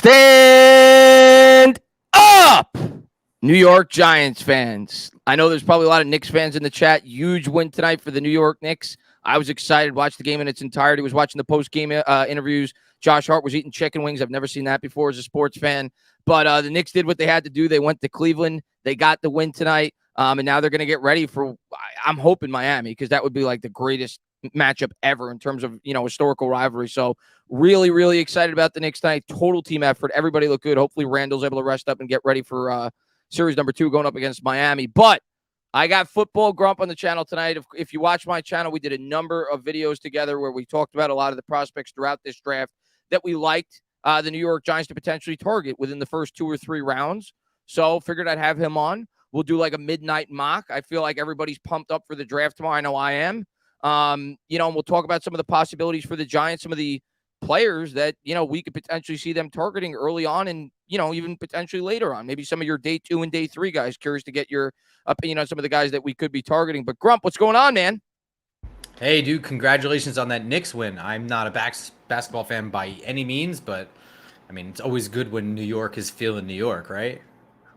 Stand up, New York Giants fans. I know there's probably a lot of Knicks fans in the chat. Huge win tonight for the New York Knicks. I was excited to watch the game in its entirety. Was watching the post-game interviews. Josh Hart was eating chicken wings. I've never seen that before as a sports fan. But the Knicks did what they had to do. They went to Cleveland. They got the win tonight. And now they're going to get ready for, I'm hoping, Miami, because that would be like the greatest matchup ever in terms of, historical rivalry. So really, really excited about the Knicks tonight. Total team effort. Everybody looked good. Hopefully Randall's able to rest up and get ready for series number 2 going up against Miami. But I got Football Grump on the channel tonight. If you watch my channel, we did a number of videos together where we talked about a lot of the prospects throughout this draft that we liked the New York Giants to potentially target within the first 2 or 3 rounds. So figured I'd have him on. We'll do like a midnight mock. I feel like everybody's pumped up for the draft tomorrow. I know I am. And we'll talk about some of the possibilities for the Giants, some of the players that, we could potentially see them targeting early on and, even potentially later on. Maybe some of your day 2 and day 3 guys. Curious to get your opinion on some of the guys that we could be targeting. But Grump, what's going on, man? Hey, dude, congratulations on that Knicks win. I'm not a basketball fan by any means, but, I mean, it's always good when New York is feeling New York, right?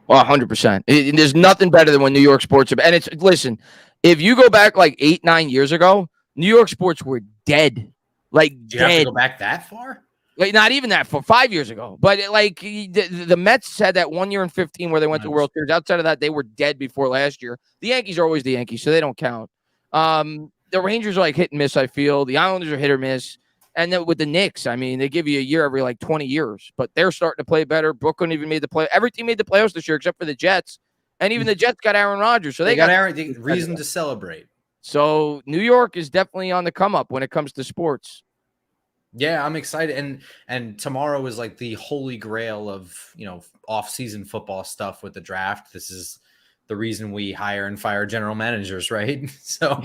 Well, 100%. There's nothing better than when New York sports are. And listen, if you go back like 8-9 years ago, New York sports were dead. Like, do you have to go back that far? Like, not even that, for 5 years ago. But the Mets had that 1 year in 15 where they went to World Series. Outside of that, they were dead before last year. The Yankees are always the Yankees, so they don't count. The Rangers are like hit and miss, I feel. The Islanders are hit or miss. And then with the Knicks, I mean, they give you a year every like 20 years, but they're starting to play better. Brooklyn even made the play. Every team made the playoffs this year except for the Jets. And even the Jets got Aaron Rodgers. So they got Aaron, reason to celebrate. So New York is definitely on the come up when it comes to sports. Yeah, I'm excited. And tomorrow is like the holy grail of, off-season football stuff with the draft. This is the reason we hire and fire general managers, right? So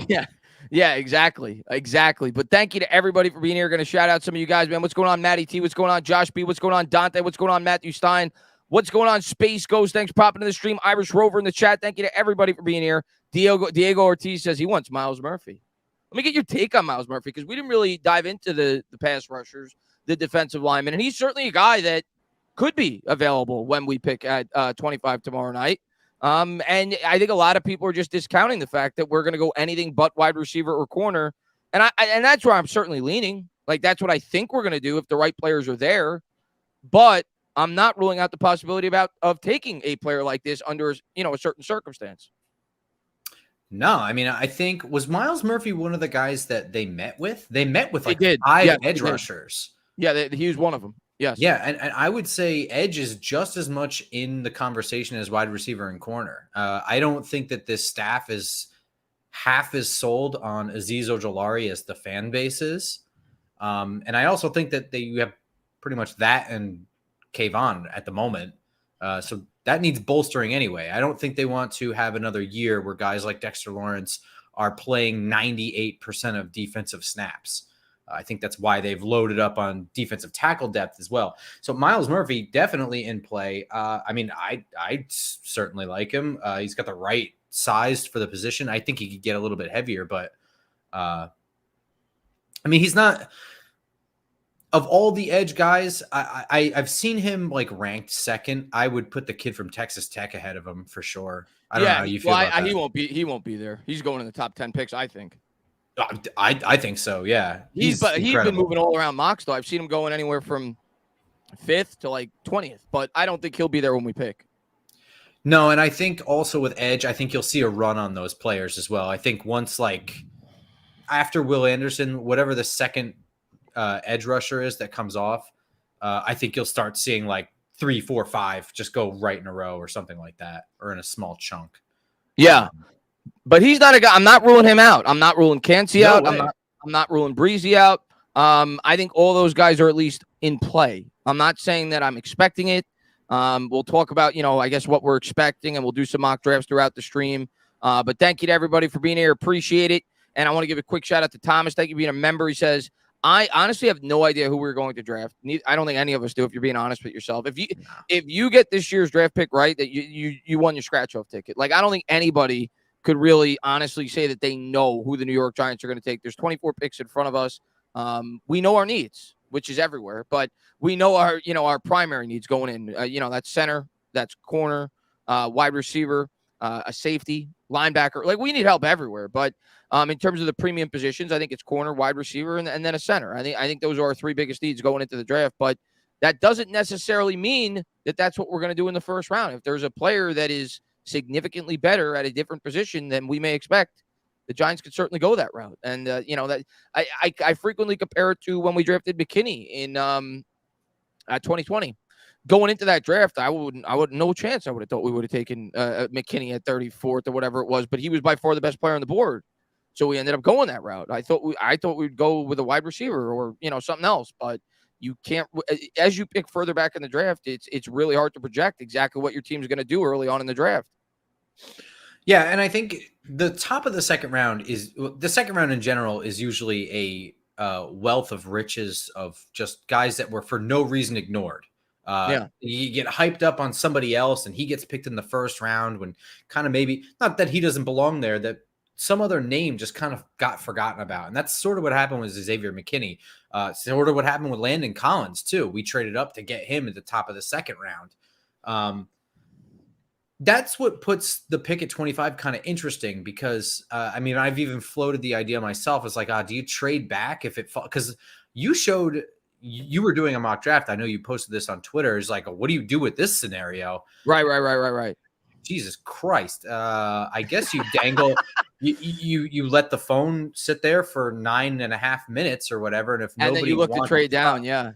Yeah, exactly. But thank you to everybody for being here. Going to shout out some of you guys, man. What's going on, Matty T? What's going on, Josh B? What's going on, Dante? What's going on, Matthew Stein? What's going on, Space Ghost? Thanks for popping to the stream. Irish Rover in the chat. Thank you to everybody for being here. Diego Ortiz says he wants Myles Murphy. Let me get your take on Myles Murphy because we didn't really dive into the pass rushers, the defensive linemen, and he's certainly a guy that could be available when we pick at 25 tomorrow night. And I think a lot of people are just discounting the fact that we're going to go anything but wide receiver or corner. And that's where I'm certainly leaning. Like, that's what I think we're going to do if the right players are there. But I'm not ruling out the possibility of taking a player like this under, a certain circumstance. No, I mean, I think, was Myles Murphy one of the guys that they met with? They met with like 5 edge rushers. Yeah, he was one of them. Yes. Yeah, and I would say edge is just as much in the conversation as wide receiver and corner. I don't think that this staff is half as sold on Azeez Ojulari as the fan base is. And I also think that you have pretty much that and Kayvon at the moment. So that needs bolstering anyway. I don't think they want to have another year where guys like Dexter Lawrence are playing 98% of defensive snaps. I think that's why they've loaded up on defensive tackle depth as well. So Myles Murphy definitely in play. I mean, I certainly like him. He's got the right size for the position. I think he could get a little bit heavier, but I mean, he's not. Of all the edge guys, I've seen him like ranked second. I would put the kid from Texas Tech ahead of him for sure. I don't know how you feel about that. He won't be there. He's going in the top 10 picks, I think. I think so. Yeah, he's been moving all around mocks though. I've seen him going anywhere from 5th to like 20th, but I don't think he'll be there when we pick. No, and I think also with edge, I think you'll see a run on those players as well. I think once like after Will Anderson, whatever the second edge rusher is that comes off, I think you'll start seeing like 3, 4, 5 just go right in a row or something like that, or in a small chunk. Yeah. But he's not a guy. I'm not ruling him out. I'm not ruling Cansey out. I'm not ruling Breezy out. I think all those guys are at least in play. I'm not saying that I'm expecting it. We'll talk about, I guess what we're expecting, and we'll do some mock drafts throughout the stream. But thank you to everybody for being here. Appreciate it. And I want to give a quick shout out to Thomas. Thank you for being a member. He says, I honestly have no idea who we're going to draft. I don't think any of us do, if you're being honest with yourself. If you get this year's draft pick right, that you won your scratch-off ticket. Like, I don't think anybody could really honestly say that they know who the New York Giants are going to take. There's 24 picks in front of us. We know our needs. which is everywhere, but we know our primary needs going in. That's center, that's corner, wide receiver, a safety, linebacker. Like, we need help everywhere. But in terms of the premium positions, I think it's corner, wide receiver, and then a center. I think those are our three biggest needs going into the draft. But that doesn't necessarily mean that that's what we're going to do in the first round. If there's a player that is significantly better at a different position than we may expect, the Giants could certainly go that route. And that I frequently compare it to when we drafted McKinney in 2020. Going into that draft, I would no chance. I would have thought we would have taken McKinney at 34th or whatever it was, but he was by far the best player on the board. So we ended up going that route. I thought we'd go with a wide receiver or something else, but you can't. As you pick further back in the draft, it's really hard to project exactly what your team's going to do early on in the draft. Yeah, and I think the top of the second round in general is usually a wealth of riches of just guys that were for no reason ignored. You get hyped up on somebody else and he gets picked in the first round when kind of maybe not that he doesn't belong there, that some other name just kind of got forgotten about. And that's sort of what happened with Xavier McKinney. Sort of what happened with Landon Collins too. We traded up to get him at the top of the second round. That's what puts the pick at 25 kind of interesting because, I've even floated the idea myself. It's like, do you trade back if it falls? Because you were doing a mock draft. I know you posted this on Twitter. It's like, what do you do with this scenario? Right. Jesus Christ. I guess you dangle, you let the phone sit there for 9.5 minutes or whatever. And if nobody then you look to trade down. Yeah.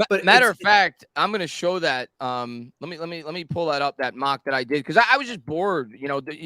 But matter of fact, I'm going to show that. Let me pull that up, that mock that I did. Cause I was just bored,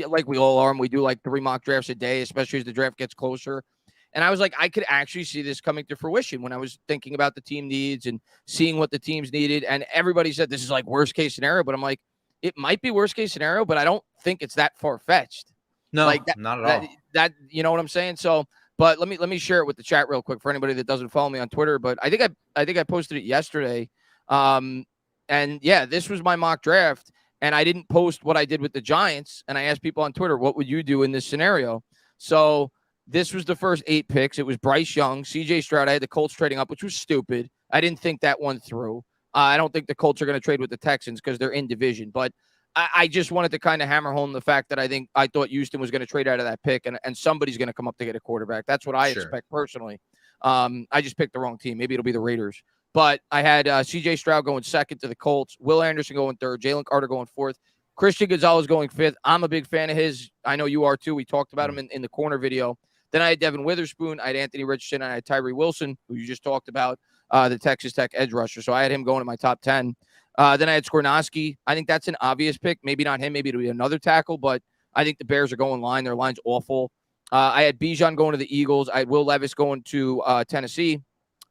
like we all are. And we do like 3 mock drafts a day, especially as the draft gets closer. And I was like, I could actually see this coming to fruition when I was thinking about the team needs and seeing what the teams needed. And everybody said this is like worst case scenario, but I'm like, it might be worst case scenario, but I don't think it's that far fetched. No, like not at all. That you know what I'm saying? So, but let me share it with the chat real quick for anybody that doesn't follow me on Twitter. But I think I posted it yesterday. And yeah, this was my mock draft, and I didn't post what I did with the Giants. And I asked people on Twitter, what would you do in this scenario? So this was the first 8 picks. It was Bryce Young, C.J. Stroud. I had the Colts trading up, which was stupid. I didn't think that one through. I don't think the Colts are going to trade with the Texans because they're in division. But I just wanted to kind of hammer home the fact that I thought Houston was going to trade out of that pick, and somebody's going to come up to get a quarterback. That's what I expect personally. I just picked the wrong team. Maybe it'll be the Raiders. But I had C.J. Stroud going second to the Colts, Will Anderson going third, Jalen Carter going fourth, Christian Gonzalez going fifth. I'm a big fan of his. I know you are too. We talked about him in the corner video. Then I had Devin Witherspoon, I had Anthony Richardson, and I had Tyree Wilson, who you just talked about, the Texas Tech edge rusher. So I had him going in my top 10. Then I had Skornowski. I think that's an obvious pick. Maybe not him. Maybe it'll be another tackle, but I think the Bears are going line. Their line's awful. I had Bijan going to the Eagles. I had Will Levis going to Tennessee.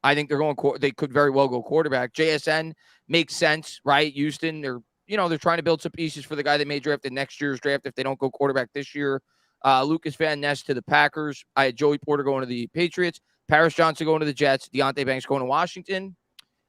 I think they could very well go quarterback. JSN makes sense, right? Houston, they're trying to build some pieces for the guy they may draft in next year's draft if they don't go quarterback this year. Lucas Van Ness to the Packers. I had Joey Porter going to the Patriots. Paris Johnson going to the Jets. Deonte Banks going to Washington.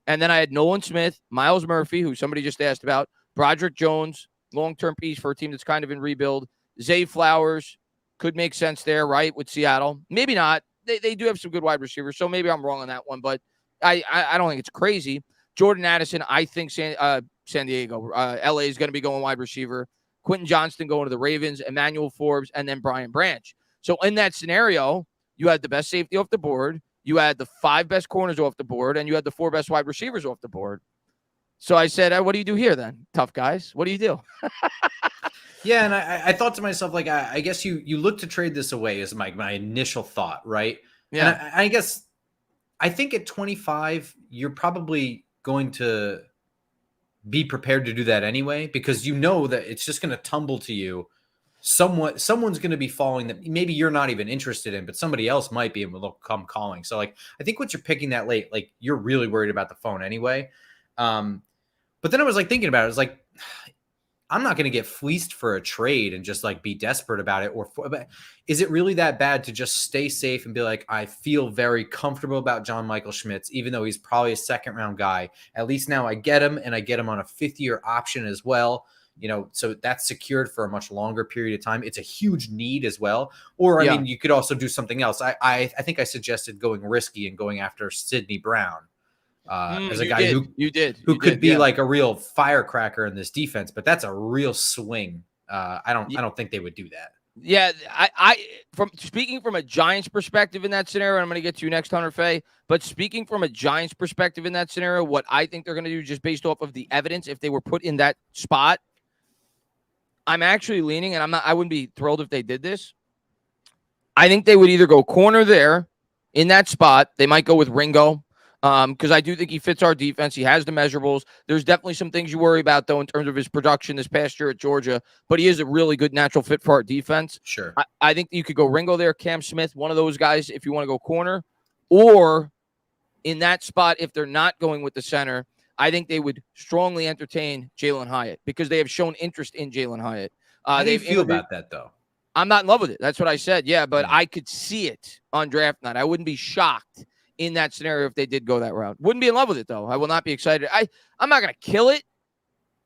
And then I had Nolan Smith, Miles Murphy, who somebody just asked about, Broderick Jones, long-term piece for a team that's kind of in rebuild. Zay Flowers could make sense there, right, with Seattle. Maybe not. They do have some good wide receivers, so maybe I'm wrong on that one, but I don't think it's crazy. Jordan Addison, I think San Diego. LA is going to be going wide receiver. Quentin Johnston going to the Ravens, Emmanuel Forbes, and then Brian Branch. So in that scenario, you had the best safety off the board. You had the 5 best corners off the board, and you had the 4 best wide receivers off the board. So I said, what do you do here then, tough guys? What do you do? Yeah, and I thought to myself, like, I guess you look to trade this away is my initial thought, right? Yeah. And I think at 25, you're probably going to be prepared to do that anyway, because you know that it's just going to tumble to you. Someone's going to be falling that maybe you're not even interested in, but somebody else might be, and will come calling. So like, I think once you're picking that late, like you're really worried about the phone anyway. But then I was like thinking about it. I was like, I'm not going to get fleeced for a trade and just like be desperate about it. But is it really that bad to just stay safe and be like, I feel very comfortable about John Michael Schmitz, even though he's probably a 2nd round guy. At least now I get him, and I get him on a 5th-year option as well. So that's secured for a much longer period of time. It's a huge need as well. Or, I mean, you could also do something else. I think I suggested going risky and going after Sidney Brown. as a guy who could be like a real firecracker in this defense, but that's a real swing. I don't think they would do that. Yeah, from speaking from a Giants perspective in that scenario, I'm going to get to you next, Hunter Fay. But speaking from a Giants perspective in that scenario, what I think they're going to do, just based off of the evidence, if they were put in that spot, I'm actually leaning, and I wouldn't be thrilled if they did this. I think they would either go corner there in that spot. They might go with Ringo. Because I do think he fits our defense. He has the measurables. There's definitely some things you worry about, though, in terms of his production this past year at Georgia. But he is a really good natural fit for our defense. Sure. I think you could go Ringo there, Cam Smith, one of those guys if you want to go corner. Or in that spot, if they're not going with the center, I think they would strongly entertain Jalin Hyatt because they have shown interest in Jalin Hyatt. How do you feel about that, though? I'm not in love with it. That's what I said. Yeah, but I could see it on draft night. I wouldn't be shocked in that scenario if they did go that route. Wouldn't be in love with it, though. I will not be excited. I'm not going to kill it,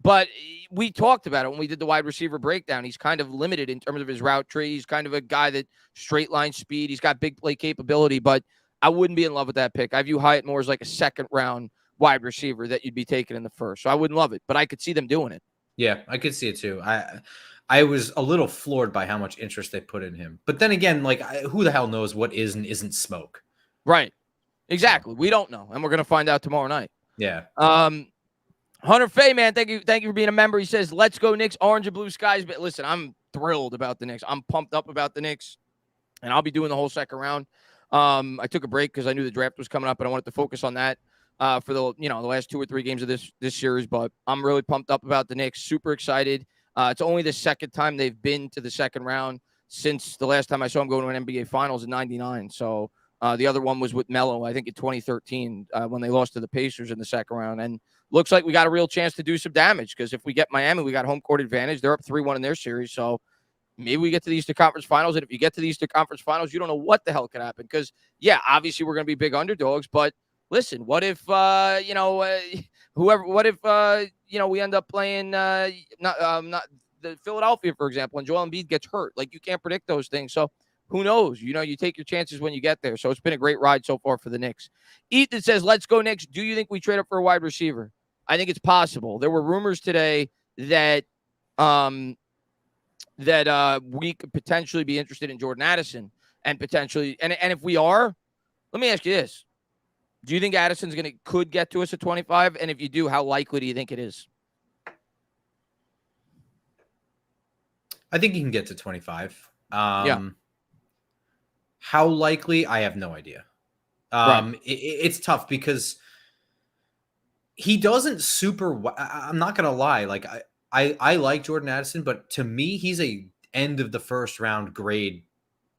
but we talked about it when we did the wide receiver breakdown. He's kind of limited in terms of his route tree. He's kind of a guy that straight line speed. He's got big play capability, but I wouldn't be in love with that pick. I view Hyatt more as like a second-round wide receiver that you'd be taking in the first. So I wouldn't love it, but I could see them doing it. Yeah, I could see it, too. I was a little floored by how much interest they put in him. But then again, like, who the hell knows what is and isn't smoke? Right. Exactly. We don't know, and we're going to find out tomorrow night. Yeah. Hunter Fay, man, thank you for being a member. He says, "Let's go Knicks, orange and blue skies." But listen, I'm thrilled about the Knicks. I'm pumped up about the Knicks, and I'll be doing the whole second round. I took a break because I knew the draft was coming up, and I wanted to focus on that for the last 2 or 3 games of this series. But I'm really pumped up about the Knicks. Super excited. It's only the second time they've been to the second round since the last time I saw them go to an NBA Finals in '99. So. The other one was with Melo, I think in 2013, when they lost to the Pacers in the second round. And looks like we got a real chance to do some damage because if we get Miami, we got home court advantage. They're up 3-1 in their series. So maybe we get to the Eastern Conference Finals. And if you get to the Eastern Conference Finals, you don't know what the hell could happen. Because, yeah, obviously we're going to be big underdogs. But listen, what if, we end up playing not the Philadelphia, for example, and Joel Embiid gets hurt? Like, you can't predict those things. So, who knows? You take your chances when you get there. So it's been a great ride so far for the Knicks. Ethan says, "Let's go Knicks. Do you think we trade up for a wide receiver?" I think it's possible. There were rumors today that we could potentially be interested in Jordan Addison and potentially and if we are, let me ask you this. Do you think Addison's could get to us at 25? And if you do, how likely do you think it is? I think he can get to 25. Yeah. How likely? I have no idea. Right. It's tough because he doesn't I'm not going to lie. Like I like Jordan Addison, but to me, he's a end of the first round grade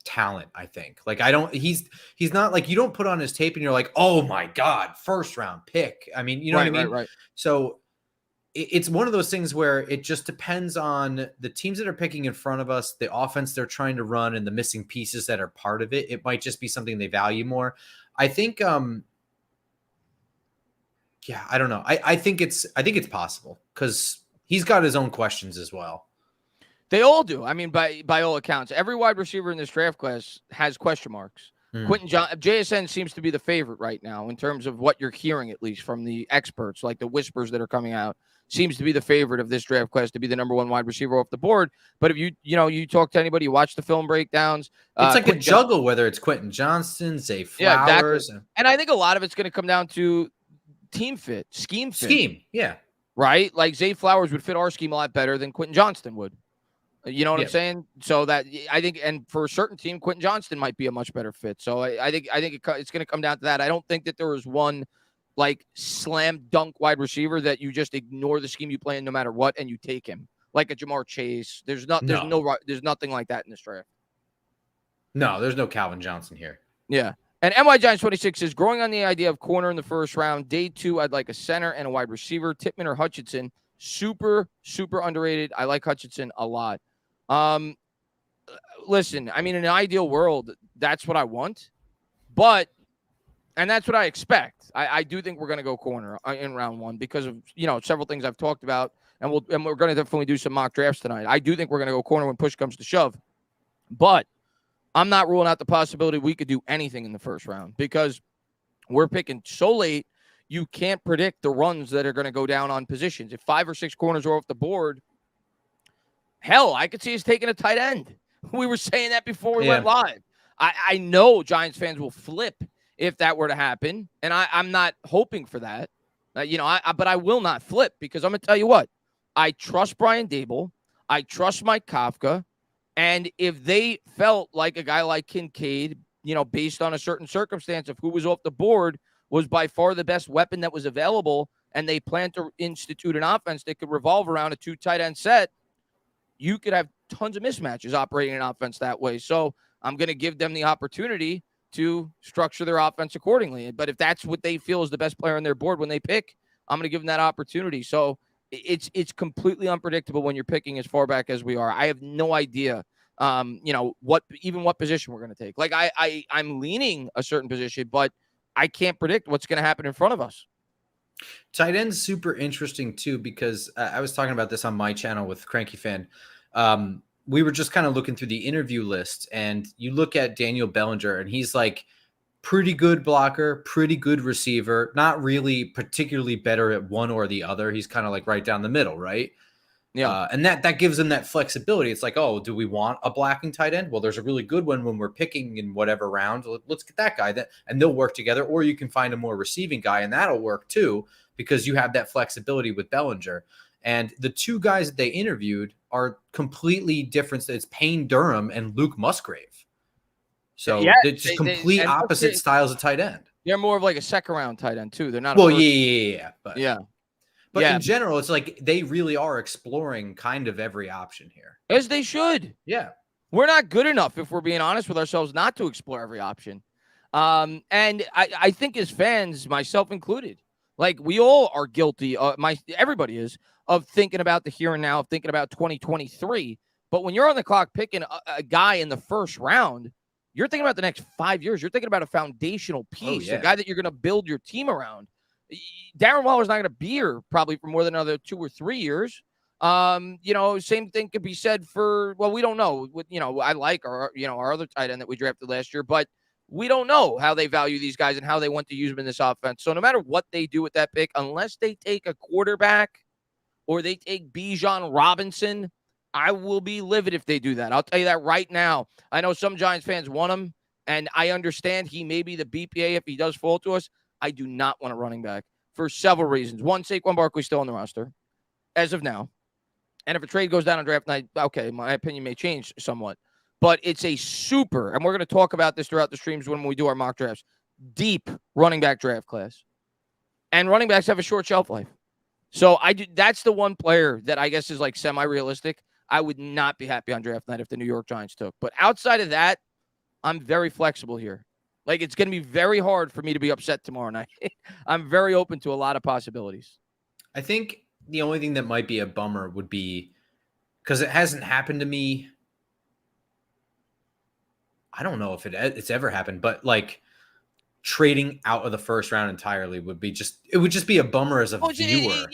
talent. I think he's not like, you don't put on his tape and you're like, oh my God, first round pick. I mean, you know what I mean? Right. So it's one of those things where it just depends on the teams that are picking in front of us, the offense they're trying to run, and the missing pieces that are part of it. It might just be something they value more. I think, I don't know. I think it's possible because he's got his own questions as well. They all do. I mean, by all accounts, every wide receiver in this draft class has question marks. JSN seems to be the favorite right now in terms of what you're hearing, at least from the experts, like the whispers that are coming out. Seems to be the favorite of this draft class to be the number one wide receiver off the board. But if you talk to anybody, you watch the film breakdowns. It's like a juggle, whether it's Quentin Johnston, Zay Flowers. Yeah, exactly. And I think a lot of it's going to come down to team fit, scheme fit. Yeah. Right? Like Zay Flowers would fit our scheme a lot better than Quentin Johnston would. You know what I'm saying? So that I think, and for a certain team, Quentin Johnston might be a much better fit. So I think it's going to come down to that. I don't think that there is one like slam dunk wide receiver that you just ignore the scheme you play in no matter what and you take him like a Jamar Chase. There's nothing like that in this draft. No, there's no Calvin Johnson here. Yeah. And NY Giants 26 is growing on the idea of corner in the first round. Day 2, I'd like a center and a wide receiver, Tippmann or Hutchinson. Super, super underrated. I like Hutchinson a lot. Listen, I mean, in an ideal world, that's what I want, and that's what I expect. I do think we're going to go corner in round 1 because of, several things I've talked about, and we're going to definitely do some mock drafts tonight. I do think we're going to go corner when push comes to shove, but I'm not ruling out the possibility we could do anything in the first round because we're picking so late you can't predict the runs that are going to go down on positions. If 5 or 6 corners are off the board, hell, I could see us taking a tight end. We were saying that before we went live. I know Giants fans will flip if that were to happen, and I'm not hoping for that. But I will not flip because I'm going to tell you what. I trust Brian Daboll. I trust Mike Kafka. And if they felt like a guy like Kincaid, based on a certain circumstance of who was off the board, was by far the best weapon that was available, and they plan to institute an offense that could revolve around a 2 tight end set, you could have tons of mismatches operating an offense that way. So I'm going to give them the opportunity to structure their offense accordingly. But if that's what they feel is the best player on their board when they pick, I'm going to give them that opportunity. So it's completely unpredictable when you're picking as far back as we are. I have no idea, what position we're going to take. Like I'm leaning a certain position, but I can't predict what's going to happen in front of us. Tight end's super interesting too, because I was talking about this on my channel with Cranky Fan. We were just kind of looking through the interview list, and you look at Daniel Bellinger, and he's like pretty good blocker, pretty good receiver, not really particularly better at one or the other. He's kind of like right down the middle, right? Yeah. And that gives them that flexibility. It's like, oh, do we want a blocking tight end? Well, there's a really good one when we're picking in whatever round. Let's get that guy, and they'll work together. Or you can find a more receiving guy, and that'll work too, because you have that flexibility with Bellinger. And the 2 guys that they interviewed are completely different. It's Payne Durham and Luke Musgrave. So it's just complete opposite styles of tight end. They're more of like a second round tight end too. They're not. Well, yeah. But in general, it's like they really are exploring kind of every option here. As they should. Yeah. We're not good enough, if we're being honest with ourselves, not to explore every option. And I think as fans, myself included, like we all are guilty. Everybody is, of thinking about the here and now, of thinking about 2023. But when you're on the clock picking a guy in the first round, you're thinking about the next 5 years. You're thinking about a foundational piece, a guy that you're going to build your team around. Darren Waller's not going to be here probably for more than another 2 or 3 years. Same thing could be said for, well, we don't know. I like our other tight end that we drafted last year, but we don't know how they value these guys and how they want to use them in this offense. So no matter what they do with that pick, unless they take a quarterback or they take Bijan Robinson, I will be livid if they do that. I'll tell you that right now. I know some Giants fans want him, and I understand he may be the BPA if he does fall to us. I do not want a running back for several reasons. One, Saquon Barkley's still on the roster as of now. And if a trade goes down on draft night, okay, my opinion may change somewhat. But it's a super, and we're going to talk about this throughout the streams when we do our mock drafts, deep running back draft class. And running backs have a short shelf life. So that's the one player that I guess is like semi-realistic. I would not be happy on draft night if the New York Giants took. But outside of that, I'm very flexible here. Like, it's going to be very hard for me to be upset tomorrow night. I'm very open to a lot of possibilities. I think the only thing that might be a bummer would be, because it hasn't happened to me. I don't know if it's ever happened, but like trading out of the first round entirely would just be a bummer as a viewer.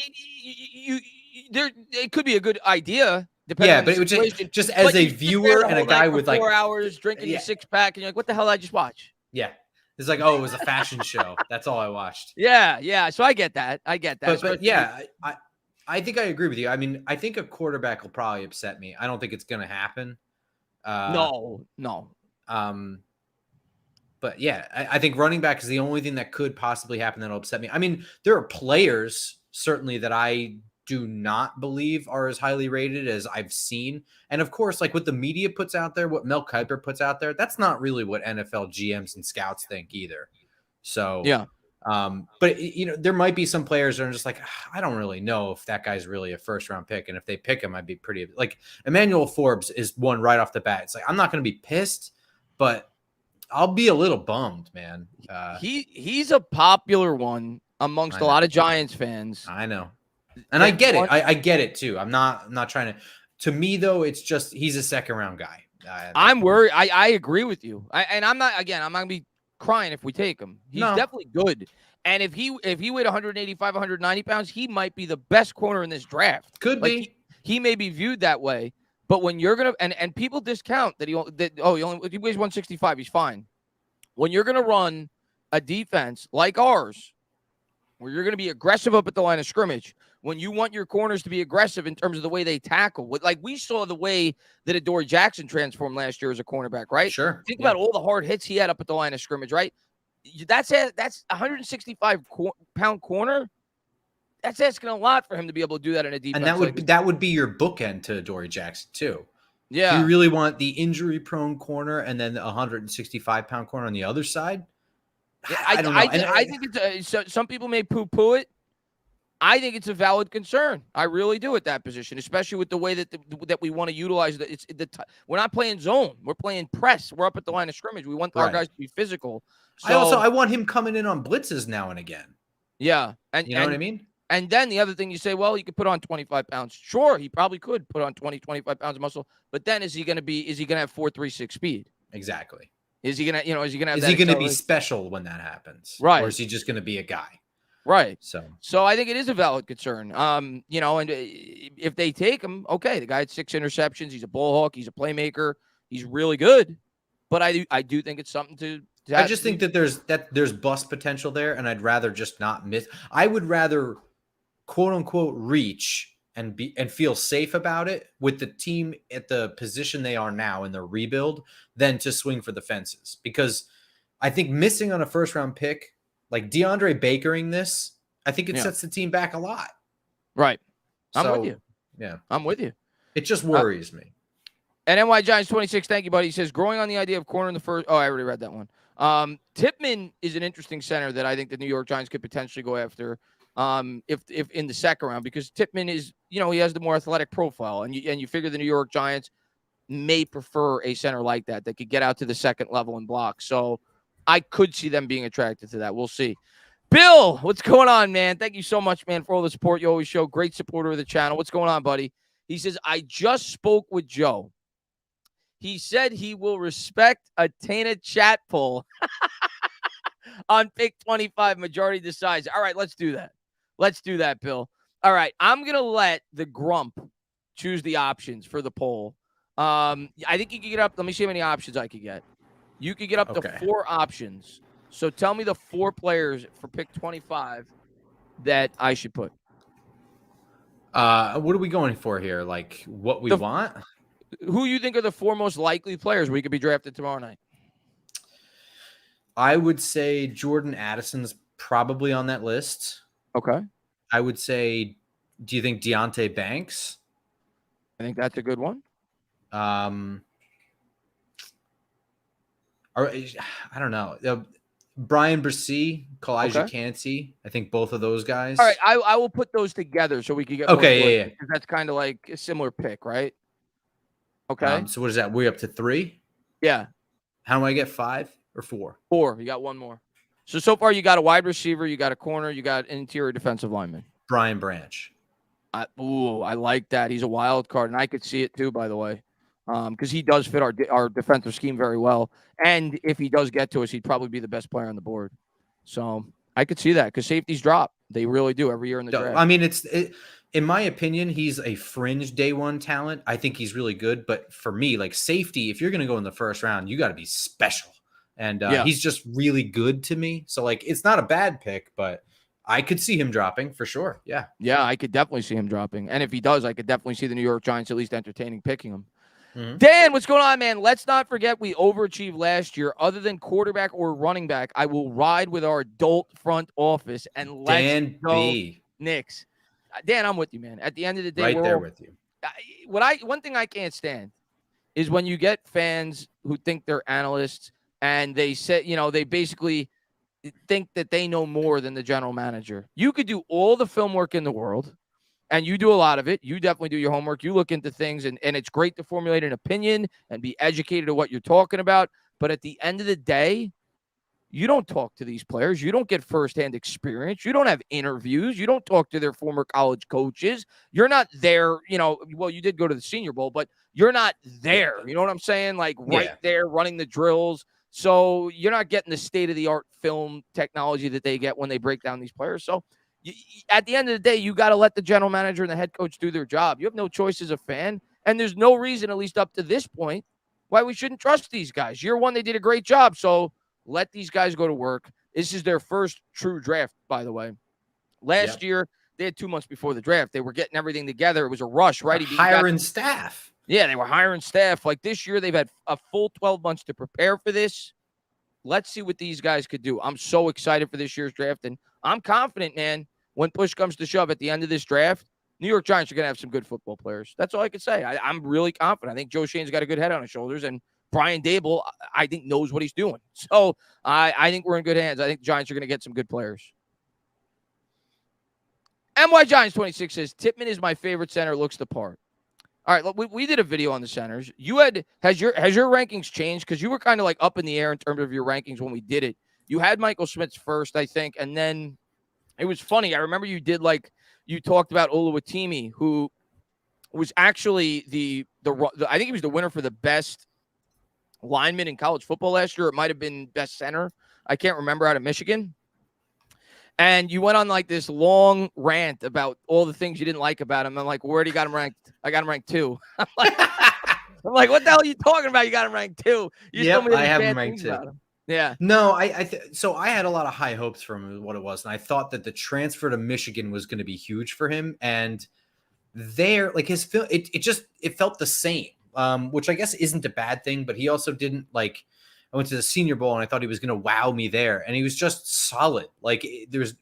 It could be a good idea. Yeah, but it would just as a viewer and a guy with like 4 hours drinking a 6-pack, and you're like, what the hell did I just watch? Yeah. It's like, oh, it was a fashion show. That's all I watched. Yeah. So I get that. But yeah, I think I agree with you. I mean, I think a quarterback will probably upset me. I don't think it's going to happen. No. But yeah, I think running back is the only thing that could possibly happen that'll upset me. I mean, there are players certainly that I do not believe are as highly rated as I've seen. And of course, like what the media puts out there, what Mel Kiper puts out there, that's not really what NFL GMs and scouts think either. So, yeah. But there might be some players that are just like, I don't really know if that guy's really a first round pick. And if they pick him, I'd be pretty like Emmanuel Forbes is one right off the bat. It's like, I'm not going to be pissed, but I'll be a little bummed, man. He's a popular one amongst a lot of Giants fans. I know. And I get it. I get it too. I'm not trying to me though. It's just, he's a second round guy. I'm worried. I agree with you. I'm not going to be crying if we take him. He's definitely good. And if he weighed 185, 190 pounds, he might be the best corner in this draft. Could be. He may be viewed that way. But when you're going to, and people discount that he weighs 165, he's fine. When you're going to run a defense like ours, where you're going to be aggressive up at the line of scrimmage, when you want your corners to be aggressive in terms of the way they tackle. Like we saw the way that Adoree Jackson transformed last year as a cornerback, right? Sure. Think about all the hard hits he had up at the line of scrimmage, right? That's 165-pound corner. That's asking a lot for him to be able to do that in a defense. And that would be your bookend to Adoree Jackson too. Yeah. Do you really want the injury-prone corner and then the 165-pound corner on the other side? Yeah, I don't know. I think it's some people may poo-poo it. I think it's a valid concern. I really do at that position, especially with the way that we want to utilize it. We're not playing zone. We're playing press. We're up at the line of scrimmage. We want our guys to be physical. So, I want him coming in on blitzes now and again. Yeah. And you know what I mean? And then the other thing you say, well, he could put on 25 pounds. Sure, he probably could put on 25 pounds of muscle. But then is he going to have 4.36 speed? Exactly. Is he going to have Is he going to be special when that happens? Right. Or is he just going to be a guy? Right. So I think it is a valid concern. And if they take him, okay, the guy had 6 interceptions. He's a ball hawk. He's a playmaker. He's really good. But I do think it's something to I just think that there's bust potential there, and I'd rather just not miss. I would rather quote unquote reach and feel safe about it with the team at the position they are now in their rebuild than to swing for the fences. Because I think missing on a first round pick, like DeAndre Bakering this, I think it sets the team back a lot. Right. I'm with you. Yeah. I'm with you. It just worries me. And NY Giants 26, thank you, buddy. He says, growing on the idea of corner in the first. Oh, I already read that one. Tippmann is an interesting center that I think the New York Giants could potentially go after if in the second round, because Tippmann is, he has the more athletic profile, and you figure the New York Giants may prefer a center like that could get out to the second level and block. So I could see them being attracted to that. We'll see. Bill, what's going on, man? Thank you so much, man, for all the support you always show. Great supporter of the channel. What's going on, buddy? He says, I just spoke with Joe. He said he will respect a Tana chat poll on pick 25, majority decides. All right, let's do that. Let's do that, Bill. All right, I'm going to let the Grump choose the options for the poll. I think you can get up. Let me see how many options I could get. You could get up to 4 options. So tell me the 4 players for pick 25 that I should put. What are we going for here? Like what we want? Who you think are the 4 most likely players we could be drafted tomorrow night? I would say Jordan Addison's probably on that list. Okay. I would say, do you think Deonte Banks? I think that's a good one. I don't know. Brian Bresee, Kalijah Kancey. I think both of those guys. All right, I will put those together so we can get yeah. Because that's kind of like a similar pick, right? Okay. So what is that? We're up to 3? Yeah. How do I get 5 or 4? 4. You got one more. So far you got a wide receiver, you got a corner, you got an interior defensive lineman. Brian Branch. I like that. He's a wild card, and I could see it too, by the way, because he does fit our defensive scheme very well. And if he does get to us, he'd probably be the best player on the board. So I could see that because safeties drop. They really do every year in the draft. I mean, in my opinion, he's a fringe day one talent. I think he's really good. But for me, like safety, if you're going to go in the first round, you got to be special. And he's just really good to me. So, like, it's not a bad pick, but I could see him dropping for sure. Yeah. Yeah, I could definitely see him dropping. And if he does, I could definitely see the New York Giants at least entertaining picking him. Mm-hmm. Dan, what's going on, man? Let's not forget we overachieved last year. Other than quarterback or running back, I will ride with our adult front office and let's go Knicks. Dan, I'm with you, man. At the end of the day, right there with you. One thing I can't stand is when you get fans who think they're analysts and they say, they basically think that they know more than the general manager. You could do all the film work in the world, and you do a lot of it. You definitely do your homework. You look into things, and it's great to formulate an opinion and be educated of what you're talking about. But at the end of the day, you don't talk to these players. You don't get firsthand experience. You don't have interviews. You don't talk to their former college coaches. You're not there, well, you did go to the Senior Bowl, but you're not there. You know what I'm saying? Like there running the drills. So you're not getting the state-of-the-art film technology that they get when they break down these players. So at the end of the day, you got to let the general manager and the head coach do their job. You have no choice as a fan, and there's no reason, at least up to this point, why we shouldn't trust these guys. Year one, they did a great job, so let these guys go to work. This is their first true draft, by the way. Last year, they had 2 months before the draft. They were getting everything together. It was a rush, right? Hiring staff. Yeah, they were hiring staff. Like this year, they've had a full 12 months to prepare for this. Let's see what these guys could do. I'm so excited for this year's draft, and I'm confident, man, when push comes to shove at the end of this draft, New York Giants are going to have some good football players. That's all I can say. I'm really confident. I think Joe Shane's got a good head on his shoulders, and Brian Dable, I think, knows what he's doing. So I think we're in good hands. I think the Giants are going to get some good players. MY Giants 26 says, Tippmann is my favorite center, looks the part. All right, look, we did a video on the centers. Has your rankings changed? Because you were kind of like up in the air in terms of your rankings when we did it. You had Michael Smith first, I think, and then it was funny. I remember you talked about Oluwatimi, who was actually the I think he was the winner for the best lineman in college football last year. It might have been best center. I can't remember, out of Michigan. And you went on like this long rant about all the things you didn't like about him. I'm like, where do you got him ranked? I got him ranked 2. I'm like, what the hell are you talking about? You got him ranked 2. I have him ranked 2. Yeah. No, so I had a lot of high hopes from what it was, and I thought that the transfer to Michigan was going to be huge for him. And there, like his film, it felt the same, which I guess isn't a bad thing. But he also didn't like. I went to the Senior Bowl and I thought he was going to wow me there, and he was just solid. Like there's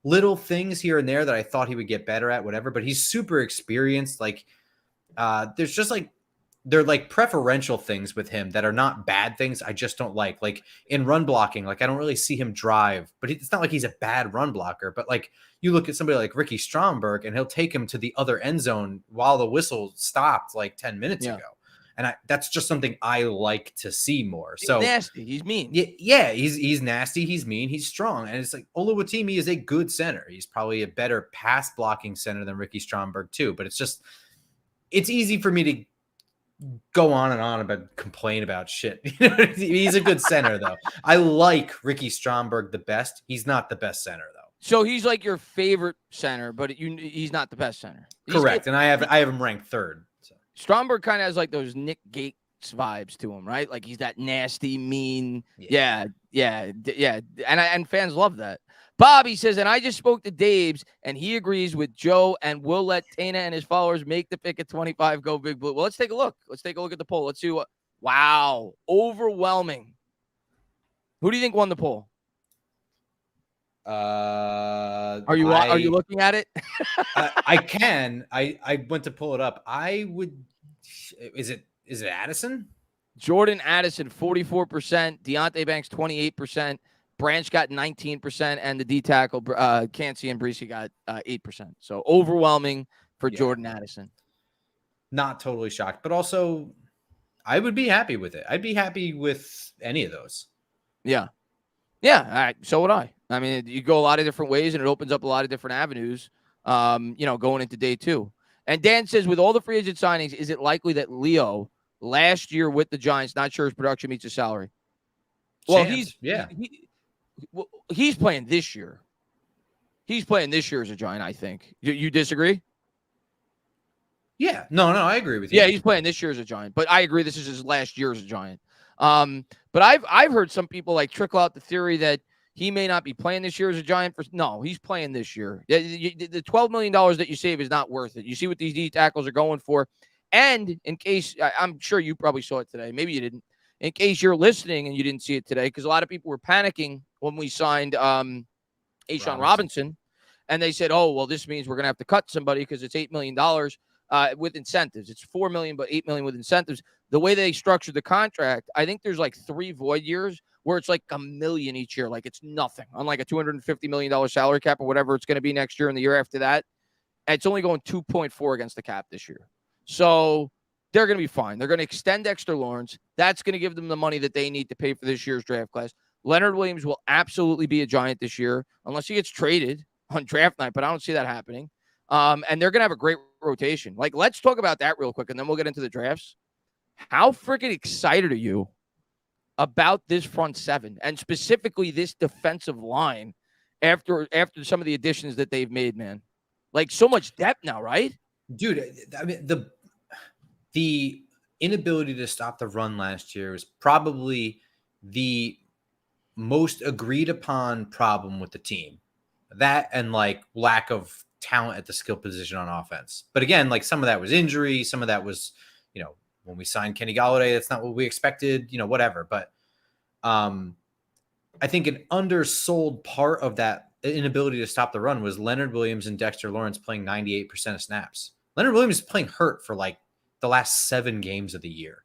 little things here and there that I thought he would get better at, whatever. But he's super experienced. Like there's just like. They're like preferential things with him that are not bad things. I just don't like in run blocking. Like I don't really see him drive, but it's not like he's a bad run blocker. But like you look at somebody like Ricky Stromberg and he'll take him to the other end zone while the whistle stopped like 10 minutes ago. And that's just something I like to see more. So he's nasty. He's mean. Yeah. He's nasty. He's mean. He's strong. And it's like Oluwatimi is a good center. He's probably a better pass blocking center than Ricky Stromberg too. But it's easy for me to go on and on about complain about shit. He's a good center though. I like Ricky Stromberg the best. He's not the best center though. So he's like your favorite center, but he's not the best center. Correct. And I have him ranked 3rd. So. Stromberg kind of has like those Nick Gates vibes to him, right? Like he's that nasty, mean. Yeah. And fans love that. Bobby says, and I just spoke to Dabes, and he agrees with Joe, and we'll let Tana and his followers make the pick at 25, go Big Blue. Well, let's take a look. Let's take a look at the poll. Let's see what. Wow. Overwhelming. Who do you think won the poll? Are you looking at it? I can. I went to pull it up. I would. Is it Addison? Jordan Addison, 44%. Deonte Banks, 28%. Branch got 19%, and the D tackle Cansey and Breesy got 8%. So overwhelming for Jordan Addison. Not totally shocked, but also I would be happy with it. I'd be happy with any of those. Yeah. All right. So would I. I mean, you go a lot of different ways, and it opens up a lot of different avenues. Going into day 2. And Dan says, with all the free agent signings, is it likely that Leo last year with the Giants, not sure his production meets his salary? Well, he's playing this year. He's playing this year as a Giant, I think. You disagree? Yeah. No, I agree with you. Yeah, he's playing this year as a Giant, but I agree this is his last year as a Giant. But I've heard some people like trickle out the theory that he may not be playing this year as a Giant. No, he's playing this year. The $12 million that you save is not worth it. You see what these D tackles are going for. And in case, I'm sure you probably saw it today. Maybe you didn't. In case you're listening and you didn't see it today, because a lot of people were panicking when we signed A'Shawn Robinson. And they said, oh, well, this means we're going to have to cut somebody because it's $8 million with incentives. It's $4 million, but $8 million with incentives. The way they structured the contract, I think there's like 3 void years where it's like $1 million each year. Like it's nothing on like a $250 million salary cap or whatever it's going to be next year and the year after that. And it's only going 2.4 against the cap this year. So they're going to be fine. They're going to extend Dexter Lawrence. That's going to give them the money that they need to pay for this year's draft class. Leonard Williams will absolutely be a Giant this year, unless he gets traded on draft night, but I don't see that happening. And they're going to have a great rotation. Like, let's talk about that real quick, and then we'll get into the drafts. How freaking excited are you about this front seven, and specifically this defensive line after some of the additions that they've made, man? Like, so much depth now, right? Dude, I mean, the inability to stop the run last year was probably the most agreed upon problem with the team. That and like lack of talent at the skill position on offense. But again, like some of that was injury, some of that was, when we signed Kenny Golladay, that's not what we expected, whatever. But I think an undersold part of that inability to stop the run was Leonard Williams and Dexter Lawrence playing 98% of snaps. Leonard Williams is playing hurt for like the last 7 games of the year.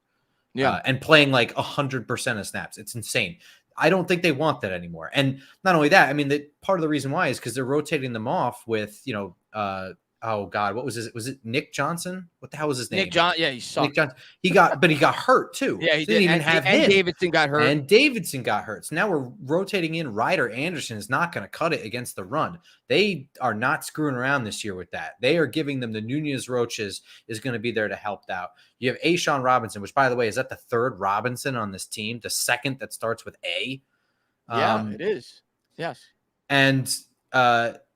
Yeah. And playing like 100% of snaps. It's insane. I don't think they want that anymore. And not only that, I mean, part of the reason why is because they're rotating them off with, oh God, what was his? Was it Nick Johnson? What the hell was his name? Nick Johnson. Yeah, he sucked. Nick Johnson. He got hurt too. Yeah, he so didn't did. even have him. And Davidson got hurt. And Davidson got hurt. So now we're rotating in. Ryder Anderson is not going to cut it against the run. They are not screwing around this year with that. They are giving them the Nunez Roches is going to be there to help out. You have A'Shawn Robinson, which, by the way, is that the third Robinson on this team? The second that starts with A? Yeah, it is. Yes. And,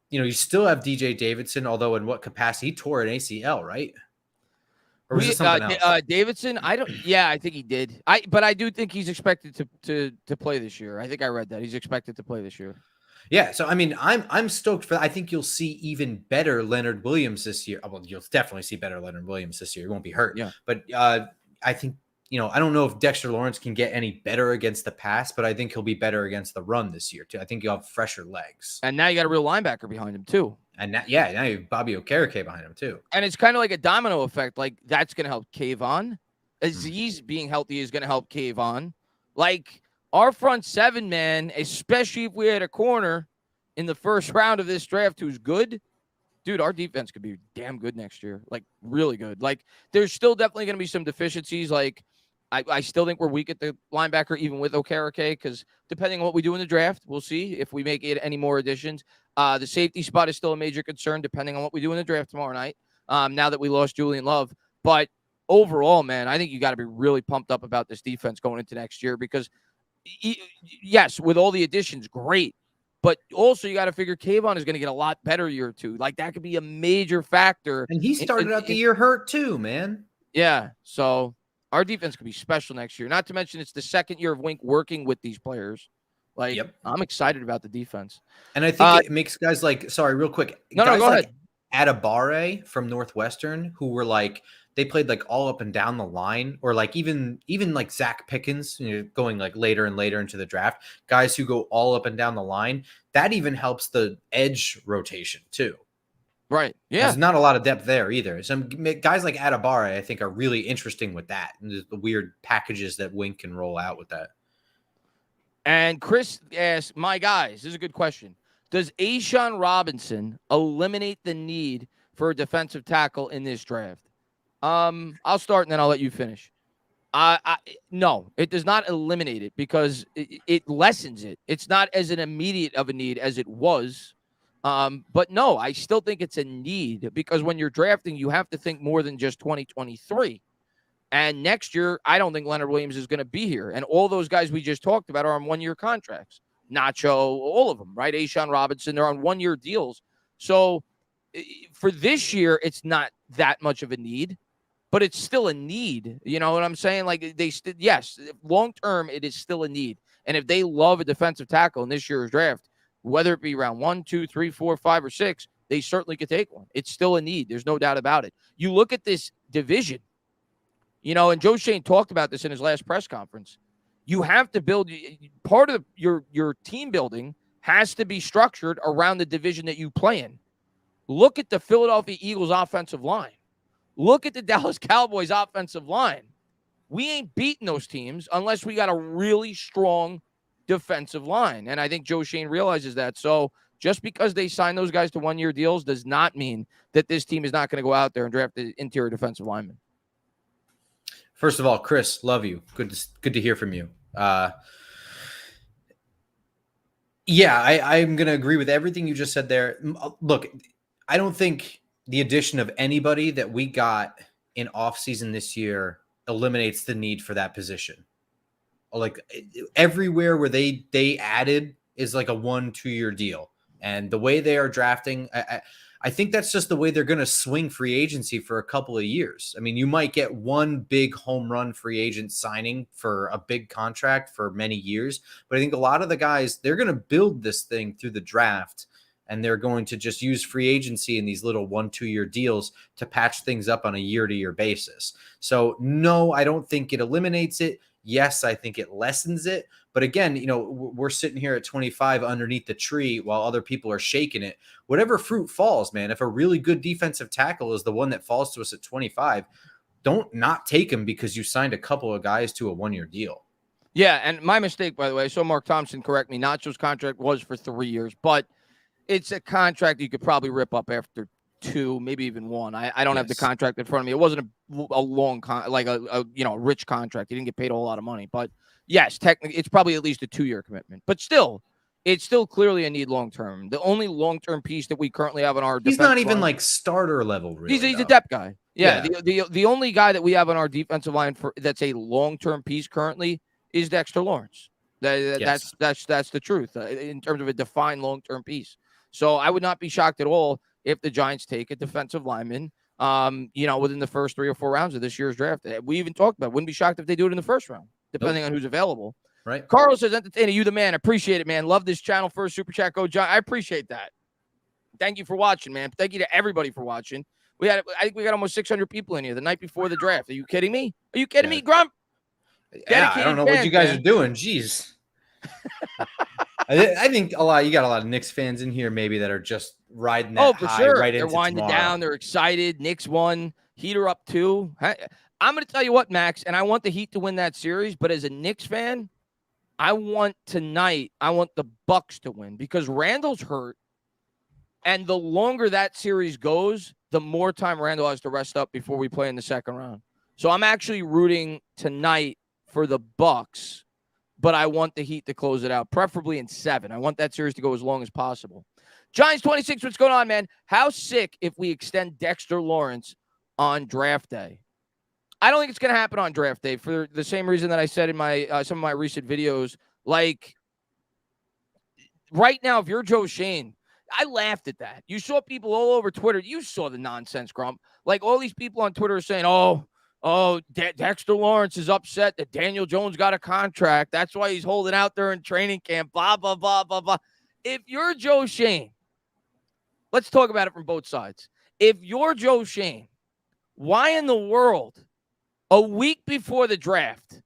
you still have DJ Davidson, although in what capacity? He tore an ACL, right? Or was it something else? Davidson, I think he did. But I do think he's expected to play this year. I think I read that he's expected to play this year. Yeah, so I mean, I'm stoked for that. I think you'll see even better Leonard Williams this year. Well, you'll definitely see better Leonard Williams this year. He won't be hurt. Yeah. But I think, I don't know if Dexter Lawrence can get any better against the pass, but I think he'll be better against the run this year too. I think you'll have fresher legs. And now you got a real linebacker behind him too. And now you have Bobby Okereke behind him too. And it's kind of like a domino effect. Like that's going to help Kayvon. Aziz being healthy is going to help Kayvon. Like our front seven, man, especially if we had a corner in the first round of this draft who's good, dude, our defense could be damn good next year. Like really good. Like there's still definitely going to be some deficiencies. Like I still think we're weak at the linebacker, even with Okereke, because depending on what we do in the draft, we'll see if we make it any more additions. The safety spot is still a major concern, depending on what we do in the draft tomorrow night, now that we lost Julian Love. But overall, man, I think you got to be really pumped up about this defense going into next year because, yes, with all the additions, great. But also you got to figure Kayvon is going to get a lot better year or two. Like that could be a major factor. And he started out the year hurt too, man. Yeah, so our defense could be special next year. Not to mention it's the second year of Wink working with these players. Like, I'm excited about the defense. And I think it makes guys like, sorry, real quick. No, go ahead. Adibare from Northwestern, who were like, they played like all up and down the line, or like even like Zach Pickens, going like later and later into the draft, guys who go all up and down the line. That even helps the edge rotation too. Right. Yeah. There's not a lot of depth there either. Some guys like Adibare, I think, are really interesting with that. And the weird packages that Wink can roll out with that. And Chris asked, my guys, this is a good question. Does A'Shawn Robinson eliminate the need for a defensive tackle in this draft? I'll start and then I'll let you finish. No, it does not eliminate it because it lessens it. It's not as an immediate of a need as it was. But no, I still think it's a need because when you're drafting, you have to think more than just 2023. And next year, I don't think Leonard Williams is going to be here. And all those guys we just talked about are on one-year contracts. Nacho, all of them, right? A'Shawn Robinson, they're on one-year deals. So for this year, it's not that much of a need, but it's still a need. You know what I'm saying? Like yes, long-term, it is still a need. And if they love a defensive tackle in this year's draft, whether it be round 1, 2, 3, 4, 5, or 6, they certainly could take one. It's still a need. There's no doubt about it. You look at this division, and Joe Schoen talked about this in his last press conference. You have to build part of your team building has to be structured around the division that you play in. Look at the Philadelphia Eagles offensive line. Look at the Dallas Cowboys offensive line. We ain't beating those teams unless we got a really strong defensive line. And I think Joe Schoen realizes that. So just because they sign those guys to one-year deals does not mean that this team is not going to go out there and draft the interior defensive lineman. First of all, Chris, love you. Good to hear from you. I'm going to agree with everything you just said there. Look, I don't think the addition of anybody that we got in offseason this year eliminates the need for that position. Like everywhere where they added is like a 1-2 year deal. And the way they are drafting, I think that's just the way they're going to swing free agency for a couple of years. I mean, you might get one big home run free agent signing for a big contract for many years, but I think a lot of the guys, they're going to build this thing through the draft and they're going to just use free agency in these little 1-2 year deals to patch things up on a year-to-year basis. So no, I don't think it eliminates it. Yes, I think it lessens it. But again, we're sitting here at 25 underneath the tree while other people are shaking it. Whatever fruit falls, man. If a really good defensive tackle is the one that falls to us at 25, don't not take him because you signed a couple of guys to a 1-year deal. Yeah, and my mistake, by the way. So Mark Thompson, correct me. Nacho's contract was for 3 years, but it's a contract you could probably rip up after 2, maybe even 1. I don't have the contract in front of me. It wasn't a long a rich contract. He didn't get paid a whole lot of money, but yes, technically it's probably at least a 2-year commitment. But still, it's still clearly a need long term. The only long term piece that we currently have on our he's not even like starter level. Really, he's a depth guy. Yeah. The only guy that we have on our defensive line that's a long term piece currently is Dexter Lawrence. That's the truth in terms of a defined long term piece. So I would not be shocked at all if the Giants take a defensive lineman, within the first 3 or 4 rounds of this year's draft. We even talked about it. Wouldn't be shocked if they do it in the first round, depending on who's available. Right. Carlos says, "Entertainer, you the man. Appreciate it, man. Love this channel. First super chat, go John. I appreciate that. Thank you for watching, man. Thank you to everybody for watching. I think we got almost 600 people in here the night before the draft. Are you kidding me? Are you kidding me, Grump? I don't know what you guys are doing. Jeez. I think you got a lot of Knicks fans in here, maybe that are just riding that for high sure. right They're into winding tomorrow. down. They're excited. Knicks won. Heat are up 2. I'm going to tell you what, Max, and I want the Heat to win that series, but as a Knicks fan, I want the Bucks to win because Randall's hurt, and the longer that series goes, the more time Randall has to rest up before we play in the second round. So I'm actually rooting tonight for the Bucks, but I want the Heat to close it out, preferably in 7. I want that series to go as long as possible. Giants 26, what's going on, man? How sick if we extend Dexter Lawrence on draft day? I don't think it's going to happen on draft day for the same reason that I said in my some of my recent videos. Like, right now, if you're Joe Schoen, I laughed at that. You saw people all over Twitter. You saw the nonsense, Grump. Like, all these people on Twitter are saying, Dexter Lawrence is upset that Daniel Jones got a contract. That's why he's holding out there in training camp, blah, blah, blah, blah, blah. If you're Joe Schoen, let's talk about it from both sides. If you're Joe Schoen, why in the world, a week before the draft,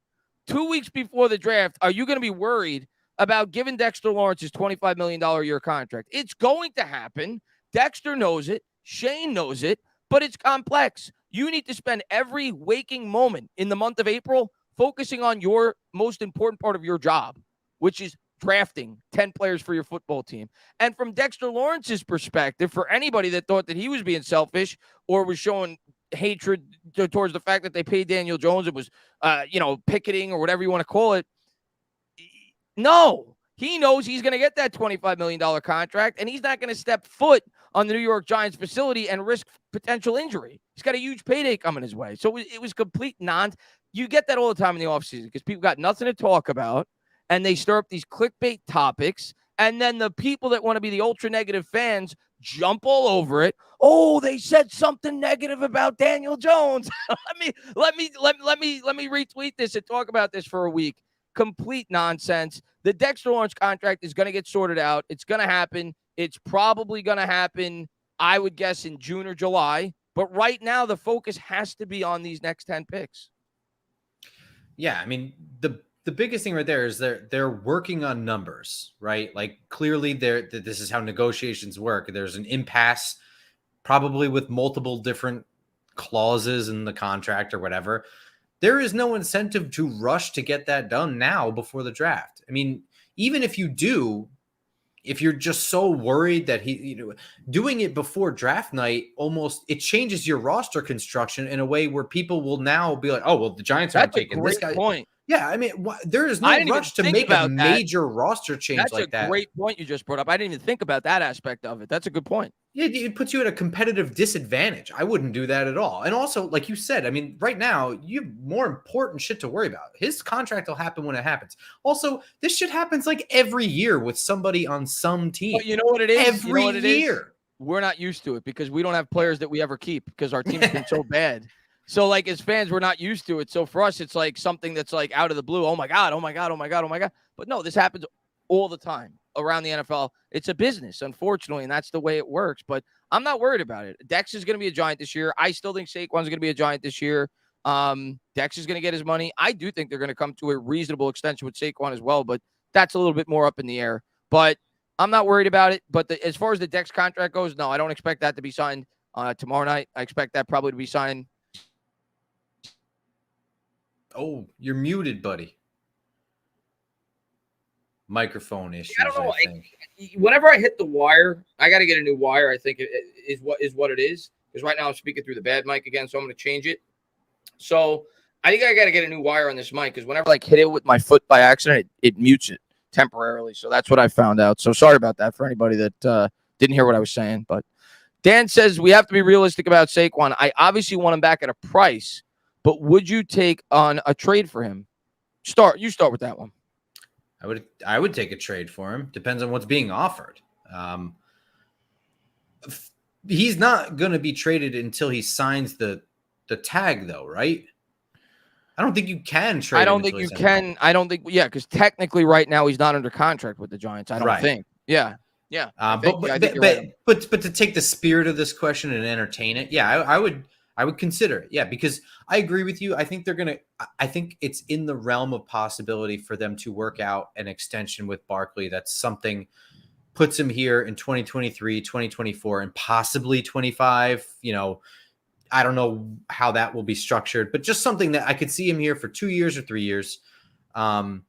2 weeks before the draft, are you going to be worried about giving Dexter Lawrence his $25 million a year contract? It's going to happen. Dexter knows it. Shane knows it, but it's complex. You need to spend every waking moment in the month of April focusing on your most important part of your job, which is drafting 10 players for your football team. And from Dexter Lawrence's perspective, for anybody that thought that he was being selfish or was showing hatred towards the fact that they paid Daniel Jones, it was, picketing or whatever you want to call it. No, he knows he's going to get that $25 million contract, and he's not going to step foot on the New York Giants facility and risk potential injury. He's got a huge payday coming his way. So it was complete nonsense. You get that all the time in the offseason because people got nothing to talk about, and they stir up these clickbait topics, and then the people that want to be the ultra negative fans jump all over it. Oh, they said something negative about Daniel Jones. let me retweet this and talk about this for a week. Complete nonsense. The Dexter Lawrence contract is going to get sorted out. It's going to happen. It's probably going to happen, I would guess, in June or July. But right now, the focus has to be on these next 10 picks. Yeah, I mean, the biggest thing right there is they're working on numbers, right? Like, clearly this is how negotiations work. There's an impasse, probably with multiple different clauses in the contract or whatever. There is no incentive to rush to get that done now before the draft. I mean, even if you do, if you're just so worried that doing it before draft night, it changes your roster construction in a way where people will now be like, oh, well, the Giants aren't taking this guy. Point. Yeah, I mean, there is no rush to make a major roster change like that. That's a great point you just brought up. I didn't even think about that aspect of it. That's a good point. Yeah, it puts you at a competitive disadvantage. I wouldn't do that at all. And also, like you said, I mean, right now, you have more important shit to worry about. His contract will happen when it happens. Also, this shit happens like every year with somebody on some team. But you know what it is? Every year. We're not used to it because we don't have players that we ever keep because our team's been so bad. So, like, as fans, we're not used to it. So, for us, it's like something that's like out of the blue. Oh, my God, oh, my God, oh, my God, oh, my God. But no, this happens all the time. around the NFL. It's a business, unfortunately, and that's the way it works. But I'm not worried about it. Dex is going to be a Giant this year. I still think Saquon's going to be a Giant this year. Dex is going to get his money. I do think they're going to come to a reasonable extension with Saquon as well, but that's a little bit more up in the air. But I'm not worried about it. But as far as the Dex contract goes, no, I don't expect that to be signed tomorrow night. I expect that probably to be signed. Oh, you're muted, buddy. Microphone issues, I don't know. I think. Whenever I hit the wire, I got to get a new wire. I think it is what it is. Because right now I'm speaking through the bad mic again, so I'm going to change it. So I think I got to get a new wire on this mic because whenever I hit it with my foot by accident, it mutes it temporarily. So that's what I found out. So sorry about that for anybody that didn't hear what I was saying. But Dan says we have to be realistic about Saquon. I obviously want him back at a price, but would you take on a trade for him? You start with that one. I would take a trade for him. Depends on what's being offered. He's not going to be traded until he signs the tag, though, right? I don't think you can trade. I don't think you can. I don't think. Yeah, because technically, right now he's not under contract with the Giants. I don't think. Yeah. But to take the spirit of this question and entertain it, yeah, I would consider it. Yeah, because I agree with you. I think I think it's in the realm of possibility for them to work out an extension with Barkley. That's something puts him here in 2023, 2024, and possibly 25. I don't know how that will be structured, but just something that I could see him here for 2 years or 3 years. I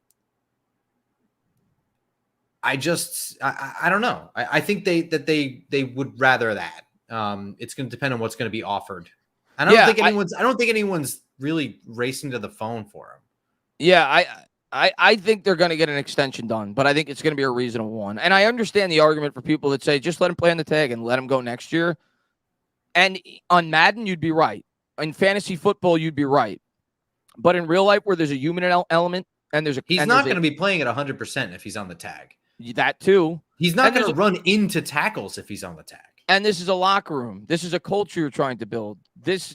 don't know. I think they would rather that. It's going to depend on what's going to be offered. And I don't think anyone's really racing to the phone for him. Yeah, I think they're going to get an extension done, but I think it's going to be a reasonable one. And I understand the argument for people that say just let him play on the tag and let him go next year. And on Madden, you'd be right. In fantasy football, you'd be right. But in real life, where there's a human element and he's not going to be playing at 100% if he's on the tag. That too. He's not going to run into tackles if he's on the tag. And this is a locker room. This is a culture you're trying to build.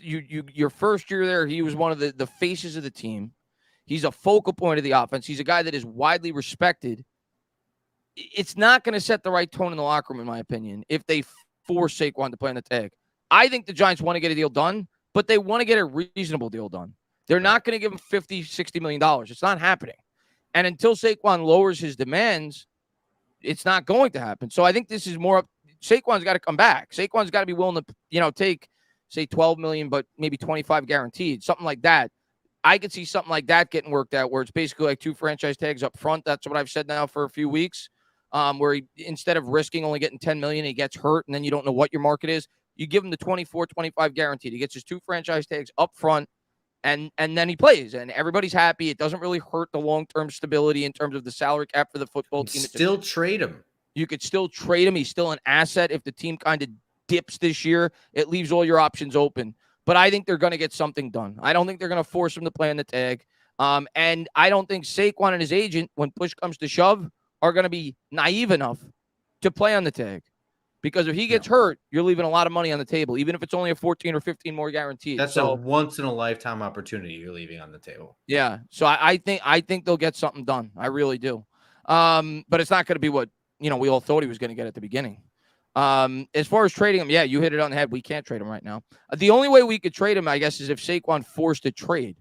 Your first year there, he was one of the faces of the team. He's a focal point of the offense. He's a guy that is widely respected. It's not going to set the right tone in the locker room, in my opinion, if they force Saquon to play on the tag. I think the Giants want to get a deal done, but they want to get a reasonable deal done. They're not going to give him $50, $60 million. It's not happening. And until Saquon lowers his demands, it's not going to happen. So I think this is more up. Saquon's got to come back. Saquon's got to be willing to, take, say, $12 million, but maybe 25 guaranteed, something like that. I could see something like that getting worked out where it's basically like 2 franchise tags up front. That's what I've said now for a few weeks, where he, instead of risking only getting $10 million, he gets hurt, and then you don't know what your market is. You give him the 24, 25 guaranteed. He gets his 2 franchise tags up front, and then he plays, and everybody's happy. It doesn't really hurt the long-term stability in terms of the salary cap for the football team. Still trade him. You could still trade him. He's still an asset. If the team kind of dips this year, it leaves all your options open. But I think they're going to get something done. I don't think they're going to force him to play on the tag. And I don't think Saquon and his agent, when push comes to shove, are going to be naive enough to play on the tag. Because if he gets hurt, you're leaving a lot of money on the table, even if it's only a 14 or 15 more guaranteed. That's a once-in-a-lifetime opportunity you're leaving on the table. Yeah. So I think they'll get something done. I really do. But it's not going to be what we all thought he was going to get at the beginning. As far as trading him, yeah, you hit it on the head. We can't trade him right now. The only way we could trade him, I guess, is if Saquon forced a trade.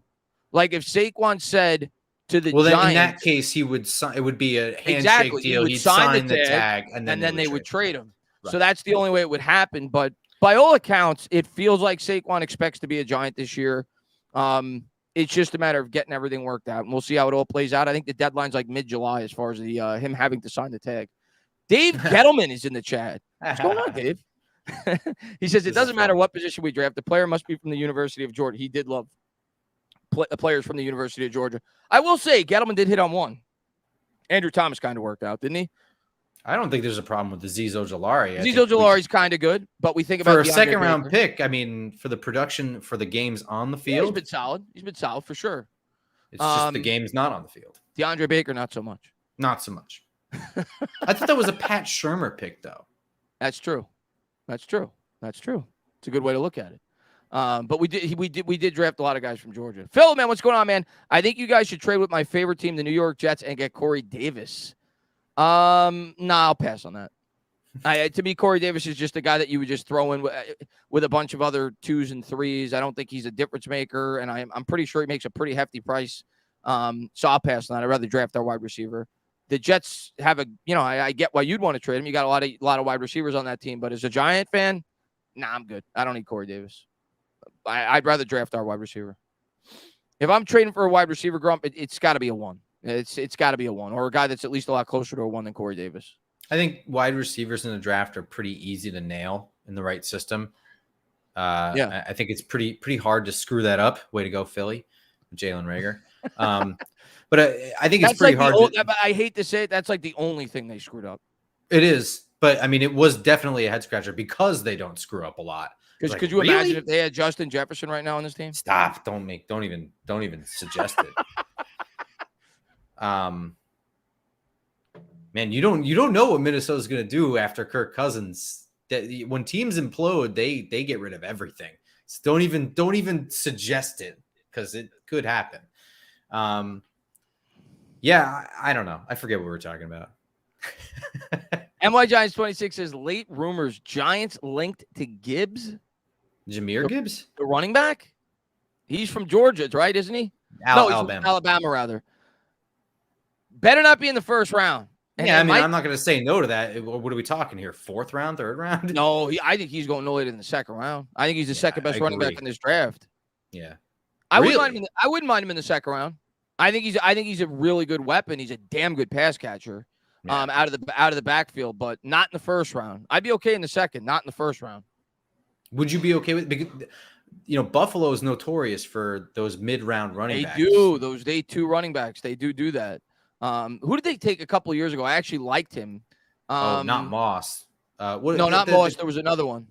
Like if Saquon said to the Giants, then in that case, he would sign. It would be a handshake deal. He'd sign the tag, and then they would trade him. Right. So that's the only way it would happen. But by all accounts, it feels like Saquon expects to be a Giant this year. It's just a matter of getting everything worked out, and we'll see how it all plays out. I think the deadline's like mid-July as far as the him having to sign the tag. Dave Gettleman is in the chat. What's going on, Dave? He says, it doesn't matter what position we draft. The player must be from the University of Georgia. He did love players from the University of Georgia. I will say, Gettleman did hit on one. Andrew Thomas kind of worked out, didn't he? I don't think there's a problem with the Azeez Ojulari. Azeez Ojulari's kind of good, but we think about for a second-round pick. I mean, for the production for the games on the field, he's been solid. He's been solid for sure. It's just the game's not on the field. DeAndre Baker, not so much. Not so much. I thought that was a Pat Shurmur pick, though. That's true. It's a good way to look at it. But we did draft a lot of guys from Georgia. Phil, man, what's going on, man? I think you guys should trade with my favorite team, the New York Jets, and get Corey Davis. I'll pass on that. To me, Corey Davis is just a guy that you would just throw in with a bunch of other 2s and 3s. I don't think he's a difference maker, and I'm pretty sure he makes a pretty hefty price. So I'll pass on that. I'd rather draft our wide receiver. The Jets have I get why you'd want to trade him. You got a lot of wide receivers on that team, but as a Giant fan, I'm good. I don't need Corey Davis. I'd rather draft our wide receiver. If I'm trading for a wide receiver, Grump, it's got to be a 1. It's got to be a 1 or a guy that's at least a lot closer to a 1 than Corey Davis. I think wide receivers in the draft are pretty easy to nail in the right system. I think it's pretty hard to screw that up. Way to go, Philly, Jalen Reagor. But I think it's pretty hard. I hate to say it. That's like the only thing they screwed up. It is, but I mean, it was definitely a head scratcher because they don't screw up a lot. Because could you imagine if they had Justin Jefferson right now on this team? Stop! Don't even suggest it. Man, you don't know what Minnesota's going to do after Kirk Cousins. When teams implode, they get rid of everything. So don't even suggest it because it could happen. Yeah, I don't know. I forget what we were talking about. NY Giants 26 says late rumors Giants linked to Gibbs. Jahmyr Gibbs, the running back. He's from Georgia, right? Isn't he? Alabama. Alabama, rather. Better not be in the first round. And yeah, I mean, I'm not going to say no to that. What are we talking here? 4th round, 3rd round? No, I think he's going no later in the 2nd round. I think he's the second best running back in this draft. Yeah, I wouldn't mind him in the 2nd round. I think he's a really good weapon. He's a damn good pass catcher. Yeah. Out of the backfield, but not in the 1st round. I'd be okay in the 2nd, not in the 1st round. Would you be okay with? Because, Buffalo is notorious for those mid-round running backs. They do those day 2 running backs. They do that. Who did they take a couple of years ago? I actually liked him. Not Moss. Not Moss. There was another one.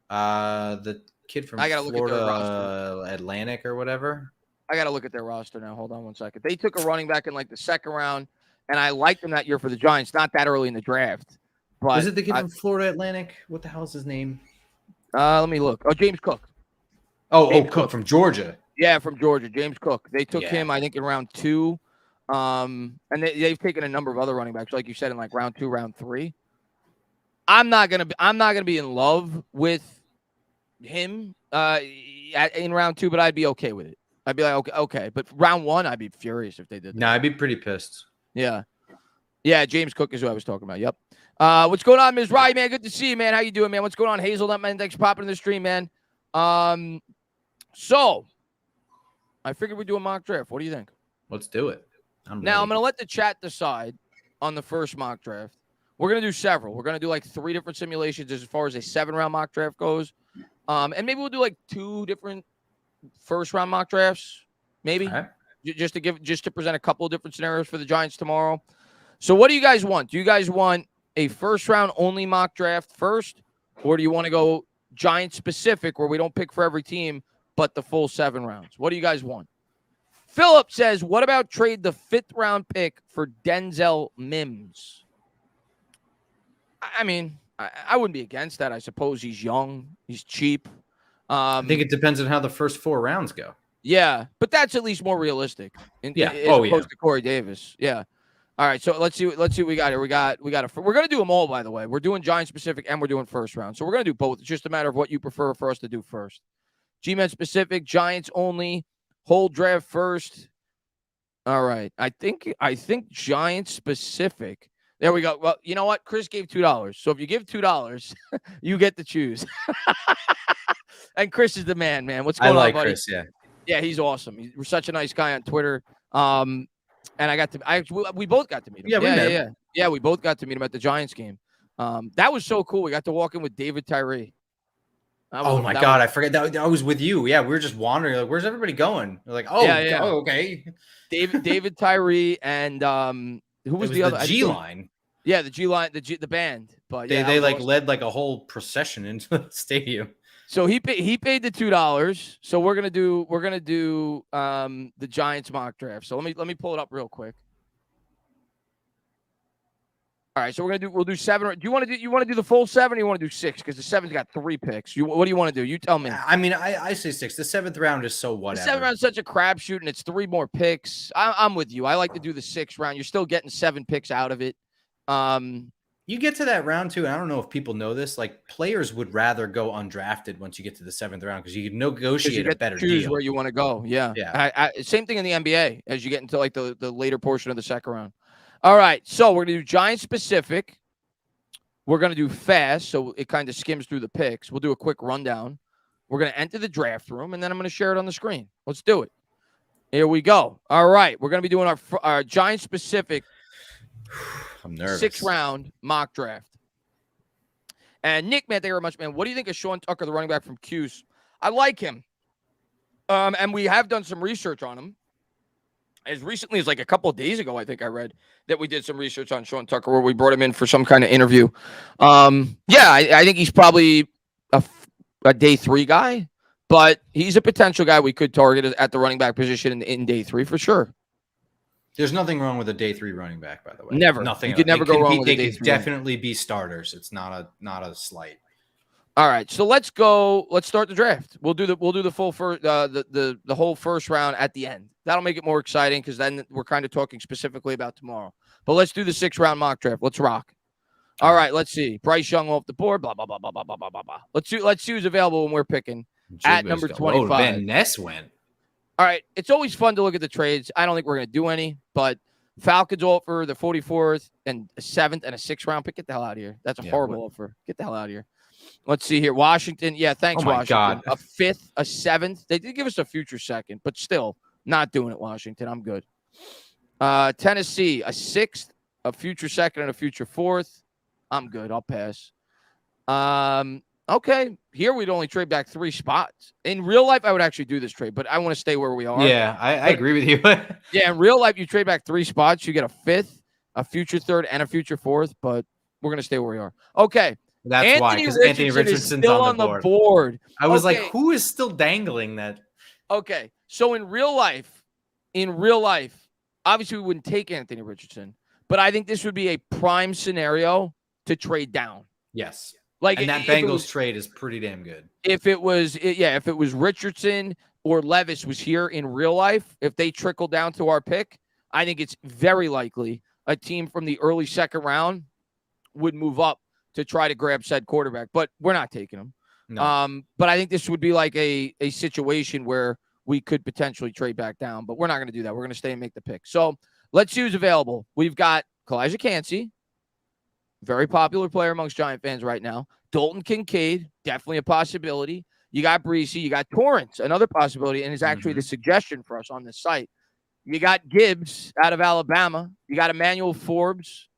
The kid from Florida Atlantic or whatever. I got to look at their roster now. Hold on one second. They took a running back in like the 2nd round, and I liked him that year for the Giants. Not that early in the draft. But was it the kid from Florida Atlantic? What the hell is his name? Let me look. Oh, James Cook. James Cook from Georgia. Yeah, from Georgia. James Cook. They took him, I think, in round 2. And they've taken a number of other running backs, like you said, in like round 2, round 3. I'm not gonna be in love with him in round 2, but I'd be okay with it. I'd be like, okay. But round 1, I'd be furious if they did that. No, I'd be pretty pissed. Yeah. James Cook is who I was talking about. Yep. What's going on, Ms. Rye, man? Good to see you, man. How you doing, man? What's going on? Hazelnut, man. Thanks for popping in the stream, man. So I figured we'd do a mock draft. What do you think? Let's do it. I'm going to let the chat decide on the first mock draft. We're going to do several. We're going to do like 3 different simulations as far as a 7-round mock draft goes. And maybe we'll do like 2 different first-round mock drafts, maybe, right. just to present a couple of different scenarios for the Giants tomorrow. So what do you guys want? Do you guys want a first-round only mock draft first, or do you want to go Giant-specific where we don't pick for every team but the full 7 rounds? What do you guys want? Philip says, what about trade the 5th-round pick for Denzel Mims? I mean, I wouldn't be against that. I suppose he's young. He's cheap. I think it depends on how the first 4 rounds go. Yeah, but that's at least more realistic. As opposed to Corey Davis. Yeah. All right, so let's see what we got here. We're going to do them all, by the way. We're doing Giant-specific and we're doing first round. So we're going to do both. It's just a matter of what you prefer for us to do first. G-Men-specific, Giants only, whole draft first. All right. I think Giants-specific. There we go. Well, you know what? Chris gave $2. So if you give $2, you get to choose. And Chris is the man. What's going on, buddy? Chris, yeah. Yeah, he's awesome. He's such a nice guy on Twitter. And we both got to meet him. Yeah, we both got to meet him at the Giants game. That was so cool. We got to walk in with David Tyree. Oh my God, I forget that I was with you. Yeah, we were just wandering. Like, where's everybody going? We're like, okay. David Tyree and who was the other? The G line. Yeah, the G line, the band. But they like led like a whole procession into the stadium. So he paid the $2. So we're gonna do the Giants mock draft. So let me pull it up real quick. All right, so we'll do 7. Do you want to do the full 7 or you want to do 6? Because the 7's got 3 picks. What do you want to do? You tell me. I mean, I say 6. The 7th round is so The whatever. 7th round is such a crapshoot, and it's 3 more picks. I'm with you. I like to do the 6th round. You're still getting 7 picks out of it. You get to that round too, and I don't know if people know this. Like players would rather go undrafted once you get to the 7th round because you can negotiate a better choose deal. where you want to go. Yeah. Same thing in the NBA as you get into like the later portion of the 2nd round. All right, so we're gonna do Giant specific. We're going to do fast, so it kind of skims through the picks. We'll do a quick rundown. We're going to enter the draft room, and then I'm going to share it on the screen. Let's do it. Here we go. All right. We're going to be doing our Giant-specific I'm nervous. 6th-round mock draft. And Nick, man, thank you very much, man. What do you think of Sean Tucker, the running back from Cuse? I like him. And we have done some research on him. As recently as like a couple of days ago, I think I read that we did some research on Sean Tucker where we brought him in for some kind of interview. I think he's probably a day 3 guy, but he's a potential guy we could target at the running back position in day 3 for sure. There's nothing wrong with a day 3 running back, by the way. Never. Nothing. You could never go wrong with a day 3. They could definitely be starters. It's not a slight. All right, so let's go. Let's start the draft. We'll do the full first the whole first round at the end. That'll make it more exciting because then we're kind of talking specifically about tomorrow. But let's do the 6th-round mock draft. Let's rock. All right, let's see. Bryce Young off the board. Blah blah blah blah blah blah blah blah. Let's see who's available when we're picking at number 25. Van Ness went. All right, it's always fun to look at the trades. I don't think we're going to do any, but Falcons offer the 44th and a 7th and a 6th-round pick. Get the hell out of here. That's a horrible offer. Get the hell out of here. Let's see here. Washington. Yeah, thanks, Washington. God. A 5th, a 7th. They did give us a future 2nd, but still not doing it, Washington. I'm good. Tennessee, a 6th, a future 2nd, and a future 4th. I'm good. I'll pass. Okay. Here we'd only trade back 3 spots. In real life, I would actually do this trade, but I want to stay where we are. Yeah, I agree with you. Yeah, in real life, you trade back 3 spots. You get a 5th, a future 3rd, and a future 4th, but we're going to stay where we are. Okay. That's why, because Anthony Richardson's still on the board. I was like, who is still dangling that? Okay, so in real life, obviously we wouldn't take Anthony Richardson, but I think this would be a prime scenario to trade down. Yes, like and that Bengals trade is pretty damn good. If it was Richardson or Levis was here in real life, if they trickle down to our pick, I think it's very likely a team from the early 2nd round would move up to try to grab said quarterback, but we're not taking him. No. But I think this would be like a situation where we could potentially trade back down, but we're not going to do that. We're going to stay and make the pick. So let's see who's available. We've got Kalijah Kancey, very popular player amongst Giant fans right now. Dalton Kincaid, definitely a possibility. You got Breesy. You got Torrance, another possibility, and is actually the suggestion for us on this site. You got Gibbs out of Alabama. You got Emmanuel Forbes.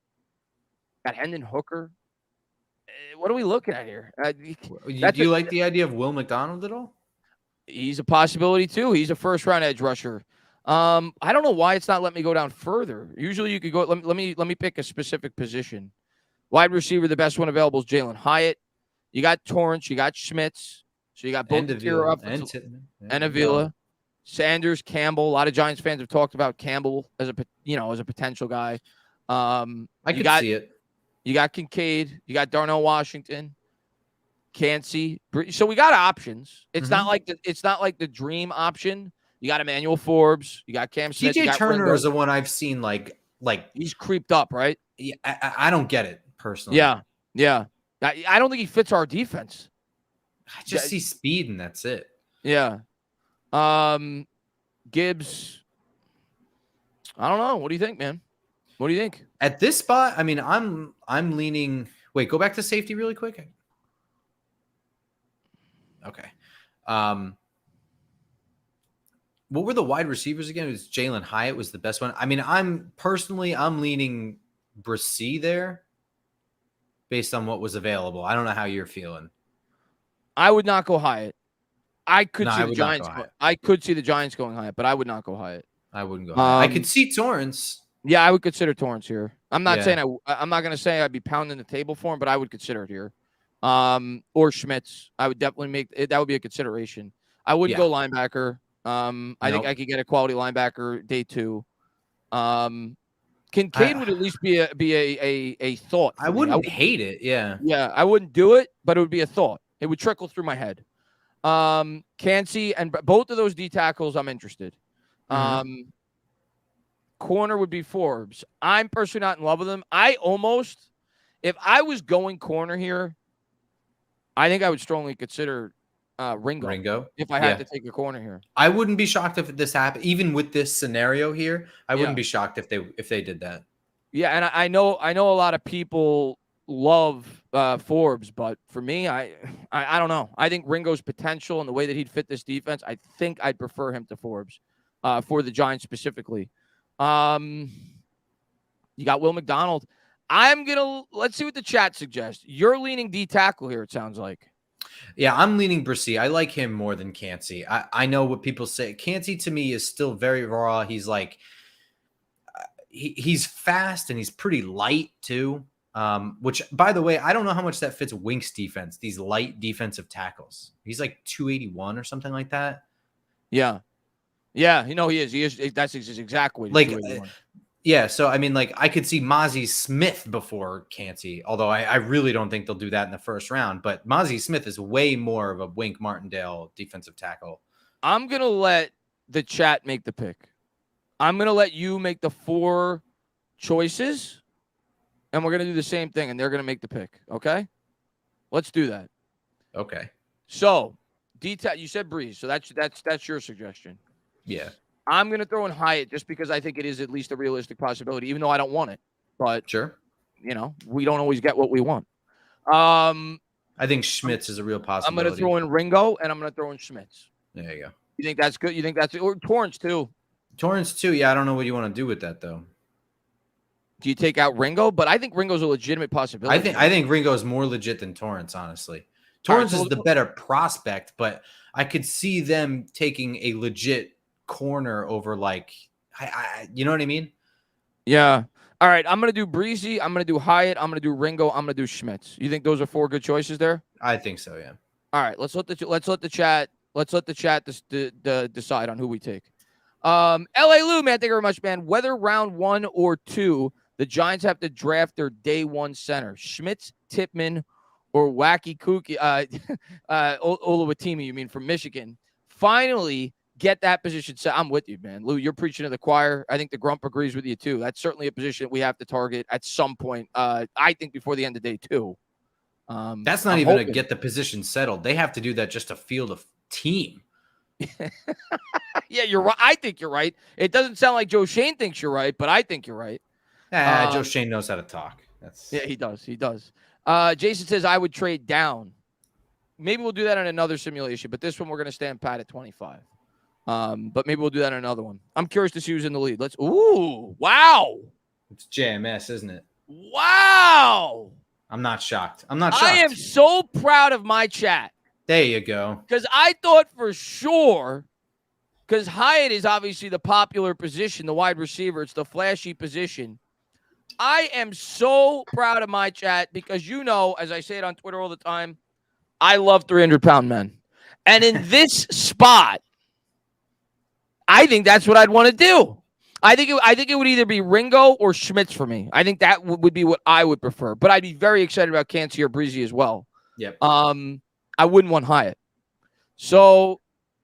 Got Hendon Hooker. What are we looking at here? Do you like the idea of Will McDonald at all? He's a possibility too. He's a 1st-round edge rusher. I don't know why it's not letting me go down further. Usually you could go. Let me pick a specific position. Wide receiver, the best one available is Jalen Hyatt. You got Torrance. You got Schmitz. So you got both and Avila. Sanders, Campbell. A lot of Giants fans have talked about Campbell as a potential guy. I could see it. You got Kincaid. You got Darnell Washington, Kancey. So we got options. It's not like the dream option. You got Emmanuel Forbes. You got Cam Smith. TJ Turner is the one I've seen like he's creeped up, right? Yeah, I don't get it personally. Yeah. I don't think he fits our defense. I just see speed and that's it. Yeah. Gibbs. I don't know. What do you think, man? What do you think? At this spot, I mean, I'm leaning. Wait, go back to safety really quick. Okay. What were the wide receivers again? It was Jalen Hyatt was the best one. I mean, I'm leaning Bresee there based on what was available. I don't know how you're feeling. I would not go Hyatt. I could see the Giants. I could see the Giants going Hyatt, but I would not go Hyatt. I wouldn't go Hyatt. I could see Torrance. Yeah, I would consider Torrance here. I'm not saying I'm not going to say I'd be pounding the table for him, but I would consider it here. Or Schmitz. I would definitely make it. That would be a consideration. I wouldn't go linebacker. I think I could get a quality linebacker day 2. Kincaid would at least be a thought. I wouldn't hate it. Yeah. Yeah, I wouldn't do it, but it would be a thought. It would trickle through my head. Kancey and both of those D tackles, I'm interested. Corner would be Forbes. I'm personally not in love with him. If I was going corner here, I think I would strongly consider Ringo if I had to take a corner here. I wouldn't be shocked if this happened, even with this scenario here. I wouldn't be shocked if they did that. Yeah, and I know a lot of people love Forbes, but for me, I don't know. I think Ringo's potential and the way that he'd fit this defense, I think I'd prefer him to Forbes for the Giants specifically. You got Will McDonald. Let's see what the chat suggests. You're leaning D tackle here, it sounds like. Yeah, I'm leaning Bresee. I like him more than Kancey. I know what people say. Kancey to me is still very raw. He's like, he's fast and he's pretty light too. Which, by the way, I don't know how much that fits Wink's defense, these light defensive tackles. He's like 281 or something like that. Yeah. Yeah, he is. He is. That's his exact weight. Like, yeah. So, I mean, like, I could see Mozzie Smith before Kancey, although I really don't think they'll do that in the first round. But Mozzie Smith is way more of a Wink Martindale defensive tackle. I'm going to let the chat make the pick. I'm going to let you make the 4 choices, and we're going to do the same thing, and they're going to make the pick. Okay? Let's do that. Okay. So, you said Breeze, so that's your suggestion. Yeah. I'm going to throw in Hyatt just because I think it is at least a realistic possibility, even though I don't want it. But, sure, we don't always get what we want. I think Schmitz is a real possibility. I'm going to throw in Ringo, and I'm going to throw in Schmitz. There you go. You think that's good? You think that's – or Torrance, too. Torrance, too. Yeah, I don't know what you want to do with that, though. Do you take out Ringo? But I think Ringo's a legitimate possibility. I think Ringo is more legit than Torrance, honestly. Torrance is the better prospect, but I could see them taking a legit corner over, like, you know what I mean? Yeah. All right. I'm gonna do Breezy. I'm gonna do Hyatt. I'm gonna do Ringo. I'm gonna do Schmitz. You think those are 4 good choices there? I think so. Yeah. All right. Let's let the chat decide on who we take. L.A. Lou, man, thank you very much, man. Whether round 1 or 2, the Giants have to draft their day 1 center: Schmitz, Tippmann, or Wacky Kooky Oluwatimi, you mean, from Michigan. Finally, get that position set. I'm with you, man. Lou, you're preaching to the choir. I think the Grump agrees with you, too. That's certainly a position we have to target at some point. I think before the end of day 2. That's not even to get the position settled. They have to do that just to field a team. Yeah, you're right. I think you're right. It doesn't sound like Joe Shane thinks you're right, but I think you're right. Joe Shane knows how to talk. Yeah, he does. He does. Jason says, I would trade down. Maybe we'll do that in another simulation, but this one we're going to stand pat at 25. But maybe we'll do that in another one. I'm curious to see who's in the lead. Wow. It's JMS, isn't it? Wow. I'm not shocked. I am so proud of my chat. There you go. Because I thought for sure, because Hyatt is obviously the popular position, the wide receiver. It's the flashy position. I am so proud of my chat because, as I say it on Twitter all the time, I love 300-pound men. And in this spot, I think that's what I'd want to do. I think it would either be Ringo or Schmitz for me. I think that would be what I would prefer. But I'd be very excited about Kancey or Breezy as well. Yep. I wouldn't want Hyatt. So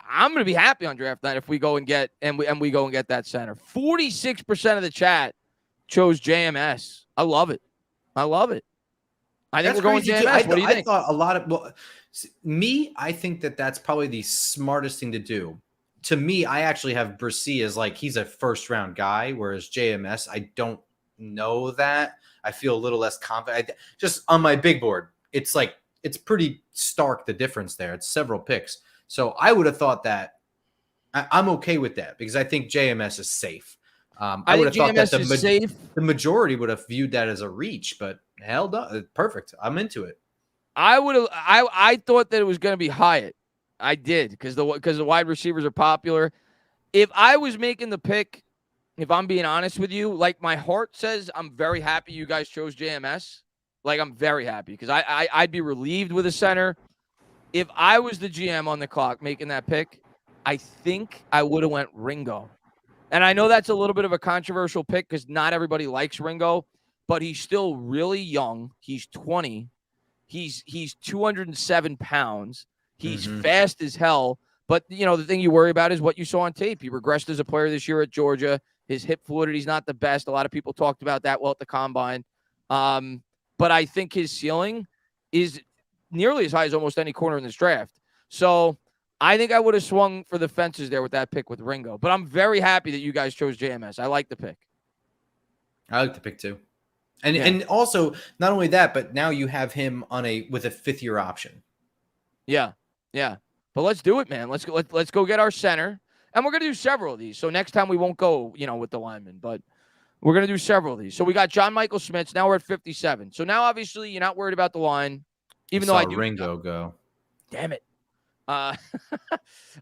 I'm going to be happy on draft night if we go and get we go and get that center. 46% of the chat chose JMS. I love it. I think we're going JMS. What do you think? I thought a lot of I think that's probably the smartest thing to do. To me, I actually have Bresee as like he's a first round guy, whereas JMS, I don't know that. I feel a little less confident. Just on my big board, it's pretty stark the difference there. It's several picks. So I would have thought that I'm okay with that because I think JMS is safe. I would have thought that the majority would have viewed that as a reach, but hell no, perfect. I'm into it. I thought that it was going to be Hyatt. I did because the wide receivers are popular. If I was making the pick, if I'm being honest with you, like my heart says, I'm very happy you guys chose JMS. Like I'm very happy because I'd be relieved with a center. If I was the GM on the clock making that pick, I think I would have went Ringo. And I know that's a little bit of a controversial pick because not everybody likes Ringo, but he's still really young. He's 20. He's 207 pounds. He's fast as hell. But, the thing you worry about is what you saw on tape. He regressed as a player this year at Georgia. His hip fluidity is not the best. A lot of people talked about that at the combine. But I think his ceiling is nearly as high as almost any corner in this draft. So I think I would have swung for the fences there with that pick with Ringo. But I'm very happy that you guys chose JMS. I like the pick. I like the pick too. And also not only that, but now you have him with a 5th-year option. Yeah. But let's do it, man. Let's go get our center. And we're going to do several of these. So next time we won't go, with the linemen, but we're going to do several of these. So we got John Michael Schmitz. Now we're at 57. So now obviously you're not worried about the line, even though I do. Ringo go. Damn it. All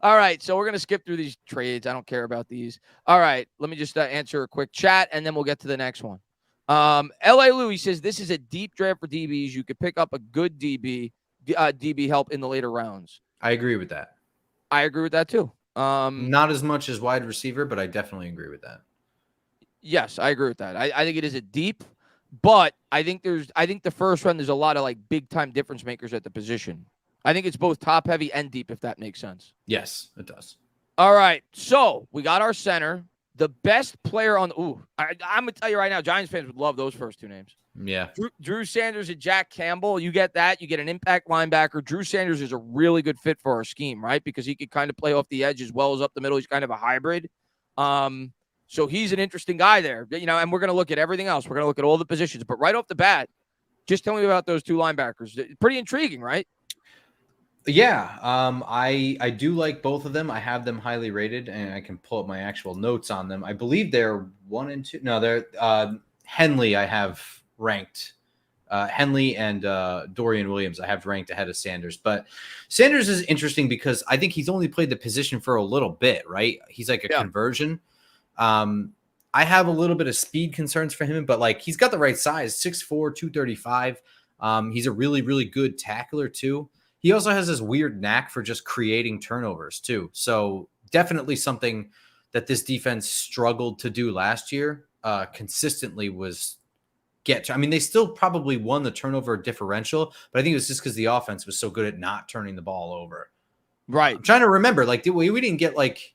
right. So we're going to skip through these trades. I don't care about these. All right. Let me just answer a quick chat and then we'll get to the next one. L.A. Louis says this is a deep draft for DBs. You could pick up a good DB help in the later rounds. I agree with that. I agree with that too. Not as much as wide receiver, but I definitely agree with that. Yes, I agree with that. I think it is a deep, but I think the first round there's a lot of like big time difference makers at the position. I think it's both top heavy and deep, if that makes sense. Yes, it does. All right. So we got our center. The best player on I'm going to tell you right now, Giants fans would love those first two names. Yeah. Drew Sanders and Jack Campbell. You get that. You get an impact linebacker. Drew Sanders is a really good fit for our scheme, right? Because he could kind of play off the edge as well as up the middle. He's kind of a hybrid. So he's an interesting guy there, and we're going to look at everything else. We're going to look at all the positions. But right off the bat, just tell me about those two linebackers. Pretty intriguing, right? Yeah, I do like both of them. I have them highly rated, and I can pull up my actual notes on them. I believe they're 1 and 2. No, they're Henley. I have ranked Henley and Dorian Williams. I have ranked ahead of Sanders, but Sanders is interesting because I think he's only played the position for a little bit. Right? He's like a conversion. I have a little bit of speed concerns for him, but like he's got the right size, 6'4", 235. He's a really, really good tackler too. He also has this weird knack for just creating turnovers too. So definitely something that this defense struggled to do last year consistently was they still probably won the turnover differential, but I think it was just because the offense was so good at not turning the ball over. Right. I'm trying to remember, like we didn't get like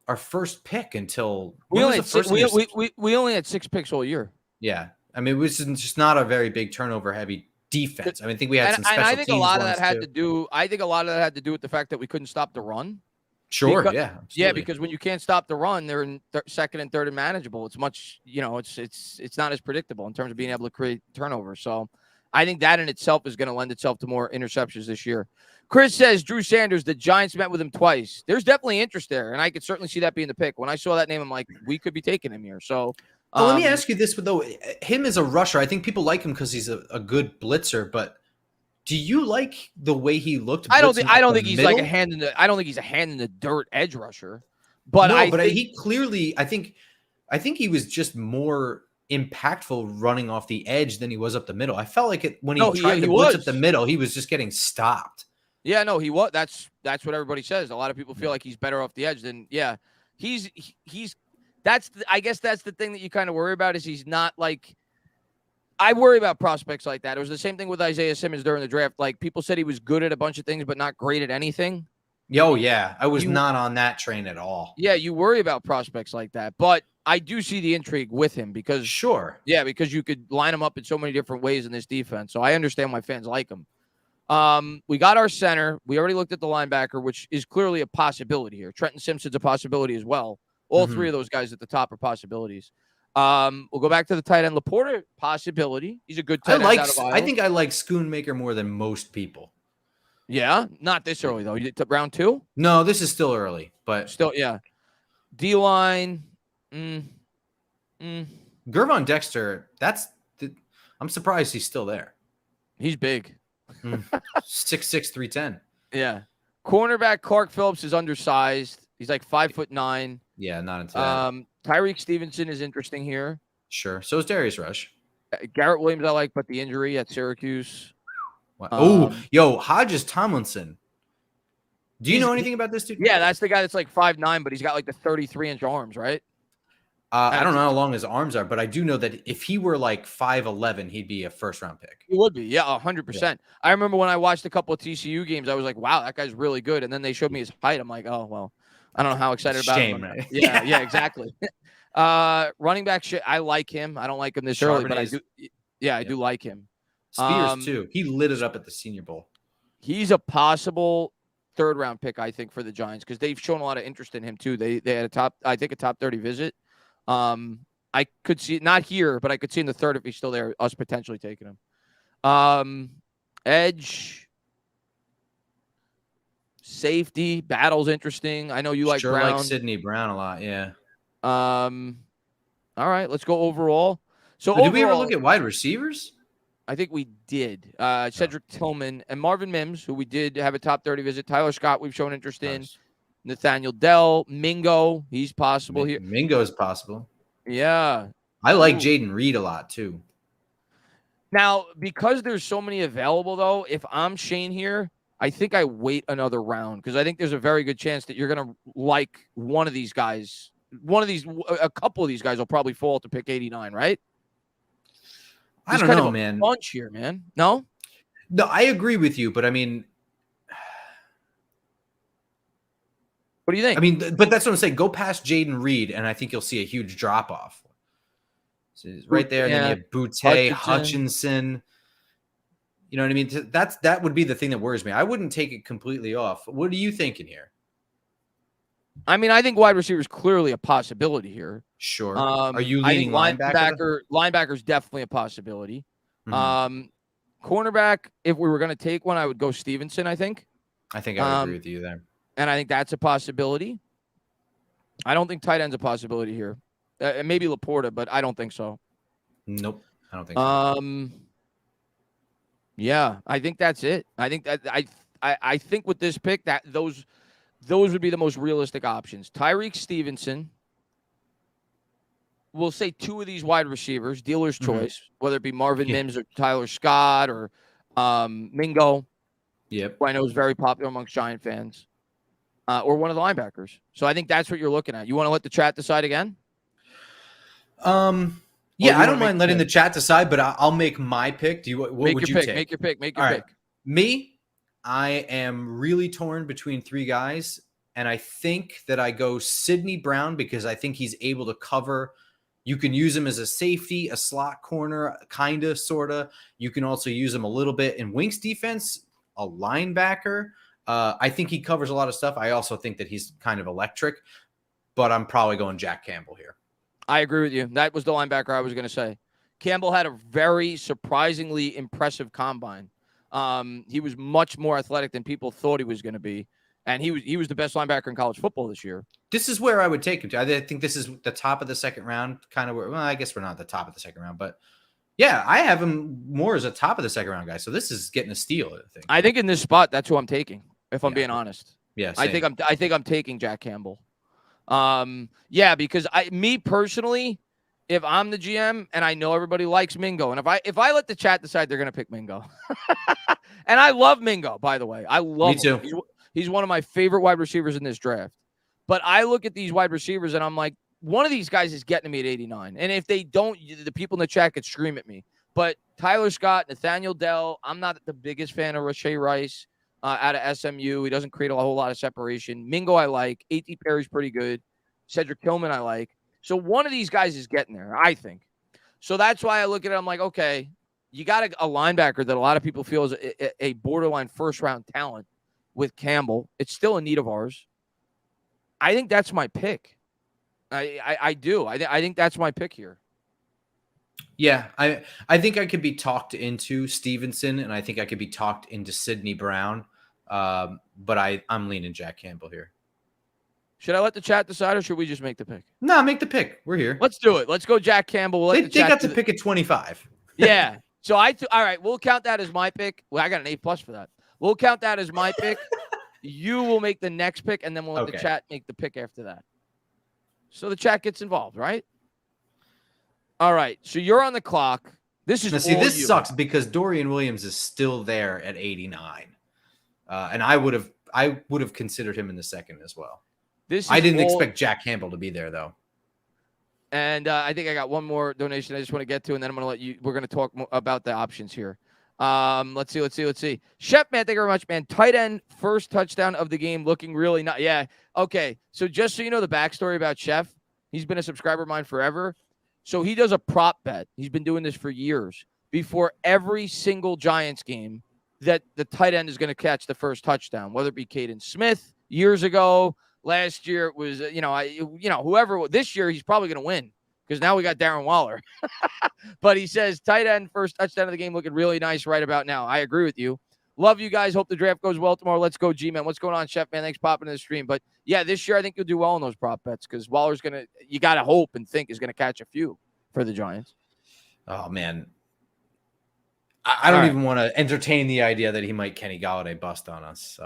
our first pick until we only had 6 picks all year. Yeah. I mean, it was just not a very big turnover heavy defense. I think we had some special teams. I think a lot of that had to do. I think a lot of that had to do with the fact that we couldn't stop the run. Sure. Because, yeah. Because when you can't stop the run, they're in second and third and manageable. It's much. It's not as predictable in terms of being able to create turnovers. So, I think that in itself is going to lend itself to more interceptions this year. Chris says Drew Sanders. The Giants met with him twice. There's definitely interest there, and I could certainly see that being the pick. When I saw that name, I'm like, we could be taking him here. So. Let me ask you this, though. Him as a rusher, I think people like him because he's a good blitzer. But do you like the way he looked? I don't think he's like a hand in the. I don't think he's a hand in the dirt edge rusher. But he clearly. I think he was just more impactful running off the edge than he was up the middle. I felt like it when he tried to blitz up the middle, he was just getting stopped. Yeah, no, he was. That's what everybody says. A lot of people feel like he's better off the edge than. Yeah, he's. I guess that's the thing that you kind of worry about is he's not like – I worry about prospects like that. It was the same thing with Isaiah Simmons during the draft. Like people said he was good at a bunch of things but not great at anything. Oh, yeah. I was not on that train at all. Yeah, you worry about prospects like that. But I do see the intrigue with him because – Sure. Yeah, because you could line him up in so many different ways in this defense. So I understand why fans like him. We got our center. We already looked at the linebacker, which is clearly a possibility here. Trenton Simpson's a possibility as well. All three of those guys at the top are possibilities. We'll go back to the tight end. Laporta, possibility. He's a good tight end. I think I like Schoonmaker more than most people. Yeah, not this early though. You took round 2? No, this is still early, but still, yeah. D-line. Gervon Dexter. I'm surprised he's still there. He's big. 6'6", 310. Yeah. Cornerback Clark Phillips is undersized. He's like 5'9". Yeah, not into that. Tyreek Stevenson is interesting here. Sure. So is Darius Rush. Garrett Williams I like, but the injury at Syracuse. Wow. Hodges Tomlinson. Do you know anything about this dude? Yeah, that's the guy that's like 5'9", but he's got like the 33-inch arms, right? I don't know how long his arms are, but I do know that if he were like 5'11", he'd be a first-round pick. He would be, yeah, 100%. Yeah. I remember when I watched a couple of TCU games, I was like, wow, that guy's really good. And then they showed me his height. I'm like, oh, well, I don't know how excited about him. Right? Yeah, exactly. Running back shit, I like him. I don't like him this early, but I do. Yeah, I do like him. Spears too. He lit it up at the Senior Bowl. He's a possible third-round pick, I think, for the Giants because they've shown a lot of interest in him too. They had a top 30 visit. I could see not here, but I could see in the third if he's still there, us potentially taking him. Edge, safety, battle's interesting. I know you like Brown. Like Sidney Brown a lot, yeah. All right, let's go overall. So did we ever look at wide receivers? I think we did. Cedric Tillman and Marvin Mims, who we did have a top 30 visit. Tyler Scott, we've shown interest in. Nathaniel Dell, Mingo, he's possible here. Mingo is possible. Yeah. I like Jaden Reed a lot too. Now, because there's so many available, though, if I'm Shane here, I think I wait another round because I think there's a very good chance that you're going to like one of these guys. A couple of these guys will probably fall to pick 89, right? I don't know, man. Bunch here, man. No, I agree with you, but I mean, what do you think? I mean, but that's what I'm saying. Go past Jaden Reed, and I think you'll see a huge drop off. So right there, and then you have Boutte, Hutchinson. You know what I mean? That would be the thing that worries me. I wouldn't take it completely off. What are you thinking here? I mean, I think wide receiver is clearly a possibility here. Sure. Are you leaning linebacker? Linebacker is definitely a possibility. Mm-hmm. Cornerback, if we were going to take one, I would go Stevenson, I think. I think I would agree with you there. And I think that's a possibility. I don't think tight end's a possibility here. Maybe Laporta, but I don't think so. Nope. I don't think so. Yeah, I think that's it. I think that I think with this pick that those would be the most realistic options. Tyreek Stevenson. We'll say two of these wide receivers, dealer's choice, whether it be Marvin Mims or Tyler Scott or Mingo. Yep. Who I know is very popular amongst Giant fans. Or one of the linebackers. So I think that's what you're looking at. You want to let the chat decide again? Yeah, I don't mind letting the chat decide, but I'll make my pick. What would you take? Make your pick. Make your pick. Me, I am really torn between three guys, and I think that I go Sidney Brown because I think he's able to cover. You can use him as a safety, a slot corner, kind of, sort of. You can also use him a little bit in Wink's defense, a linebacker. I think he covers a lot of stuff. I also think that he's kind of electric, but I'm probably going Jack Campbell here. I agree with you. That was the linebacker I was going to say. Campbell had a very surprisingly impressive combine. He was much more athletic than people thought he was going to be, and he was the best linebacker in college football this year. This is where I would take him to. I think this is the top of the second round, kind of where. Well, I guess we're not at the top of the second round, but yeah, I have him more as a top of the second round guy. So this is getting a steal. I think in this spot, that's who I'm taking. If I'm being honest, yeah, same. I think I'm taking Jack Campbell. Yeah, because me personally, if I'm the GM and I know everybody likes Mingo, and if I let the chat decide they're gonna pick Mingo, and I love Mingo, by the way, I love him. He's one of my favorite wide receivers in this draft. But I look at these wide receivers and I'm like, one of these guys is getting me at 89. And if they don't, the people in the chat could scream at me. But Tyler Scott, Nathaniel Dell, I'm not the biggest fan of Rashee Rice. Out of SMU. He doesn't create a whole lot of separation. Mingo, I like. A.T. Perry's pretty good. Cedric Tillman, I like. So one of these guys is getting there, I think. So that's why I look at it. I'm like, okay, you got a linebacker that a lot of people feel is a borderline first-round talent with Campbell. It's still a need of ours. I think that's my pick. I do. I think that's my pick here. Yeah, I think I could be talked into Stevenson, and I think I could be talked into Sidney Brown. But I'm leaning Jack Campbell here. Should I let the chat decide, or should we just make the pick? No, make the pick. We're here. Let's do it. Let's go Jack Campbell. They got to pick at 25. Yeah. So all right, we'll count that as my pick. Well, I got an A+ for that. We'll count that as my pick. You will make the next pick, and then we'll let the chat make the pick after that. So the chat gets involved, right? All right. So you're on the clock. This sucks because Dorian Williams is still there at 89. And I would I would have considered him in the second as well. This I is didn't all- expect Jack Campbell to be there though. And I think I got one more donation I just want to get to, and then I'm going to let you. We're going to talk about the options here. Let's see. Chef, man, thank you very much, man. Tight end, first touchdown of the game, looking really nice. Yeah. Okay. So just so you know the backstory about Chef, he's been a subscriber of mine forever. So he does a prop bet. He's been doing this for years. Before every single Giants game, that the tight end is going to catch the first touchdown, whether it be Caden Smith years ago. Last year it was, whoever. This year he's probably going to win because now we got Darren Waller. But he says tight end, first touchdown of the game, looking really nice right about now. I agree with you. Love you guys. Hope the draft goes well tomorrow. Let's go, G-Man. What's going on, Chef, man? Thanks for popping in the stream. But, yeah, this year I think you'll do well in those prop bets because Waller's going to – you got to hope and think is going to catch a few for the Giants. Oh, man. I don't even want to entertain the idea that he might Kenny Golladay bust on us.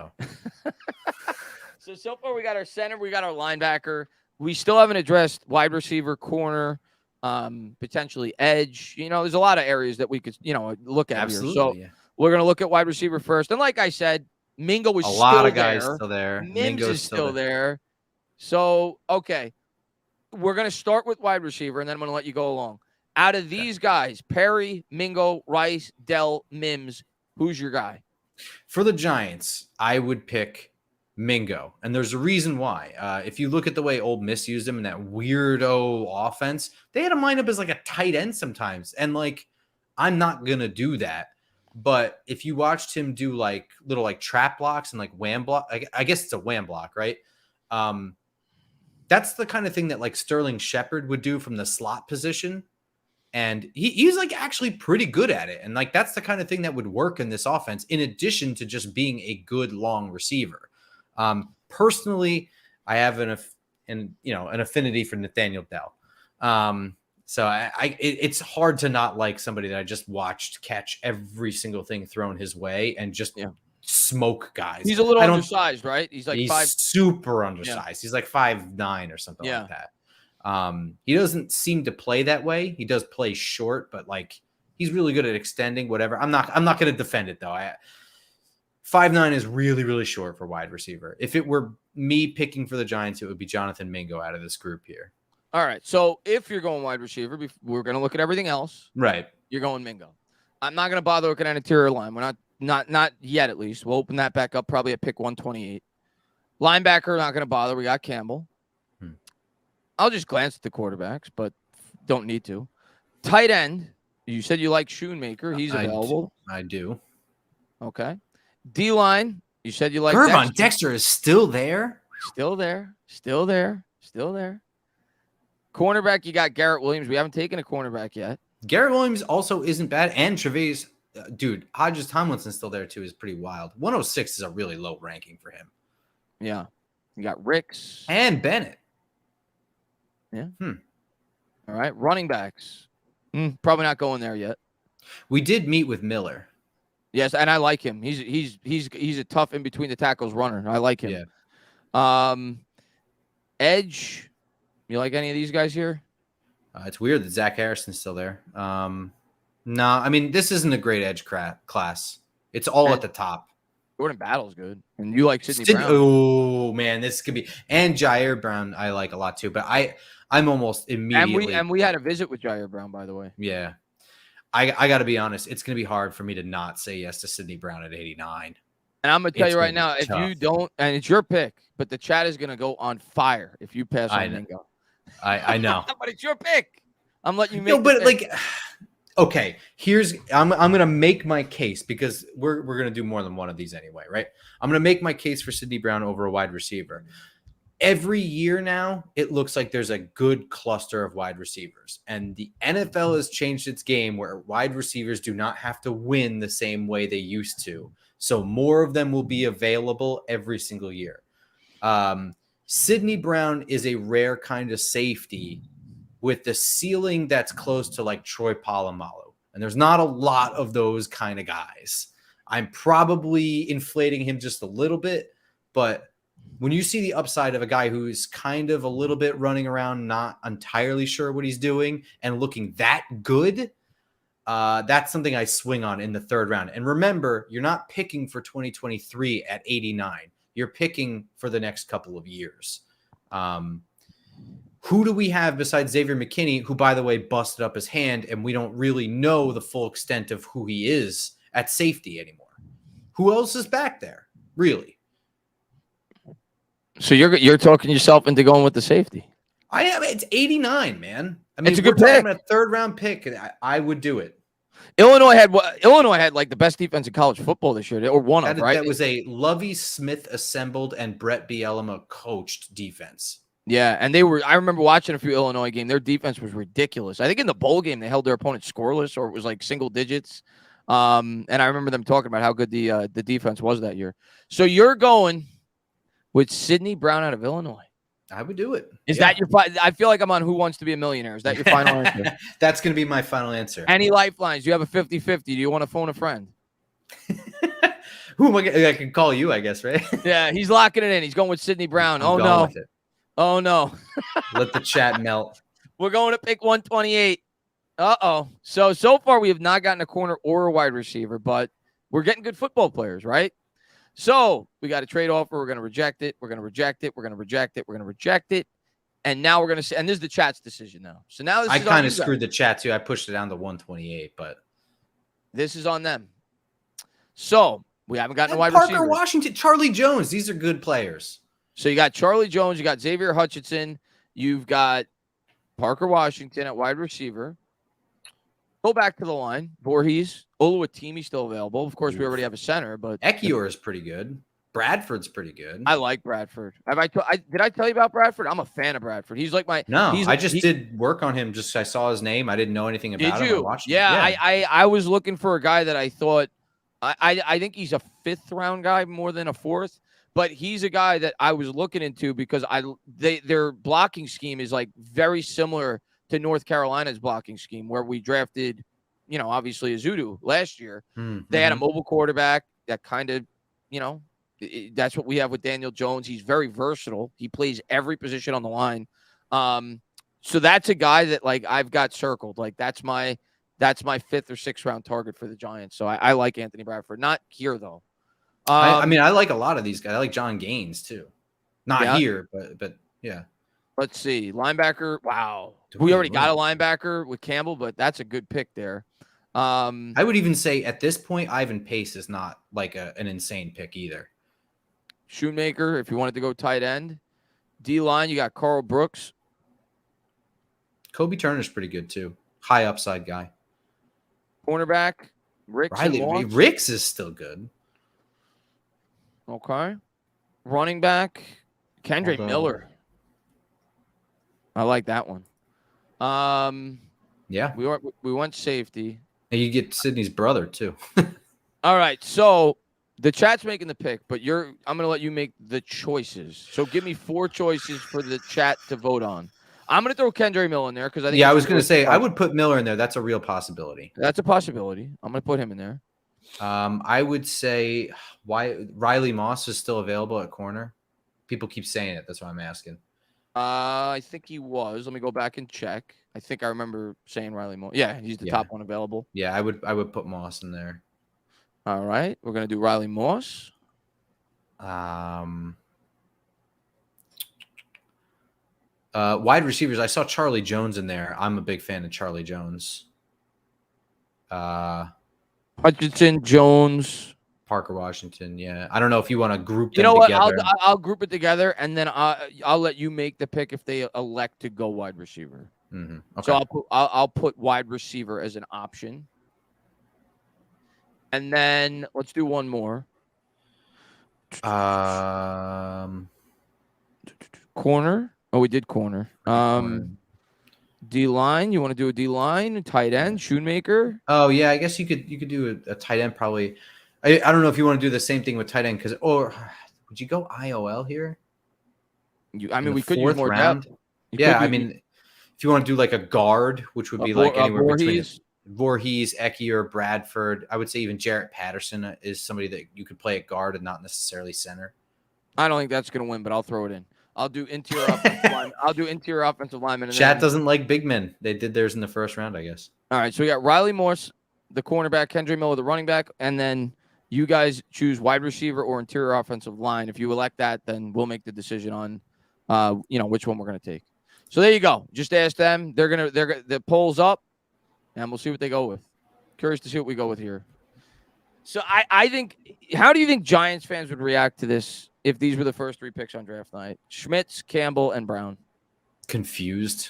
So far we got our center. We got our linebacker. We still haven't addressed wide receiver, corner, potentially edge. There's a lot of areas that we could, look at Absolutely, here. So yeah. we're going to look at wide receiver first. And like I said, Mingo was a still lot of guys there. still there. Mims is still there. So, okay. We're going to start with wide receiver, and then I'm going to let you go along. Out of these guys, Perry, Mingo, Rice, Dell, Mims, who's your guy? For the Giants, I would pick Mingo. And there's a reason why. If you look at the way Ole Miss used him in that weirdo offense, they had him lined up as like a tight end sometimes. And I'm not going to do that. But if you watched him do little trap blocks and wham block, I guess it's a wham block, right? That's the kind of thing that Sterling Shepard would do from the slot position. And he's actually pretty good at it. And that's the kind of thing that would work in this offense, in addition to just being a good long receiver. Personally, I have an affinity for Nathaniel Dell. So it's hard to not like somebody that I just watched catch every single thing thrown his way and just smoke guys. He's a little undersized, right? He's super undersized. He's 5'9" or something like that. He doesn't seem to play that way. He does play short, but he's really good at extending whatever. I'm not going to defend it though. 5'9" is really, really short for wide receiver. If it were me picking for the Giants, it would be Jonathan Mingo out of this group here. All right. So if you're going wide receiver, we're going to look at everything else. Right. You're going Mingo. I'm not going to bother looking at interior line. We're not yet, at least. We'll open that back up probably at pick 128. Linebacker, not going to bother. We got Campbell. I'll just glance at the quarterbacks, but don't need to. Tight end, you said you like Schoonmaker. He's available. I do. Okay. D-line, you said you like Gervon Dexter is still there? Still there. Cornerback, you got Garrett Williams. We haven't taken a cornerback yet. Garrett Williams also isn't bad. And Tre'Vez, dude, Hodges Tomlinson's still there too, is pretty wild. 106 is a really low ranking for him. Yeah. You got Ricks. And Bennett. Yeah. All right. Running backs. Probably not going there yet. We did meet with Miller. Yes, and I like him. He's a tough in between the tackles runner. I like him. Yeah. Edge. You like any of these guys here? It's weird that Zach Harrison's still there. No, I mean, this isn't a great edge class. It's all at the top. Jordan Battle's good. And you like Sidney Brown. Oh, man, this could be. And Jair Brown I like a lot too. But I'm almost immediately. And we had a visit with Jair Brown, by the way. Yeah. I got to be honest. It's going to be hard for me to not say yes to Sidney Brown at 89. And I'm going to tell you right now, if you don't, and it's your pick, but the chat is going to go on fire if you pass on Mingo. I know. But it's your pick. I'm letting you make No, but okay, I'm going to make my case because we're going to do more than one of these anyway, right? I'm going to make my case for Sidney Brown over a wide receiver. Every year now, it looks like there's a good cluster of wide receivers. And the NFL has changed its game where wide receivers do not have to win the same way they used to. So more of them will be available every single year. Sidney Brown is a rare kind of safety with the ceiling that's close to Troy Polamalu. And there's not a lot of those kind of guys. I'm probably inflating him just a little bit, but when you see the upside of a guy who's kind of a little bit running around, not entirely sure what he's doing and looking that good, that's something I swing on in the third round. And remember, you're not picking for 2023 at 89. You're picking for the next couple of years. Who do we have besides Xavier McKinney, who, by the way, busted up his hand, and we don't really know the full extent of who he is at safety anymore? Who else is back there, really? So you're talking yourself into going with the safety. It's 89, man. I mean, It's a good we're talking pick. about a 3rd round pick. I would do it. Illinois had like the best defense in college football this year, or one of, right? That was a Lovie Smith assembled and Brett Bielema coached defense. Yeah, and I remember watching a few Illinois games. Their defense was ridiculous. I think in the bowl game they held their opponent scoreless, or it was like single digits. And I remember them talking about how good the defense was that year. So you're going with Sidney Brown out of Illinois. I would do it. Is that your? I feel like I'm on Who Wants to Be a Millionaire. Is that your final answer? That's going to be my final answer. Any lifelines? You have a 50-50. Do you want to phone a friend? Who am I can call you, I guess, right? Yeah, he's locking it in. He's going with Sidney Brown. I'm going with it. Oh, no. Let the chat melt. We're going to pick 128. Uh-oh. So far we have not gotten a corner or a wide receiver, but we're getting good football players, right? So we got a trade offer. We're going to reject it. We're going to reject it. We're going to reject it. We're going to reject it. And now we're going to say, and this is the chat's decision now. So now this I is kind of screwed the chat too. I pushed it down to 128, but this is on them. So we haven't gotten a wide Parker receiver. Washington, Charlie Jones. These are good players. So you got Charlie Jones, you got Xavier Hutchinson, you've got Parker Washington at wide receiver. Go back to the line. Voorhees, Oluwatimi still available. Of course, we already have a center, but Ekiyor is pretty good. Bradford's pretty good. I like Bradford. Did I tell you about Bradford? I'm a fan of Bradford. He's like my I just did work on him. Just I saw his name. I didn't know anything about him. Did you? I was looking for a guy that I thought I think he's a 5th round guy more than a 4th. But he's a guy that I was looking into because their blocking scheme is like very similar to North Carolina's blocking scheme, where we drafted, obviously Azudu last year. Mm-hmm. They had a mobile quarterback that kind of, that's what we have with Daniel Jones. He's very versatile. He plays every position on the line. So that's a guy that like I've got circled. Like that's my 5th or 6th round target for the Giants. So I like Anthony Bradford. Not here though. I mean, I like a lot of these guys. I like John Gaines too. Not here, but yeah. Let's see. Linebacker. Wow. We already got a linebacker with Campbell, but that's a good pick there. I would even say at this point, Ivan Pace is not like an insane pick either. Shoemaker, if you wanted to go tight end. D-line, you got Carl Brooks. Kobe Turner's pretty good too. High upside guy. Cornerback, Ricks is still good. Okay. Running back, Kendre Miller. I like that one. Yeah. We went safety. And you get Sydney's brother too. All right. So the chat's making the pick, but I'm going to let you make the choices. So give me 4 choices for the chat to vote on. I'm going to throw Kendre Miller in there because I think. Yeah, I was going to say I would put Miller in there. That's a real possibility. That's a possibility. I'm going to put him in there. I would say why Riley Moss is still available at corner. People keep saying it. That's why I'm asking. I think he was. Let me go back and check. I think I remember saying Riley Moss. Yeah, he's the top one available. Yeah, I would put Moss in there. All right, we're gonna do Riley Moss. Wide receivers. I saw Charlie Jones in there. I'm a big fan of Charlie Jones. Hutchinson, Jones, Parker Washington. Yeah, I don't know if you want to group them you know what? together. I'll group it together, and then I'll let you make the pick if they elect to go wide receiver. Mm-hmm. Okay. So I'll put wide receiver as an option, and then let's do one more. Corner. Oh, we did corner. D-line. You want to do a D-line? Tight end? Shoemaker? Oh, yeah. I guess you could do a tight end probably. I don't know if you want to do the same thing with tight end or would you go IOL here? We could use more round. depth. I mean, if you want to do like a guard, which would be like anywhere between Voorhees, Ekiyor, Bradford. I would say even Jarrett Patterson is somebody that you could play at guard and not necessarily center. I don't think that's going to win, but I'll throw it in. I'll do interior offensive lineman. I'll do interior offensive lineman. Chat doesn't like big men. They did theirs in the first round, I guess. All right, so we got Riley Morse, the cornerback, Kendre Miller, the running back, and then You guys choose wide receiver or interior offensive line. If you elect that, then we'll make the decision on, which one we're going to take. So there you go. Just ask them. The poll's up, and we'll see what they go with. Curious to see what we go with here. So I think, how do you think Giants fans would react to this if these were the first 3 picks on draft night? Schmitz, Campbell, and Brown. Confused.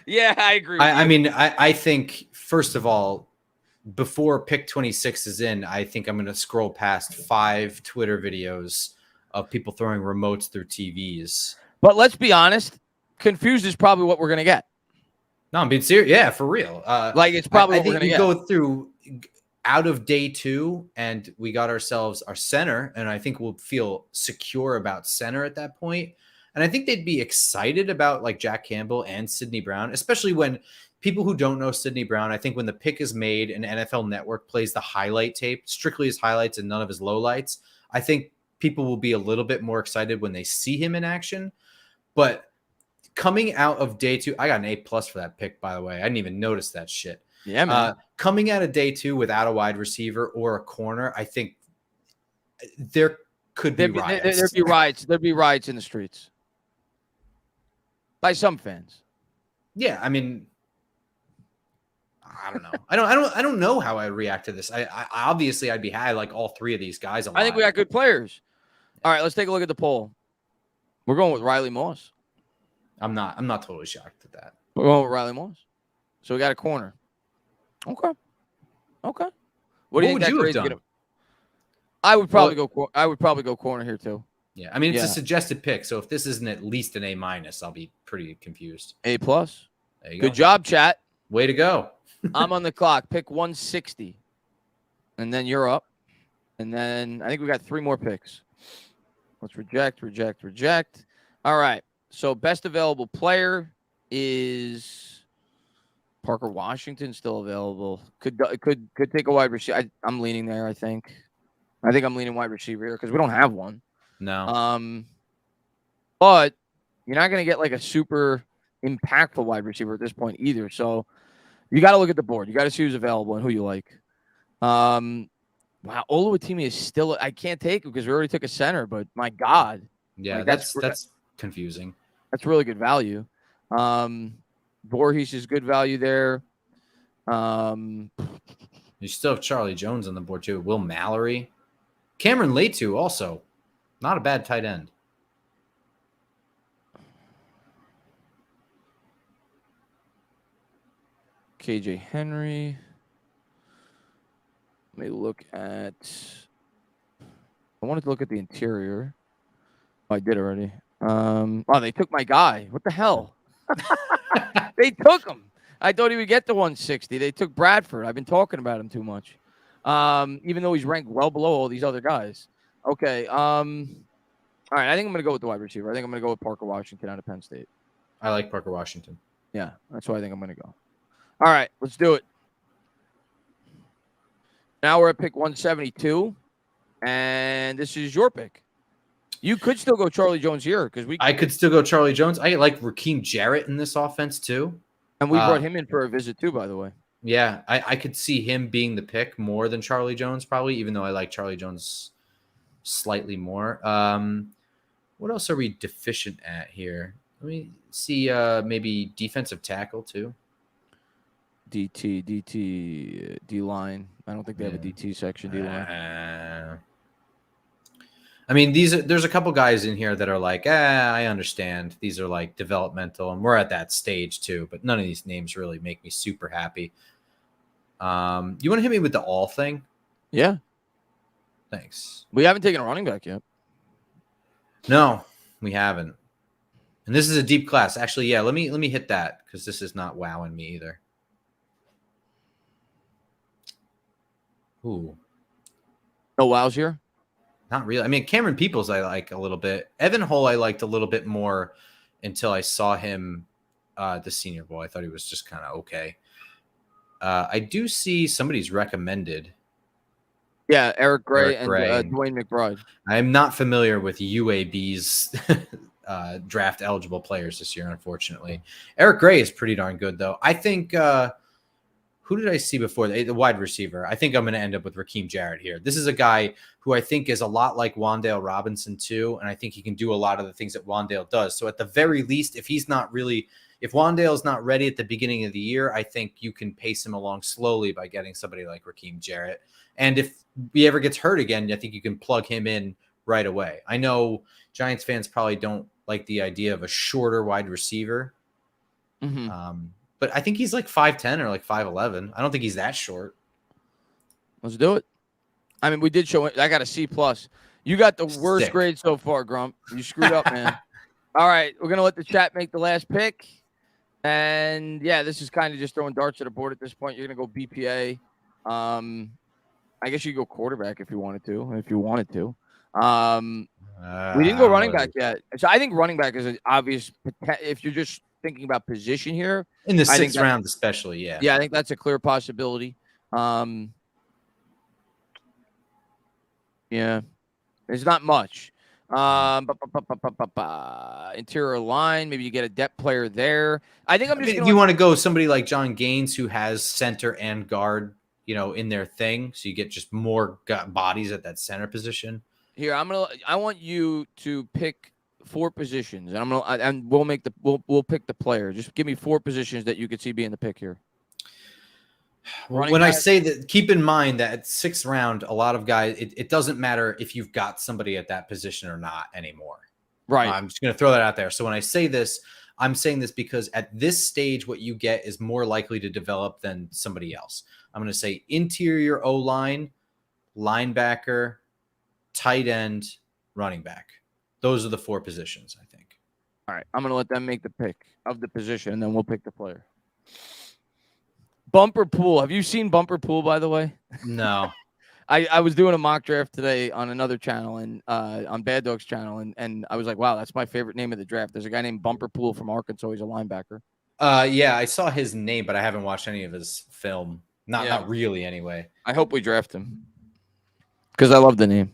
Yeah, I agree. I think, first of all, before pick 26 is in, I think I'm going to scroll past 5 Twitter videos of people throwing remotes through TVs. But let's be honest, confused is probably what we're going to get. No, I'm being serious. Yeah, for real. It's probably what we're I going think to get. we go through out of day 2, and we got ourselves our center, and I think we'll feel secure about center at that point. And I think they'd be excited about like Jack Campbell and Sidney Brown, especially when people who don't know Sidney Brown, I think when the pick is made and NFL Network plays the highlight tape, strictly his highlights and none of his lowlights, I think people will be a little bit more excited when they see him in action. But coming out of day 2, I got an A+ for that pick, by the way. I didn't even notice that shit. Yeah, man. Coming out of day 2 without a wide receiver or a corner, I think there could be riots. There'd be riots. There'd be riots in the streets by some fans. Yeah, I mean, I don't know. I don't know how I react to this. I obviously I'd be high like all 3 of these guys. I think we got good players. All right, let's take a look at the poll. We're going with Riley Moss. I'm not totally shocked at that. We're going with Riley Moss. So we got a corner. Okay. What do you think would you have done? I would probably go corner here too. Yeah, I mean it's a suggested pick, so if this isn't at least an A-, I'll be pretty confused. A+. There you go. Good job, chat. Way to go. I'm on the clock. Pick 160. And then you're up. And then I think we got 3 more picks. Let's reject. All right. So best available player is Parker Washington, still available. Could take a wide receiver. I'm leaning there, I think. I'm leaning wide receiver here because we don't have one. No. But you're not going to get like a super impactful wide receiver at this point either. So you got to look at the board. You got to see who's available and who you like. Wow, Oluwatimi is still. I can't take it because we already took a center. But my God, yeah, like, that's confusing. That's really good value. Voorhees is good value there. You still have Charlie Jones on the board too. Will Mallory, Cameron Latu also, not a bad tight end. KJ Henry. Let me look at. I wanted to look at the interior. Oh, I did already. They took my guy. What the hell? They took him. I thought he would get to 160. They took Bradford. I've been talking about him too much. Even though he's ranked well below all these other guys. Okay. All right. I think I'm going to go with the wide receiver. I think I'm going to go with Parker Washington out of Penn State. I like Parker Washington. Yeah, that's why I think I'm going to go. All right, let's do it. Now we're at pick 172, and this is your pick. You could still go Charlie Jones here because I could still go Charlie Jones. I like Raheem Jarrett in this offense too, and we brought him in for a visit too. By the way, yeah, I could see him being the pick more than Charlie Jones probably, even though I like Charlie Jones slightly more. What else are we deficient at here? Let me see. Maybe defensive tackle too. DT, D-line. I don't think they have a DT section, D-line. I mean, there's a couple guys in here that are like, I understand. These are like developmental, and we're at that stage too, but none of these names really make me super happy. You want to hit me with the all thing? Yeah. Thanks. We haven't taken a running back yet. No, we haven't. And this is a deep class. Actually, yeah, let me hit that because this is not wowing me either. Ooh. No wows here? Not really. I mean, Cameron Peoples I like a little bit. Evan Hull I liked a little bit more until I saw him the Senior Bowl. I thought he was just kind of okay. I do see somebody's recommended. Yeah, Eric Gray and Dwayne McBride. I'm not familiar with UAB's draft eligible players this year, unfortunately. Eric Gray is pretty darn good, though. I think who did I see before? The wide receiver. I think I'm going to end up with Raheem Jarrett here. This is a guy who I think is a lot like Wan'Dale Robinson too, and I think he can do a lot of the things that Wan'Dale does. So at the very least, if Wan'Dale is not ready at the beginning of the year, I think you can pace him along slowly by getting somebody like Raheem Jarrett. And if he ever gets hurt again, I think you can plug him in right away. I know Giants fans probably don't like the idea of a shorter wide receiver. But I think he's like 5'10" or like 5'11". I don't think he's that short. Let's do it. I mean, we did show it. I got a C+. You got the worst grade so far, Grump. You screwed up, man. All right, we're going to let the chat make the last pick. And, yeah, this is kind of just throwing darts at the board at this point. You're going to go BPA. I guess you could go quarterback if you wanted to. We didn't go running back yet. So I think running back is an obvious – if you're just thinking about position here. In the sixth round especially, yeah. Yeah, I think that's a clear possibility. Yeah, there's not much. Interior line, maybe you get a depth player there. I think you want to go somebody like John Gaines who has center and guard, in their thing, so you get just more bodies at that center position. Here, I want you to pick 4 positions, and we'll pick the player. Just give me 4 positions that you could see being the pick here. I say that, keep in mind that at 6th round, a lot of guys, it doesn't matter if you've got somebody at that position or not anymore. Right. I'm just going to throw that out there. So when I say this, I'm saying this because at this stage, what you get is more likely to develop than somebody else. I'm going to say interior O-line, linebacker, tight end, running back. Those are the 4 positions, I think. All right. I'm going to let them make the pick of the position, and then we'll pick the player. Bumper pool. Have you seen Bumper Pool, by the way? No. I was doing a mock draft today on another channel and on Bad Dog's channel, and I was like, wow, that's my favorite name of the draft. There's a guy named Bumper Pool from Arkansas. He's a linebacker. Yeah, I saw his name, but I haven't watched any of his film. Not really, anyway. I hope we draft him because I love the name.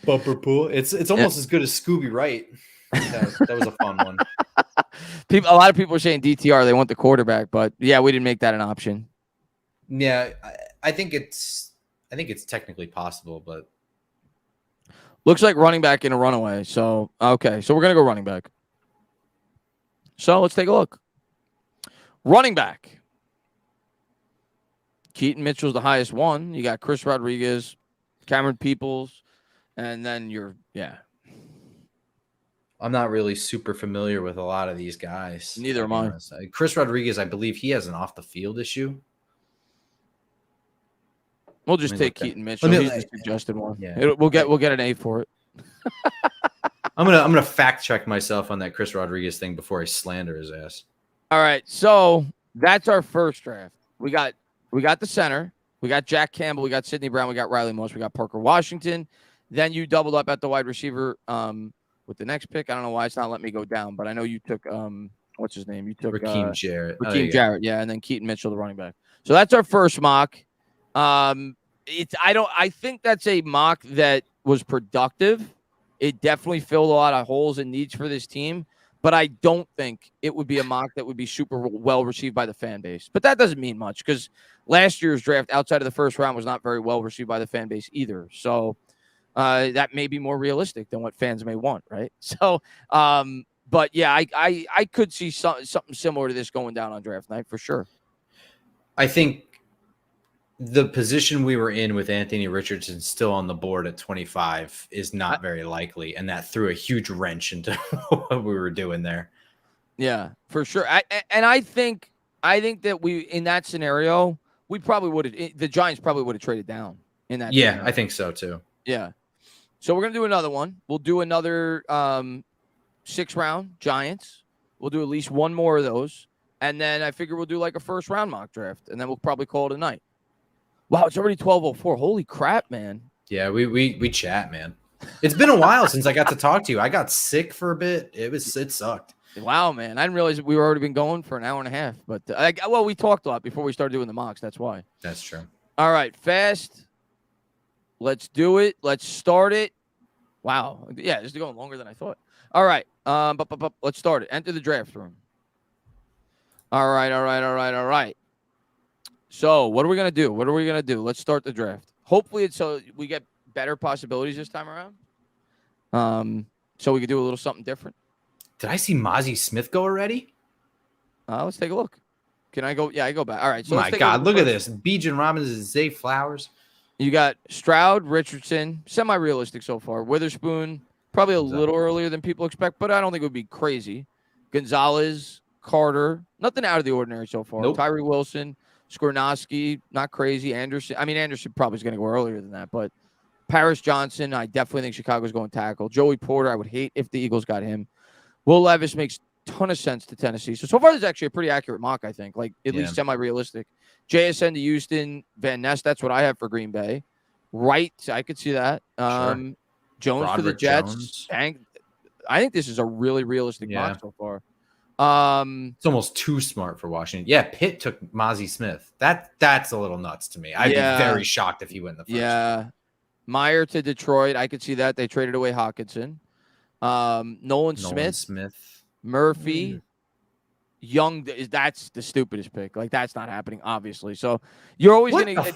Bumper Pool. It's almost as good as Scooby Wright. That was a fun one. A lot of people are saying DTR. They want the quarterback, but yeah, we didn't make that an option. Yeah, I think it's technically possible, but looks like running back in a runaway. So okay, so we're gonna go running back. So let's take a look. Running back. Keaton Mitchell's the highest one. You got Chris Rodriguez, Cameron Peoples, and then I'm not really super familiar with a lot of these guys. Neither am I. Chris Rodriguez, I believe he has an off the field issue. We'll just take Keaton Mitchell. He's the suggested one. Yeah. We'll get an A for it. I'm gonna fact check myself on that Chris Rodriguez thing before I slander his ass. All right, so that's our first draft. We got the center. We got Jack Campbell. We got Sidney Brown. We got Riley Moss. We got Parker Washington. Then you doubled up at the wide receiver with the next pick. I don't know why it's not letting me go down, but I know you took what's his name? You took Raheem Jarrett. Jarrett, yeah, and then Keaton Mitchell, the running back. So that's our first mock. I think that's a mock that was productive. It definitely filled a lot of holes and needs for this team, but I don't think it would be a mock that would be super well received by the fan base. But that doesn't mean much because last year's draft outside of the first round was not very well received by the fan base either. So that may be more realistic than what fans may want, right? So, but yeah, I could see something similar to this going down on draft night for sure. I think the position we were in with Anthony Richardson still on the board at 25 is not very likely, and that threw a huge wrench into what we were doing there. Yeah, for sure. I think that we in that scenario, the Giants probably would have traded down in that. Yeah, scenario. I think so too. Yeah. So we're gonna do another one. We'll do another 6th round Giants. We'll do at least one more of those, and then I figure we'll do like a 1st round mock draft, and then we'll probably call it a night. Wow, it's already 12:04. Holy crap, man. Yeah, we chat, man. It's been a while since I got to talk to you. I got sick for a bit. It sucked. Wow, man. I didn't realize we were already been going for an hour and a half. But we talked a lot before we started doing the mocks. That's why. That's true. All right, fast. Let's do it. Let's start it. Wow. Yeah, this is going longer than I thought. All right. Let's start it. Enter the draft room. All right. So what are we gonna do? What are we gonna do? Let's start the draft. Hopefully, it's so we get better possibilities this time around. So we could do a little something different. Did I see Mozzie Smith go already? Let's take a look. Can I go? Yeah, I go back. All right. So Oh let's my take God, a look look at this. Bijan Robinson, Zay Flowers. You got Stroud, Richardson, semi-realistic so far. Witherspoon, probably a little earlier than people expect, but I don't think it would be crazy. Gonzalez, Carter, nothing out of the ordinary so far. Nope. Tyree Wilson, Skornoski, not crazy. Anderson probably is going to go earlier than that, but Paris Johnson, I definitely think Chicago's going tackle. Joey Porter, I would hate if the Eagles got him. Will Levis makes a ton of sense to Tennessee. So far, this is actually a pretty accurate mock, I think, like at least semi-realistic. JSN to Houston, Van Ness, that's what I have for Green Bay. Right, I could see that. Sure. Jones Broderick for the Jets. I think this is a really realistic mock so far. It's almost too smart for Washington. Yeah, Pitt took Mozzie Smith. That's a little nuts to me. I'd be very shocked if he went in the first. Yeah. Meyer to Detroit. I could see that. They traded away Hawkinson. Nolan Smith. Murphy. Young. That's the stupidest pick. Like, that's not happening, obviously. So you're always going to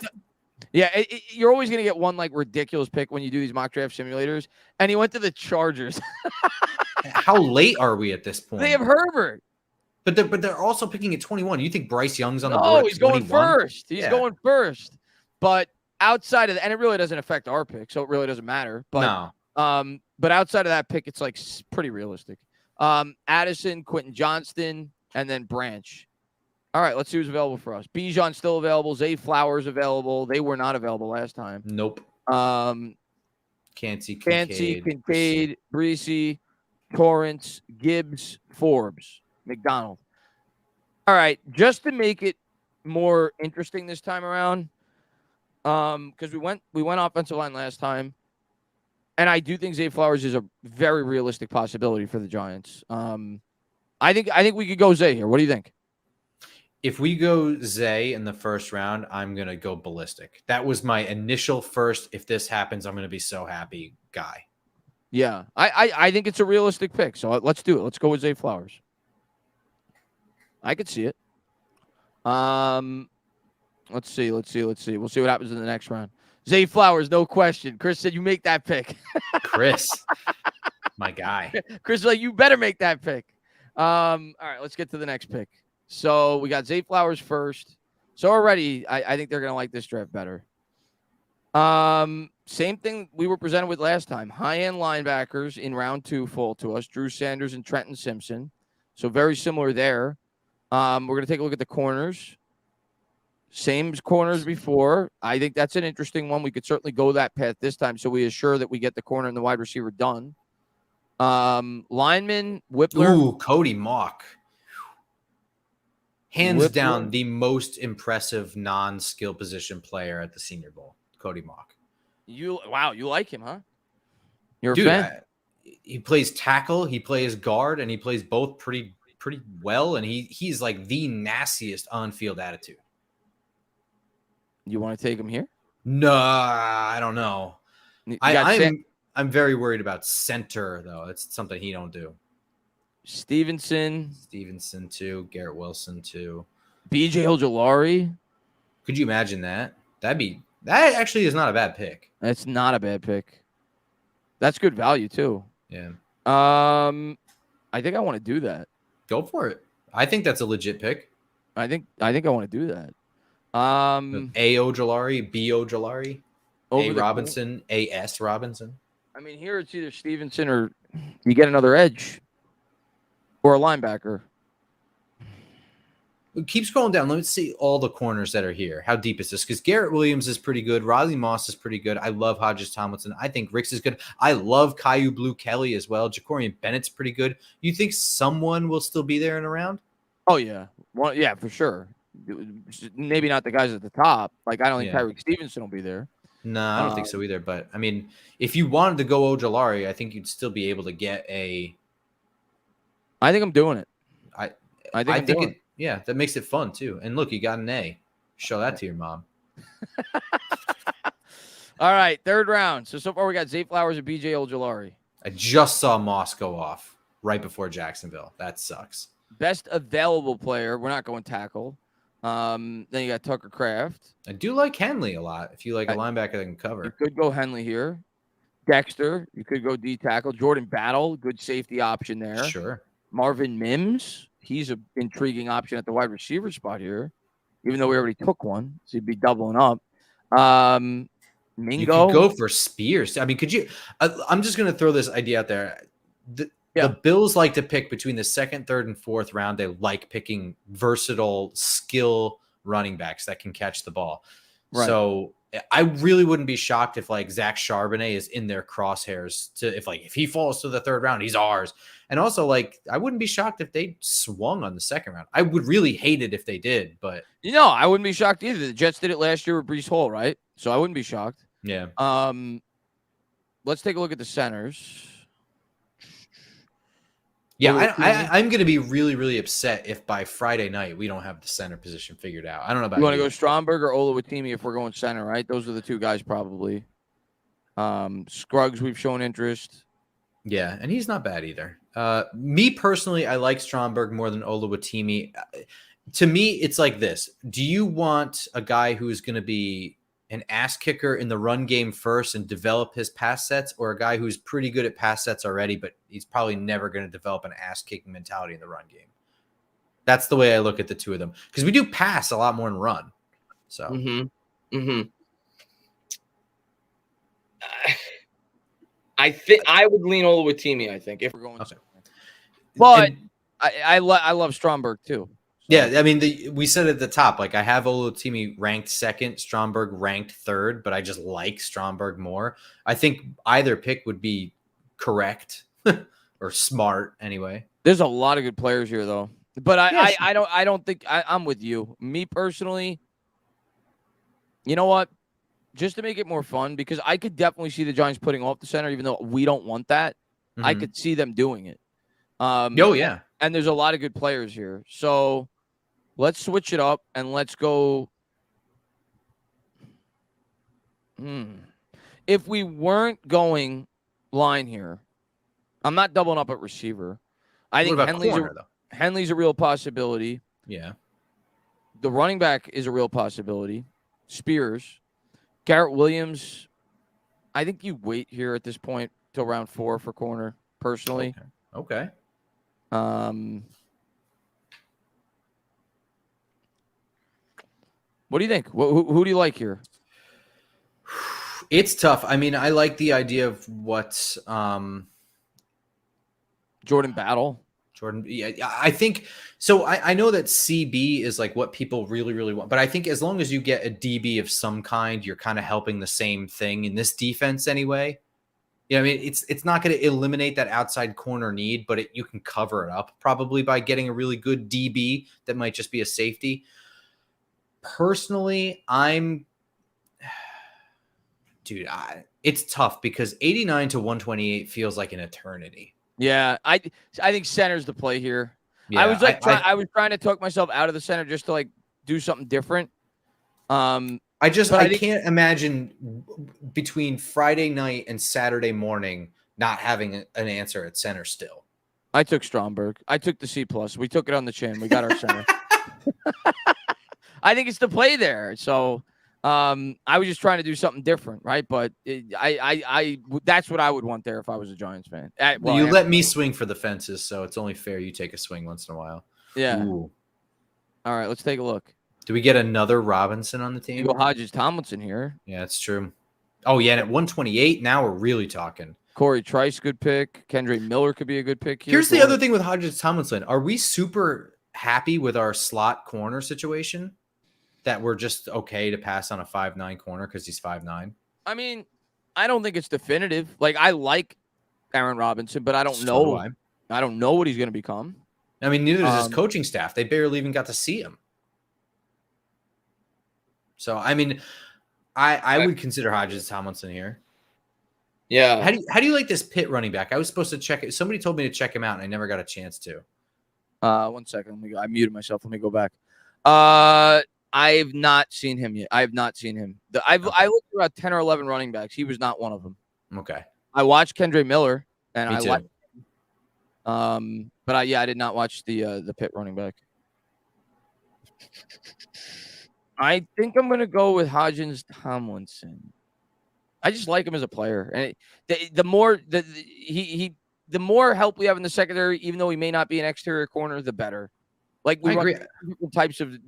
you're always going to get one like ridiculous pick when you do these mock draft simulators. And he went to the Chargers. How late are we at this point? They have Herbert. But they're also picking at 21. You think Bryce Young's on the board? Oh, he's going first. He's going first. But outside of that, and it really doesn't affect our pick, so it really doesn't matter. But but outside of that pick, it's like pretty realistic. Addison, Quentin Johnston, and then Branch. All right, let's see who's available for us. Bijan's still available. Zay Flowers available. They were not available last time. Nope. Kancey, Kincaid, Breesy, Torrance, Gibbs, Forbes, McDonald. All right, just to make it more interesting this time around, because we went offensive line last time, and I do think Zay Flowers is a very realistic possibility for the Giants. I think we could go Zay here. What do you think? If we go Zay in the first round, I'm gonna go ballistic. That was my initial first. If this happens, I'm gonna be so happy guy. Yeah, I think it's a realistic pick. So let's do it. Let's go with Zay Flowers. I could see it. Let's see. We'll see what happens in the next round. Zay Flowers, no question. Chris said you make that pick. Chris, my guy. Chris was like, you better make that pick. All right, let's get to the next pick. So we got Zay Flowers first. So already, I think they're going to like this draft better. Same thing we were presented with last time. High-end linebackers in round 2 fall to us. Drew Sanders and Trenton Simpson. So very similar there. We're going to take a look at the corners. Same corners before. I think that's an interesting one. We could certainly go that path this time, so we assure that we get the corner and the wide receiver done. Lineman, Whippler. Ooh, Cody Mauch. Hands down, the most impressive non-skill position player at the Senior Bowl. Cody Mauch. You like him, huh? You're a fan? He plays tackle, he plays guard, and he plays both pretty well, and he's like the nastiest on-field attitude. You want to take him here? No, I don't know. I'm very worried about center, though. It's something he don't do. Stevenson too. Garrett Wilson too. BJ Ojolari. Could you imagine that? That actually is not a bad pick. That's not a bad pick. That's good value too. Yeah. I think I want to do that. Go for it. I think that's a legit pick. I think I want to do that. A Ojolari, B Ojolari, A Robinson, A.S. Robinson. I mean, here it's either Stevenson or you get another edge or a linebacker. Keep scrolling down. Let's see all the corners that are here. How deep is this? Because Garrett Williams is pretty good. Riley Moss is pretty good. I love Hodges Tomlinson. I think Ricks is good. I love Caillou Blue Kelly as well. Jacorian Bennett's pretty good. You think someone will still be there in a round? Oh, yeah. Well, yeah, for sure. Maybe not the guys at the top. Like, I don't think Tyreek Stevenson will be there. No, I don't think so either. But, I mean, if you wanted to go Ojolari, I think you'd still be able to get a... I think I'm doing it. I think it. Yeah, that makes it fun, too. And look, you got an A. Show that to your mom. All right, third round. So far we got Zay Flowers and BJ Ojolari. I just saw Moss go off right before Jacksonville. That sucks. Best available player. We're not going tackle. Then you got Tucker Kraft. I do like Henley a lot. If you like a I- linebacker that can You cover. could go Henley here. Dexter, you could go D tackle. Jordan Battle, good safety option there. Sure. Marvin Mims, he's an intriguing option at the wide receiver spot here, even though we already took one, so you'd be doubling up. Mingo, You could go for Spears. I mean, could you? I'm just going to throw this idea out there. The Bills like to pick between the second, third, and fourth round. They like picking versatile skill running backs that can catch the ball. Right. So I really wouldn't be shocked if like Zach Charbonnet is in their crosshairs to if he falls to the third round, he's ours. And also like I wouldn't be shocked if they swung on the second round. I would really hate it if they did, but I wouldn't be shocked either. The Jets did it last year with Breece Hall, right? So I wouldn't be shocked. yeah. Let's take a look at the centers. Yeah, I'm going to be really, really upset if by Friday night we don't have the center position figured out. I don't know about you. Want to go Stromberg or Oluwatimi if we're going center, right? Those are the two guys probably. Scruggs, we've shown interest. Yeah, and he's not bad either. Me personally, I like Stromberg more than Oluwatimi. To me, it's like this. Do you want a guy who is going to be an ass kicker in the run game first and develop his pass sets, or a guy who's pretty good at pass sets already, but he's probably never going to develop an ass kicking mentality in the run game? That's the way I look at the two of them, because we do pass a lot more than run. So, I think I would lean Oluwatimi. I think if we're going, okay. But I love Stromberg too. So. Yeah, I mean, we said at the top, like I have Oluwatimi ranked second, Stromberg ranked third, but I just like Stromberg more. I think either pick would be correct or smart anyway. There's a lot of good players here, though. But I don't think I'm with you. Me personally, you know what? Just to make it more fun, because I could definitely see the Giants putting off the center, even though we don't want that. Mm-hmm. I could see them doing it. Oh yeah, and there's a lot of good players here, so let's switch it up and let's go. If we weren't going line here, I'm not doubling up at receiver. I think Henley's a real possibility. Yeah. The running back is a real possibility. Spears. Garrett Williams, I think you wait here at this point till round 4 for corner, personally. Okay. What do you think? Who do you like here? It's tough. I mean, I like the idea of what Jordan Battle. Yeah, I think so. I know that CB is like what people really, really want, but I think as long as you get a DB of some kind, you're kind of helping the same thing in this defense anyway. You know, I mean, it's not going to eliminate that outside corner need, but you can cover it up probably by getting a really good DB that might just be a safety. Personally, it's tough because 89 to 128 feels like an eternity. Yeah, I think center's the play here. Yeah, I was I was trying to talk myself out of the center just to like do something different. I can't imagine between Friday night and Saturday morning not having an answer at center still. I took Stromberg. I took the C+. We took it on the chin. We got our center. I think it's the play there. So I was just trying to do something different, right? But that's what I would want there if I was a Giants fan. Let me swing for the fences, so it's only fair you take a swing once in a while. Yeah. Ooh. All right, let's take a look. Do we get another Robinson on the team? You go Hodges Tomlinson here. Yeah, that's true. Oh, yeah, and at 128, now we're really talking. Corey Trice, good pick. Kendre Miller could be a good pick here. Here's the other thing with Hodges Tomlinson. Are we super happy with our slot corner situation? That we're just okay to pass on a 5'9" corner because he's 5'9"? I mean, I don't think it's definitive. Like, I like Aaron Robinson, but I don't know. I don't know what he's going to become. I mean, neither does his coaching staff. They barely even got to see him. So, I mean, I would consider Hodges Tomlinson here. Yeah. How do you like this Pitt running back? I was supposed to check it. Somebody told me to check him out, and I never got a chance to. 1 second. I muted myself. Let me go back. I have not seen him yet. I have not seen him. I looked at about 10 or 11 running backs. He was not one of them. Okay. I watched Kendre Miller, and Me I too. watched. But I did not watch the Pitt running back. I think I'm gonna go with Hodgins Tomlinson. I just like him as a player, and the more the more help we have in the secondary, even though he may not be an exterior corner, the better. Like we I run agree. different types of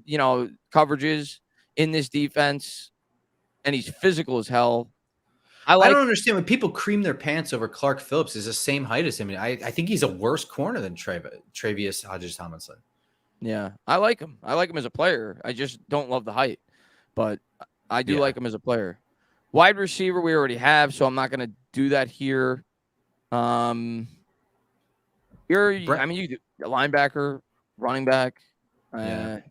coverages in this defense, and he's physical as hell. I don't understand when people cream their pants over Clark Phillips is the same height as him. I think he's a worse corner than Travius Hodges Tomlinson. Yeah, I like him. I like him as a player. I just don't love the height, but I do like him as a player. Wide receiver we already have, so I'm not going to do that here. I mean, you do a linebacker, running back. Let's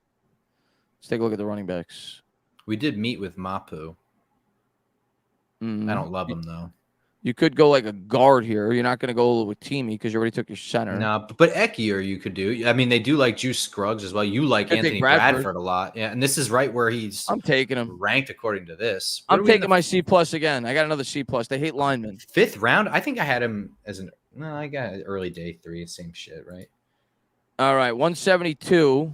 take a look at the running backs. We did meet with Mapu. Mm-hmm. I don't love him though. You could go like a guard here. You're not going to go with Teamy because you already took your center. No, but Ekier you could do. I mean, they do like Juice Scruggs as well. You like Anthony Bradford a lot. Yeah, and this is right where I'm taking him. Ranked according to this. I'm taking my C+ again. I got another C+. They hate linemen. 5th round? I think I had him as I got early day 3. Same shit, right? All right, 172.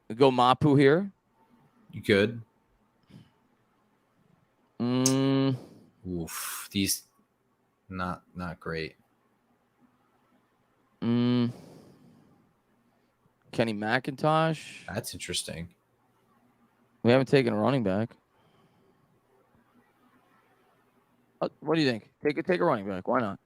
We go Mapu here. You good? Mm. Oof, these not great. Kenny McIntosh. That's interesting. We haven't taken a running back. What do you think? Take a running back. Why not?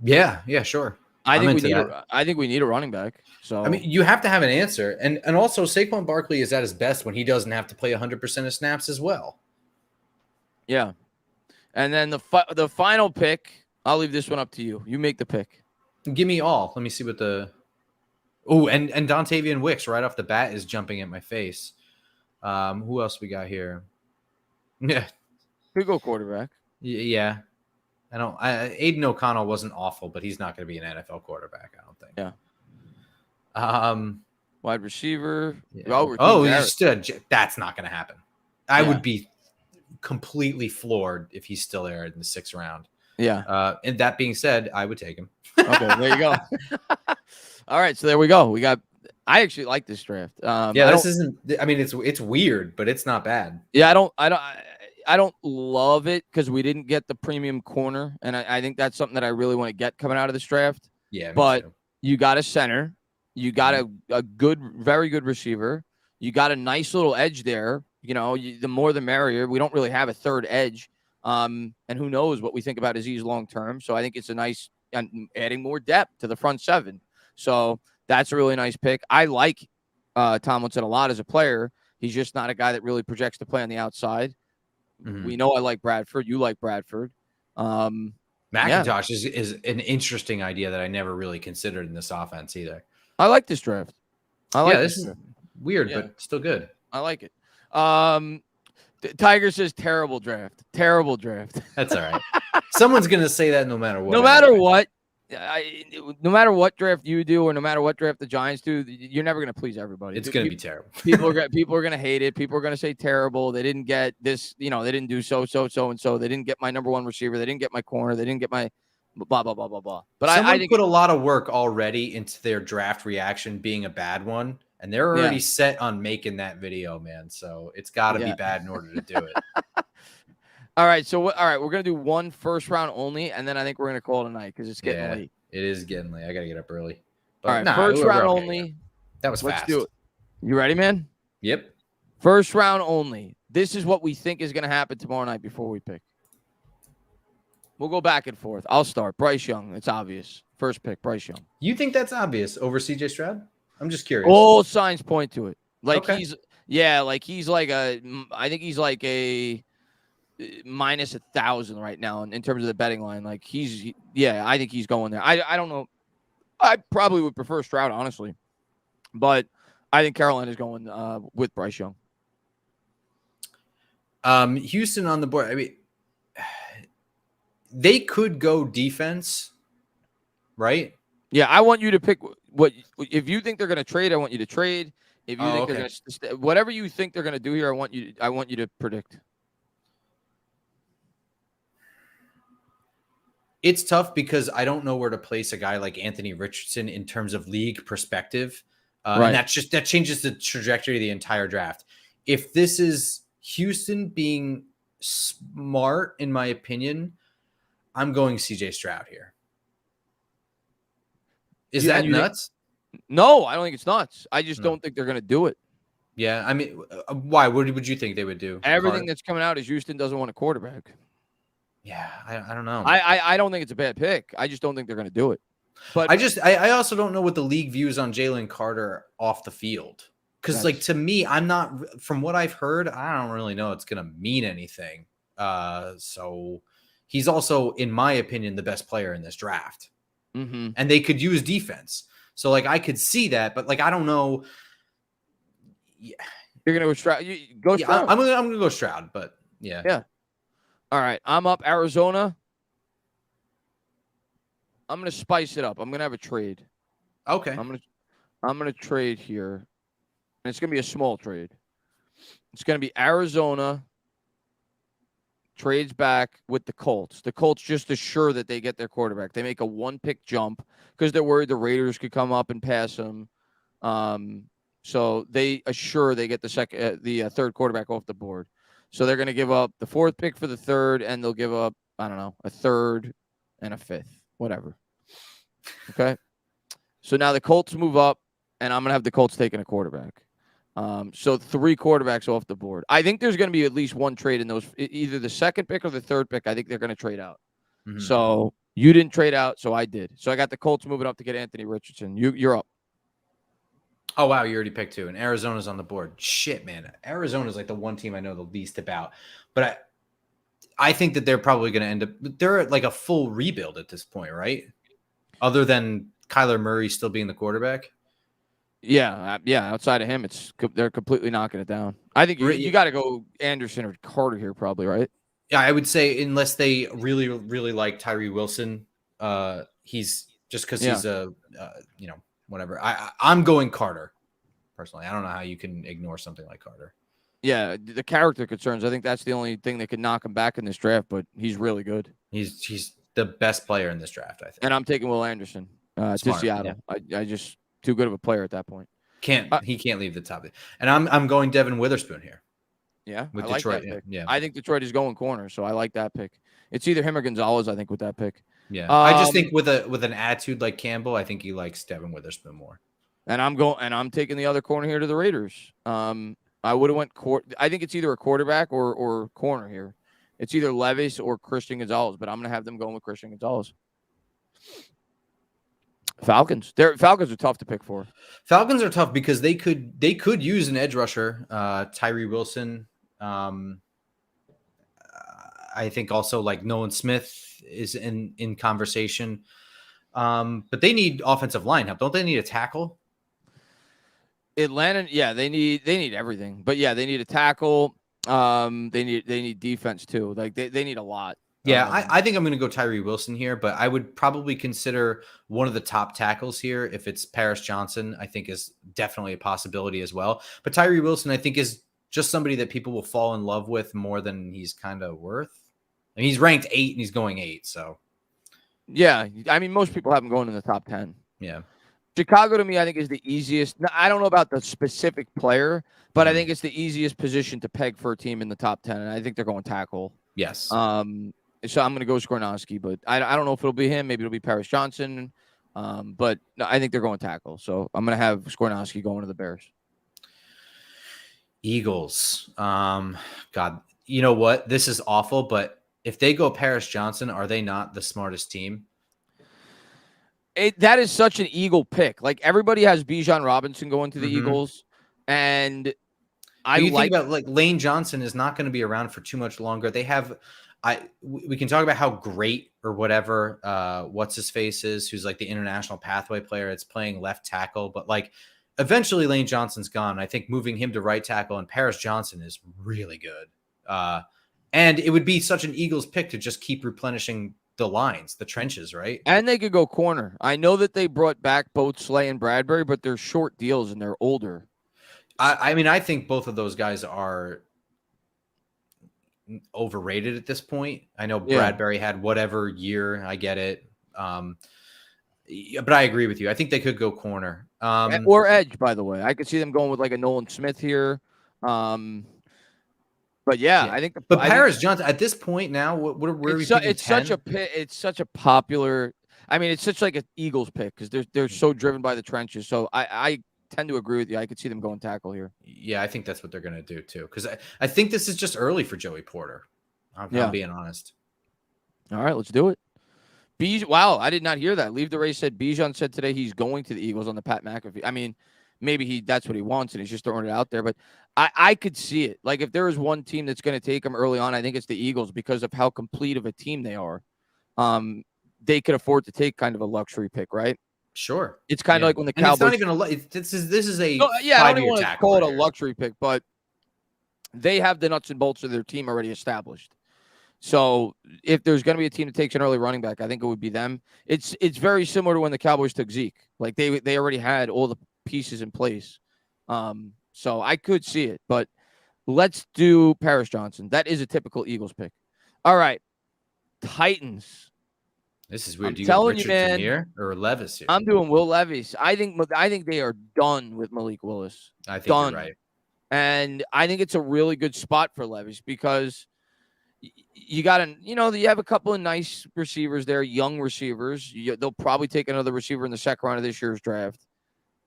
Yeah, sure. I think we need a running back. So I mean, you have to have an answer, and also Saquon Barkley is at his best when he doesn't have to play 100% of snaps as well. Yeah, and then the final pick, I'll leave this one up to you. You make the pick. Give me all. Let me see what the. Oh, and Dontavian Wicks right off the bat is jumping at my face. Who else we got here? Yeah, could go quarterback. Yeah. Aiden O'Connell wasn't awful, but he's not going to be an NFL quarterback, I don't think. Yeah. Wide receiver. Yeah. That's not going to happen. I would be completely floored if he's still there in the 6th round. Yeah. And that being said, I would take him. Okay, there you go. All right, so there we go. I actually like this draft. This isn't. I mean, it's weird, but it's not bad. Yeah, I don't love it because we didn't get the premium corner, and I think that's something that I really want to get coming out of this draft. Yeah, but too. You got a center, you got a good, very good receiver, you got a nice little edge there. The more the merrier. We don't really have a third edge, and who knows what we think about Azeez long term. So I think it's a nice adding more depth to the front 7. So that's a really nice pick. I like Tomlinson a lot as a player. He's just not a guy that really projects to play on the outside. Mm-hmm. We know I like Bradford. You like Bradford. McIntosh is an interesting idea that I never really considered in this offense either. I like this draft. This is weird, but still good. I like it. Tiger says terrible draft. Terrible draft. That's all right. Someone's going to say that no matter what. No matter what. No matter what draft you do or no matter what draft the Giants do, you're never going to please everybody. It's going to be terrible. people are going to hate it. People are going to say terrible. They didn't get this, they didn't do so and so. They didn't get my number 1 receiver. They didn't get my corner. They didn't get my blah, blah, blah, blah, blah. But I think put a lot of work already into their draft reaction being a bad one. And they're already set on making that video, man. So it's got to be bad in order to do it. All right. So, we're going to do 1 first round only. And then I think we're going to call it a night because it's getting late. It is getting late. I got to get up early. But all right. First round only. That was fast. Let's do it. You ready, man? Yep. First round only. This is what we think is going to happen tomorrow night before we pick. We'll go back and forth. I'll start. Bryce Young. It's obvious. First pick, Bryce Young. You think that's obvious over CJ Stroud? I'm just curious. All signs point to it. I think he's like a minus 1,000 right now in terms of the betting line. I think he's going there. I don't know. I probably would prefer Stroud, honestly, but I think Carolina's going with Bryce Young. Houston on the board. I mean, they could go defense, right? Yeah, I want you to pick if you think they're going to trade. I want you to trade. If you think they're going to whatever you think they're going to do here, I want you to predict. It's tough because I don't know where to place a guy like Anthony Richardson in terms of league perspective. And that changes the trajectory of the entire draft. If this is Houston being smart, in my opinion, I'm going CJ Stroud here. Is that nuts? No, I don't think it's nuts. I just don't think they're going to do it. Yeah, I mean, why? What would you think they would do? Everything that's coming out is Houston doesn't want a quarterback. Yeah, I don't know. I don't think it's a bad pick. I just don't think they're going to do it. But I also don't know what the league views on Jalen Carter off the field. Because, like, to me, I'm not, from what I've heard, I don't really know it's going to mean anything. So he's also, in my opinion, the best player in this draft. Mm-hmm. And they could use defense. So, like, I could see that, but, like, I don't know. Yeah. You're going to go Stroud. Go Stroud. I'm gonna go Stroud, but yeah. Yeah. All right. I'm up Arizona. I'm going to spice it up. I'm going to have a trade. Okay. I'm going to trade here. And it's going to be a small trade. It's going to be Arizona trades back with the Colts. The Colts just assure that they get their quarterback. They make a 1-pick jump because they're worried the Raiders could come up and pass them. So they assure they get the third quarterback off the board. So they're going to give up the 4th pick for the 3rd, and they'll give up, I don't know, a 3rd and a 5th, whatever. Okay. So now the Colts move up, and I'm going to have the Colts taking a quarterback. So 3 quarterbacks off the board. I think there's going to be at least one trade in those, either the 2nd pick or the 3rd pick. I think they're going to trade out. Mm-hmm. So you didn't trade out, so I did. So I got the Colts moving up to get Anthony Richardson. You're up. Oh, wow. You already picked 2, and Arizona's on the board. Shit, man. Arizona's like the one team I know the least about. But I think that they're probably going to end up – they're like a full rebuild at this point, right? Other than Kyler Murray still being the quarterback? Yeah. Outside of him, they're completely knocking it down. I think you got to go Anderson or Carter here probably, right? Yeah, I would say unless they really, really like Tyree Wilson, he's – just because he's a whatever. I'm going Carter, personally. I don't know how you can ignore something like Carter. Yeah, the character concerns. I think that's the only thing that could knock him back in this draft, but he's really good. He's the best player in this draft, I think. And I'm taking Will Anderson to Seattle. Yeah. I just too good of a player at that point. He can't leave the top. And I'm going Devin Witherspoon here. Yeah, with I Detroit. Like that pick. Yeah, I think Detroit is going corner, so I like that pick. It's either him or Gonzalez, I think, with that pick. Yeah, I just think with an attitude like Campbell, I think he likes Devin Witherspoon more. And I'm taking the other corner here to the Raiders. I would have went I think it's either a quarterback or corner here. It's either Levis or Christian Gonzalez, but I'm going to have them going with Christian Gonzalez. Falcons. Falcons are tough to pick for. Falcons are tough because they could use an edge rusher, Tyree Wilson. I think also like Nolan Smith is in conversation. But they need offensive line help. Don't they need a tackle? Atlanta, yeah, they need everything. But yeah, they need a tackle. They need defense too. Like they need a lot. Yeah, I think I'm going to go Tyree Wilson here, but I would probably consider one of the top tackles here. If it's Paris Johnson, I think is definitely a possibility as well. But Tyree Wilson, I think, is just somebody that people will fall in love with more than he's kind of worth. I mean, he's ranked 8 and he's going 8. So, yeah, I mean, most people have him going in the top 10. Yeah. Chicago to me, I think, is the easiest. I don't know about the specific player, but I think it's the easiest position to peg for a team in the top 10. And I think they're going tackle. Yes. So I'm going to go Skornowski, but I don't know if it'll be him. Maybe it'll be Paris Johnson. But no, I think they're going tackle. So I'm going to have Skornowski going to the Bears. Eagles. God, you know what? This is awful, but if they go Paris Johnson, are they not the smartest team? That is such an Eagle pick. Like everybody has Bijan Robinson going to the Eagles, and think about like Lane Johnson is not going to be around for too much longer. They have, we can talk about how great or whatever. What's his face is who's like the international pathway player. It's playing left tackle, but like eventually Lane Johnson's gone. I think moving him to right tackle and Paris Johnson is really good. And it would be such an Eagles pick to just keep replenishing the lines, the trenches, right? And they could go corner. I know that they brought back both Slay and Bradbury, but they're short deals and they're older. I mean, I think both of those guys are overrated at this point. I know Bradbury had whatever year. I get it. But I agree with you. I think they could go corner. Or edge, by the way. I could see them going with like a Nolan Smith here. But yeah, I think but Paris Johnson at this point now, where are we picking? It's such a popular. I mean, it's such like an Eagles pick because they're so driven by the trenches. So I tend to agree with you. I could see them going tackle here. Yeah, I think that's what they're going to do too. Because I think this is just early for Joey Porter. I'm being honest. All right, let's do it. Wow, I did not hear that. Leave the Race said Bijan said today he's going to the Eagles on the Pat McAfee. I mean, maybe that's what he wants and he's just throwing it out there. But I could see it. Like if there is one team that's going to take him early on, I think it's the Eagles because of how complete of a team they are. They could afford to take kind of a luxury pick, right? Sure. It's kind of like when the Cowboys. It's not even this is a I don't even want to call it a luxury pick, but they have the nuts and bolts of their team already established. So if there's going to be a team that takes an early running back, I think it would be them. It's very similar to when the Cowboys took Zeke. Like they already had all the pieces in place. So I could see it, but let's do Paris Johnson. That is a typical Eagles pick. All right. Titans. This is weird. Do you go Richardson here or Levis here? I'm doing Will Levis. I think they are done with Malik Willis. I think you're right. And I think it's a really good spot for Levis because you got you have a couple of nice receivers there, young receivers. They'll probably take another receiver in the second round of this year's draft.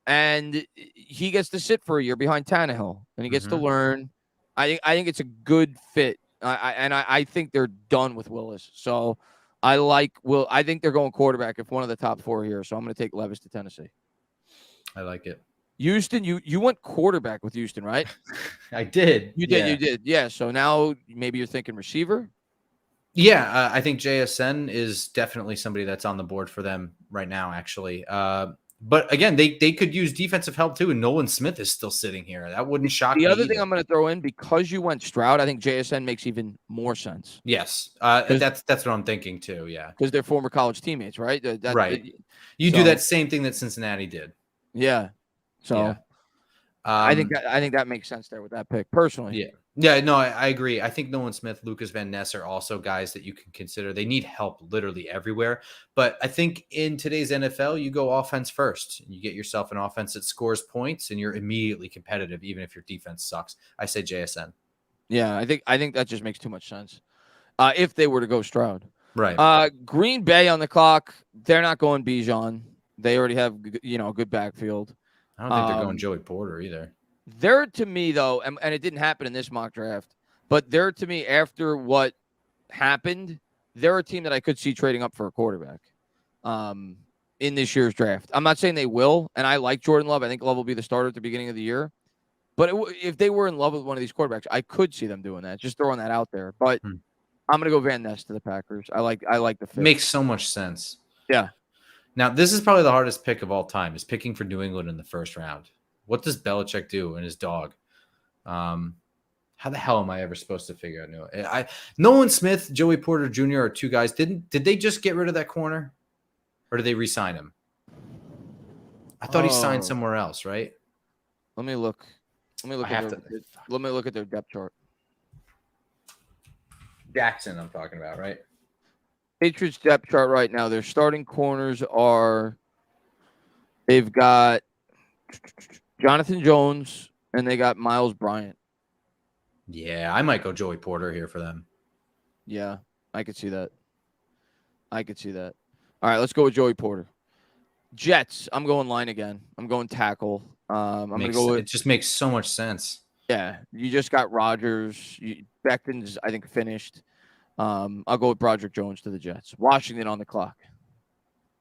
And he gets to sit for a year behind Tannehill, and he gets to learn. I think it's a good fit. I think they're done with Willis. So I think they're going quarterback if one of the top four here. So I'm going to take Levis to Tennessee. I like it. Houston, you went quarterback with Houston, right? I did. You did. Yeah. So now maybe you're thinking receiver. Yeah, I think JSN is definitely somebody that's on the board for them right now, actually. But again, they could use defensive help too, and Nolan Smith is still sitting here. That wouldn't shock me. The other thing I'm going to throw in, because you went Stroud, I think JSN makes even more sense. Yes, that's what I'm thinking too. Yeah, because they're former college teammates, right? Right. You do that same thing that Cincinnati did. Yeah. So I think that makes sense there with that pick, personally. Yeah. Yeah, no, I agree. I think Nolan Smith, Lucas Van Ness are also guys that you can consider. They need help literally everywhere. But I think in today's NFL, you go offense first. You get yourself an offense that scores points, and you're immediately competitive, even if your defense sucks. I say JSN. Yeah, I think that just makes too much sense. If they were to go Stroud. Right. Green Bay on the clock. They're not going Bijan. They already have a good backfield. I don't think they're going Joey Porter either. They're to me, though, and it didn't happen in this mock draft, but they're to me, after what happened, they're a team that I could see trading up for a quarterback in this year's draft. I'm not saying they will, and I like Jordan Love. I think Love will be the starter at the beginning of the year. But if they were in love with one of these quarterbacks, I could see them doing that. Just throwing that out there. But I'm going to go Van Ness to the Packers. I like the fit. Makes so much sense. Yeah. Now, this is probably the hardest pick of all time, is picking for New England in the first round. What does Belichick do and his dog? How the hell am I ever supposed to figure out? Nolan Smith, Joey Porter Jr. are two guys. Did they just get rid of that corner, or did they re-sign him? I thought he signed somewhere else, right? Let me look. Let me look at their depth chart. Jackson, I'm talking about, right? Patriots depth chart right now. Their starting corners are. They've got Jonathan Jones, and they got Miles Bryant. Yeah, I might go Joey Porter here for them. Yeah, I could see that. All right, let's go with Joey Porter. Jets, I'm going line again. I'm going tackle. I'm going to go with. It just makes so much sense. Yeah, you just got Rodgers. Becton's, I think, finished. I'll go with Broderick Jones to the Jets. Washington on the clock.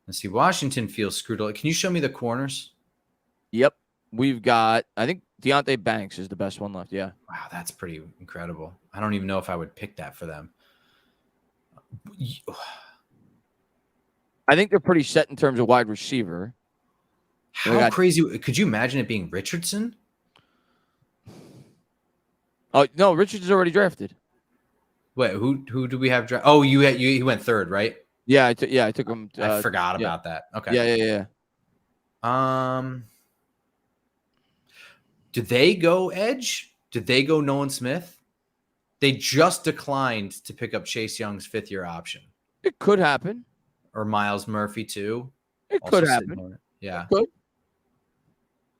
Let's see. Washington feels screwed up. Can you show me the corners? Yep. We've got, I think Deonte Banks is the best one left. Yeah. Wow, that's pretty incredible. I don't even know if I would pick that for them. I think they're pretty set in terms of wide receiver. How crazy. Could you imagine it being Richardson? Oh, no, Richardson's already drafted. Wait, who do we have drafted? Oh, he went third, right? Yeah, I took him. I forgot about that. Okay. Yeah. Did they go edge? Did they go Nolan Smith? They just declined to pick up Chase Young's fifth-year option. It could happen. Or Miles Murphy too. It could happen. Yeah. It could.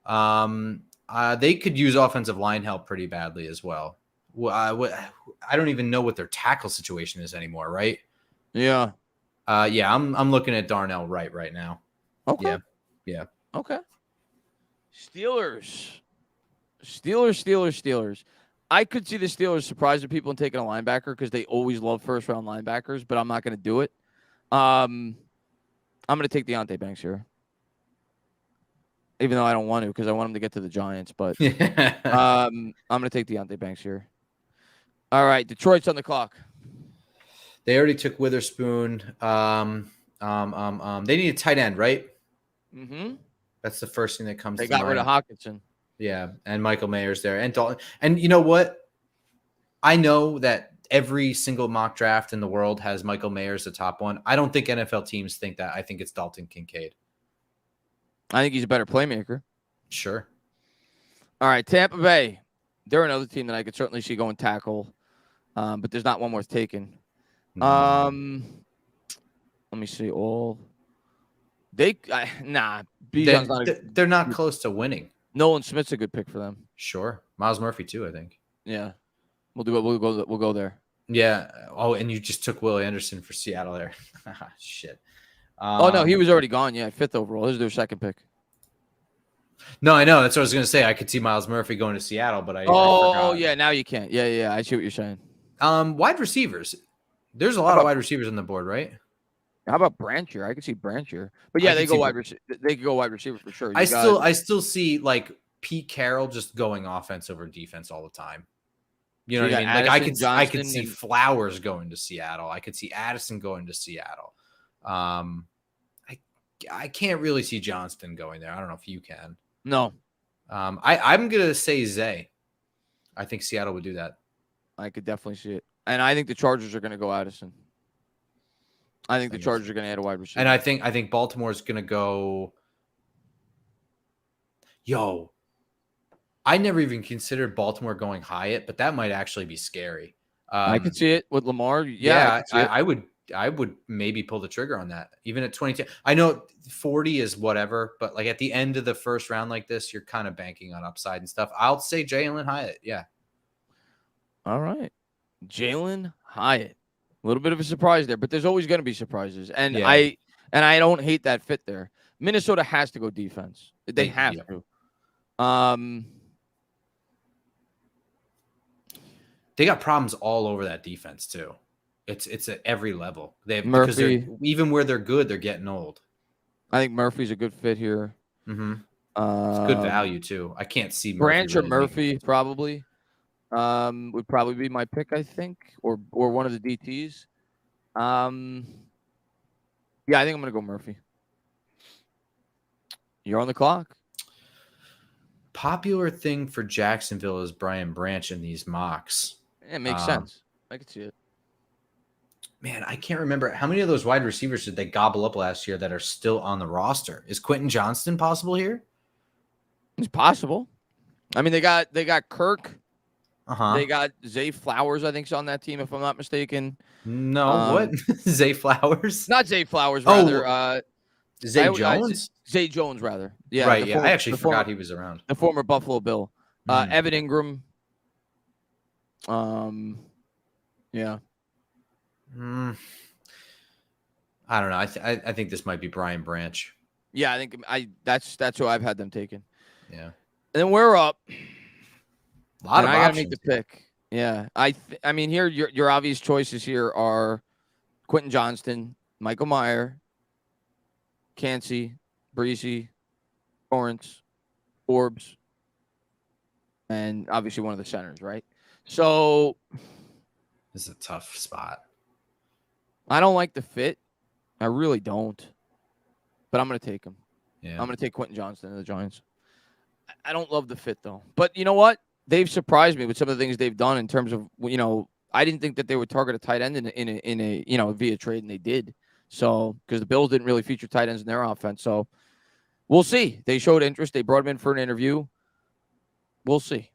They could use offensive line help pretty badly as well. I don't even know what their tackle situation is anymore, right? Yeah. Yeah, I'm looking at Darnell Wright right now. Okay. Yeah. Okay. Steelers. I could see the Steelers surprising people and taking a linebacker because they always love first-round linebackers, but I'm not going to do it. I'm going to take Deonte Banks here. Even though I don't want to because I want him to get to the Giants. But I'm going to take Deonte Banks here. All right, Detroit's on the clock. They already took Witherspoon. They need a tight end, right? Mm-hmm. That's the first thing that comes to mind. They got rid of Hockenson. Yeah, and Michael Mayer's there. And Dalton. And you know what? I know that every single mock draft in the world has Michael Mayer as the top one. I don't think NFL teams think that. I think it's Dalton Kincaid. I think he's a better playmaker. Sure. All right, Tampa Bay. They're another team that I could certainly see going tackle, but there's not one worth taking. Let me see. They're not close to winning. Nolan Smith's a good pick for them. Sure. Miles Murphy too, I think. Yeah. We'll do it. We'll go there. Yeah. Oh, and you just took Willie Anderson for Seattle there. Shit. Oh no, he was already gone. Yeah, 5th overall. This is their second pick. No, I know. That's what I was going to say. I could see Miles Murphy going to Seattle, but I forgot. Yeah, now you can't. Yeah, I see what you're saying. Wide receivers. There's a lot of wide receivers on the board, right? How about Brancher? I could see Brancher. But yeah, they could go wide receiver for sure. I still see like Pete Carroll just going offense over defense all the time. You know what I mean? Like I could see Flowers going to Seattle. I could see Addison going to Seattle. I can't really see Johnston going there. I don't know if you can. No. I'm gonna say Zay. I think Seattle would do that. I could definitely see it. And I think the Chargers are gonna go Addison. I think the Chargers are gonna add a wide receiver. And I think Baltimore's gonna go. Yo. I never even considered Baltimore going Hyatt, but that might actually be scary. I could see it with Lamar. I would maybe pull the trigger on that, even at 22. I know 40 is whatever, but like at the end of the first round like this, you're kind of banking on upside and stuff. I'll say Jalen Hyatt. Yeah. All right. Jalen Hyatt. A little bit of a surprise there, but there's always going to be surprises. And yeah. I don't hate that fit there. Minnesota has to go defense. They have to. They got problems all over that defense too. It's at every level. They have Murphy, because even where they're good, they're getting old. I think Murphy's a good fit here. Mm-hmm. It's good value too. I can't see Branch or Murphy probably would probably be my pick. I think, or one of the DTs. Yeah, I think I'm gonna go Murphy. You're on the clock. Popular thing for Jacksonville is Brian Branch in these mocks. It makes sense. I can see it. Man, I can't remember how many of those wide receivers did they gobble up last year that are still on the roster. Is Quentin Johnston possible here? It's possible. I mean, they got Kirk. Uh-huh. They got Zay Flowers, I think, is on that team, if I'm not mistaken. No, what? Zay Flowers? Not Zay Flowers, rather. Zay Jones? Zay Jones, rather. Yeah. Right, yeah. I actually forgot he was around. The former Buffalo Bill. Evan Ingram. Yeah. I don't know. I think this might be Brian Branch. Yeah, I think that's who I've had them taken. Yeah. And then we're up. A lot of options. I gotta make the pick. Yeah. I mean, here your obvious choices here are Quentin Johnston, Michael Mayer, Cansey, Breezy, Lawrence, Forbes, and obviously one of the centers, right? So this is a tough spot. I don't like the fit. I really don't. But I'm going to take him. Yeah. I'm going to take Quentin Johnston of the Giants. I don't love the fit, though. But you know what? They've surprised me with some of the things they've done in terms of, I didn't think that they would target a tight end in a via trade, and they did. So, because the Bills didn't really feature tight ends in their offense. So, we'll see. They showed interest. They brought him in for an interview. We'll see.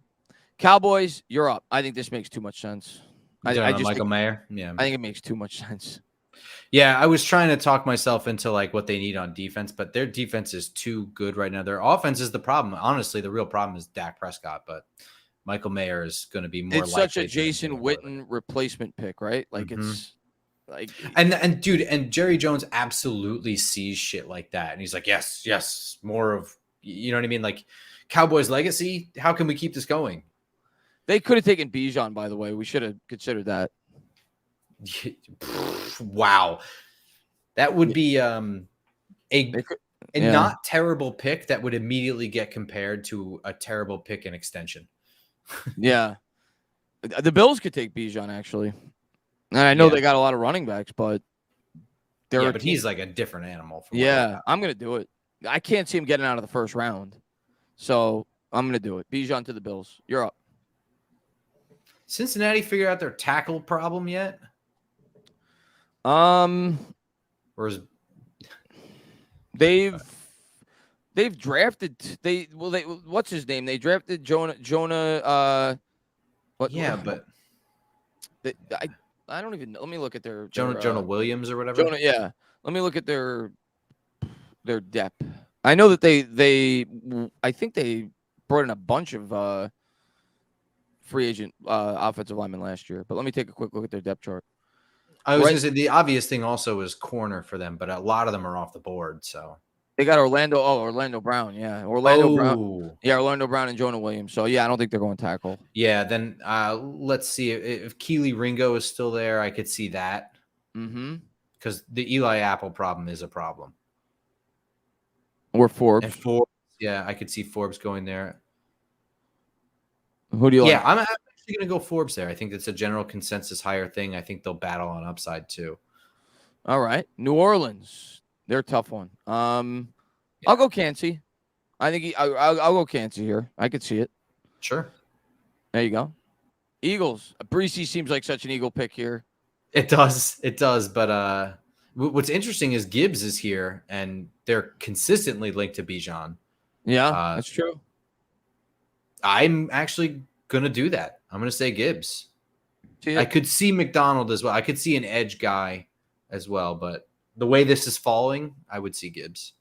Cowboys, you're up. I think this makes too much sense. I just Michael Mayer. Yeah, I think it makes too much sense. Yeah, I was trying to talk myself into like what they need on defense, but their defense is too good right now. Their offense is the problem. Honestly, the real problem is Dak Prescott, but Michael Mayer is going to be more It's such a likely than anything Jason to work with. Witten replacement pick, right? Like Hmm. it's like And dude, and Jerry Jones absolutely sees shit like that, and he's like, yes, yes, more of, you know what I mean, like Cowboys legacy. How can we keep this going? they could have taken Bijan, by the way. We should have considered that. Wow, that would be They a could, a yeah, not terrible pick that would immediately get compared to a terrible pick in extension. yeah. The Bills could take Bijan actually, and I know Yeah, they got a lot of running backs, but they're yeah, a but team. he's like a different animal from what they Yeah, got. I'm gonna do it. I can't see him getting out of the first round, so I'm gonna do it. Bijan to the Bills. You're up. Cincinnati figure out their tackle problem yet, Um, or is they've drafted what's his name? They drafted Jonah. What? yeah, but They, I don't even know. Let me look at their Jonah Williams or whatever. Jonah. Yeah, let me look at their depth. I know that they I think they brought in a bunch of free agent offensive linemen last year. But let me take a quick look at their depth chart. I was Right, going to say the obvious thing also is corner for them, but a lot of them are off the board. So, they got Orlando. Oh, Orlando Brown. Yeah, Orlando Brown. oh, Yeah, Orlando Brown and Jonah Williams. So yeah, I don't think they're going tackle. yeah. Then let's see if Keely Ringo is still there. I could see that Mm-hmm. because the Eli Apple problem is a problem. Or Forbes. And Forbes, yeah, I could see Forbes going there. Who do you Yeah, like? I'm actually going to go Forbes there. I think that's a general consensus higher thing. I think they'll battle on upside too. All right, New Orleans. They're a tough one. I'll go Kancey. I think I'll go Kancey here. I could see it. Sure. There you go. Eagles. Breesy seems like such an Eagle pick here. It does. It does. But what's interesting is Gibbs is here, and they're consistently linked to Bijan. Yeah, that's true. I'm actually going to do that. I'm going to say Gibbs. I could see McDonald as well. I could see an edge guy as well. But the way this is falling, I would see Gibbs.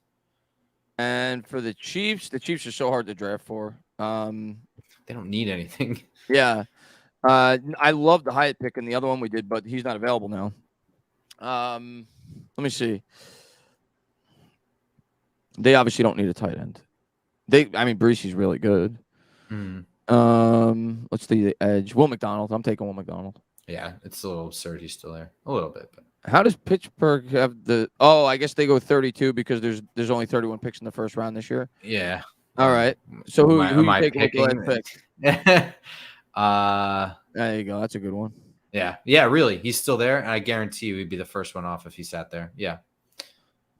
And for the Chiefs are so hard to draft for. They don't need anything. Yeah. I love the Hyatt pick and the other one we did, but he's not available now. Let me see. They obviously don't need a tight end. Breesy's really good. Let's see the edge. Will McDonald. I'm taking Will McDonald. Yeah, it's a little absurd he's still there. A little bit, but how does Pittsburgh have the? Oh, I guess they go 32 because there's only 31 picks in the first round this year. Yeah. All right. So who am I taking with the last pick? There you go. That's a good one. Yeah. Yeah, really. He's still there, and I guarantee you he'd be the first one off if he sat there. Yeah.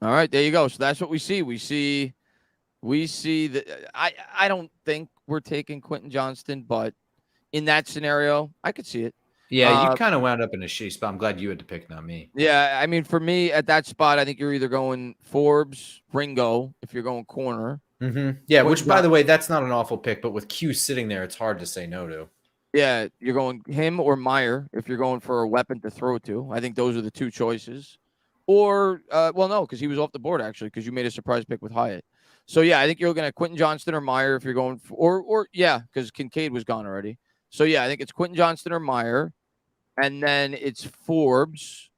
All right, there you go. So that's what we see. We see that I don't think we're taking Quentin Johnston, but in that scenario, I could see it. Yeah, you kind of wound up in a shitty spot. I'm glad you had to pick, not me. Yeah, I mean, for me at that spot, I think you're either going Forbes, Ringo, if you're going corner. Mm-hmm. Yeah, which, by the way, that's not an awful pick, but with Q sitting there, it's hard to say no to. Yeah, you're going him or Meyer if you're going for a weapon to throw to. I think those are the two choices. Or, well, no, because he was off the board, actually, because you made a surprise pick with Hyatt. So, yeah, I think you're looking at Quentin Johnston or Meyer if you're going for, or yeah, because Kincaid was gone already. So, yeah, I think it's Quentin Johnston or Meyer. And then it's Forbes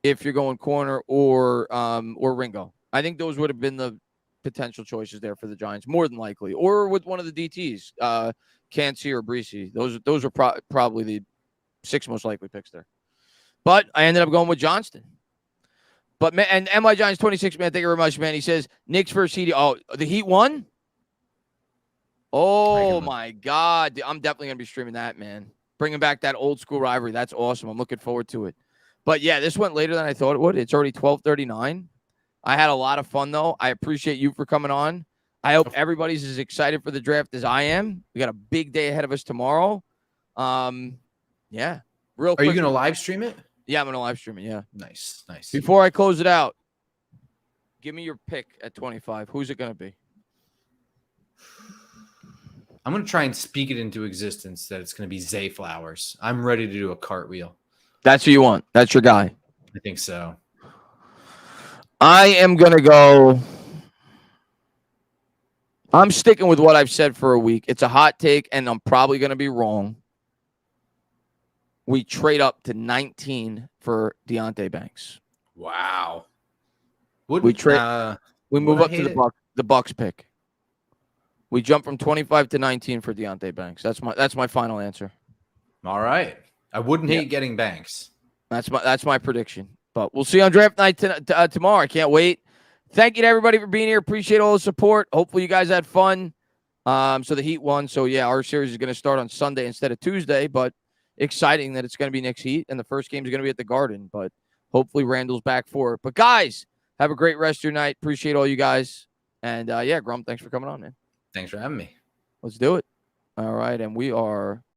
if you're going corner or Ringo. I think those would have been the potential choices there for the Giants, more than likely. Or with one of the DTs, Kancey or Breesy. Those are probably the 6 most likely picks there. But I ended up going with Johnston. But man, and MY Giants 26, man, thank you very much, man. He says Knicks versus Heat. Oh, the Heat won? Oh my God. I'm definitely gonna be streaming that, man. Bringing back that old school rivalry. That's awesome. I'm looking forward to it. But yeah, this went later than I thought it would. It's already 12:39. I had a lot of fun though. I appreciate you for coming on. I hope everybody's as excited for the draft as I am. We got a big day ahead of us tomorrow. Yeah. Real quick. Are you gonna live stream it? Yeah, I'm gonna live stream it. Yeah. Nice. Before I close it out, give me your pick at 25. Who's it gonna be? I'm gonna try and speak it into existence that it's gonna be Zay Flowers. I'm ready to do a cartwheel. That's who you want. That's your guy. I think so. I am going to go. I'm sticking with what I've said for a week. It's a hot take, and I'm probably going to be wrong. We trade up to 19 for Deontay Banks. Wow. We Wouldn't trade. We move would I up to hate the Bucks pick. We jump from 25 to 19 for Deontay Banks. That's my final answer. All right. I wouldn't Yeah. hate getting Banks. That's my prediction. But we'll see you on draft night tomorrow. I can't wait. Thank you to everybody for being here. Appreciate all the support. Hopefully you guys had fun. So the Heat won. So yeah, our series is going to start on Sunday instead of Tuesday. But exciting that it's going to be next Heat, and the first game is going to be at the Garden. But hopefully Randall's back for it. But guys, have a great rest of your night. Appreciate all you guys. And yeah, Grum, thanks for coming on, man. Thanks for having me. Let's do it. All right, and we are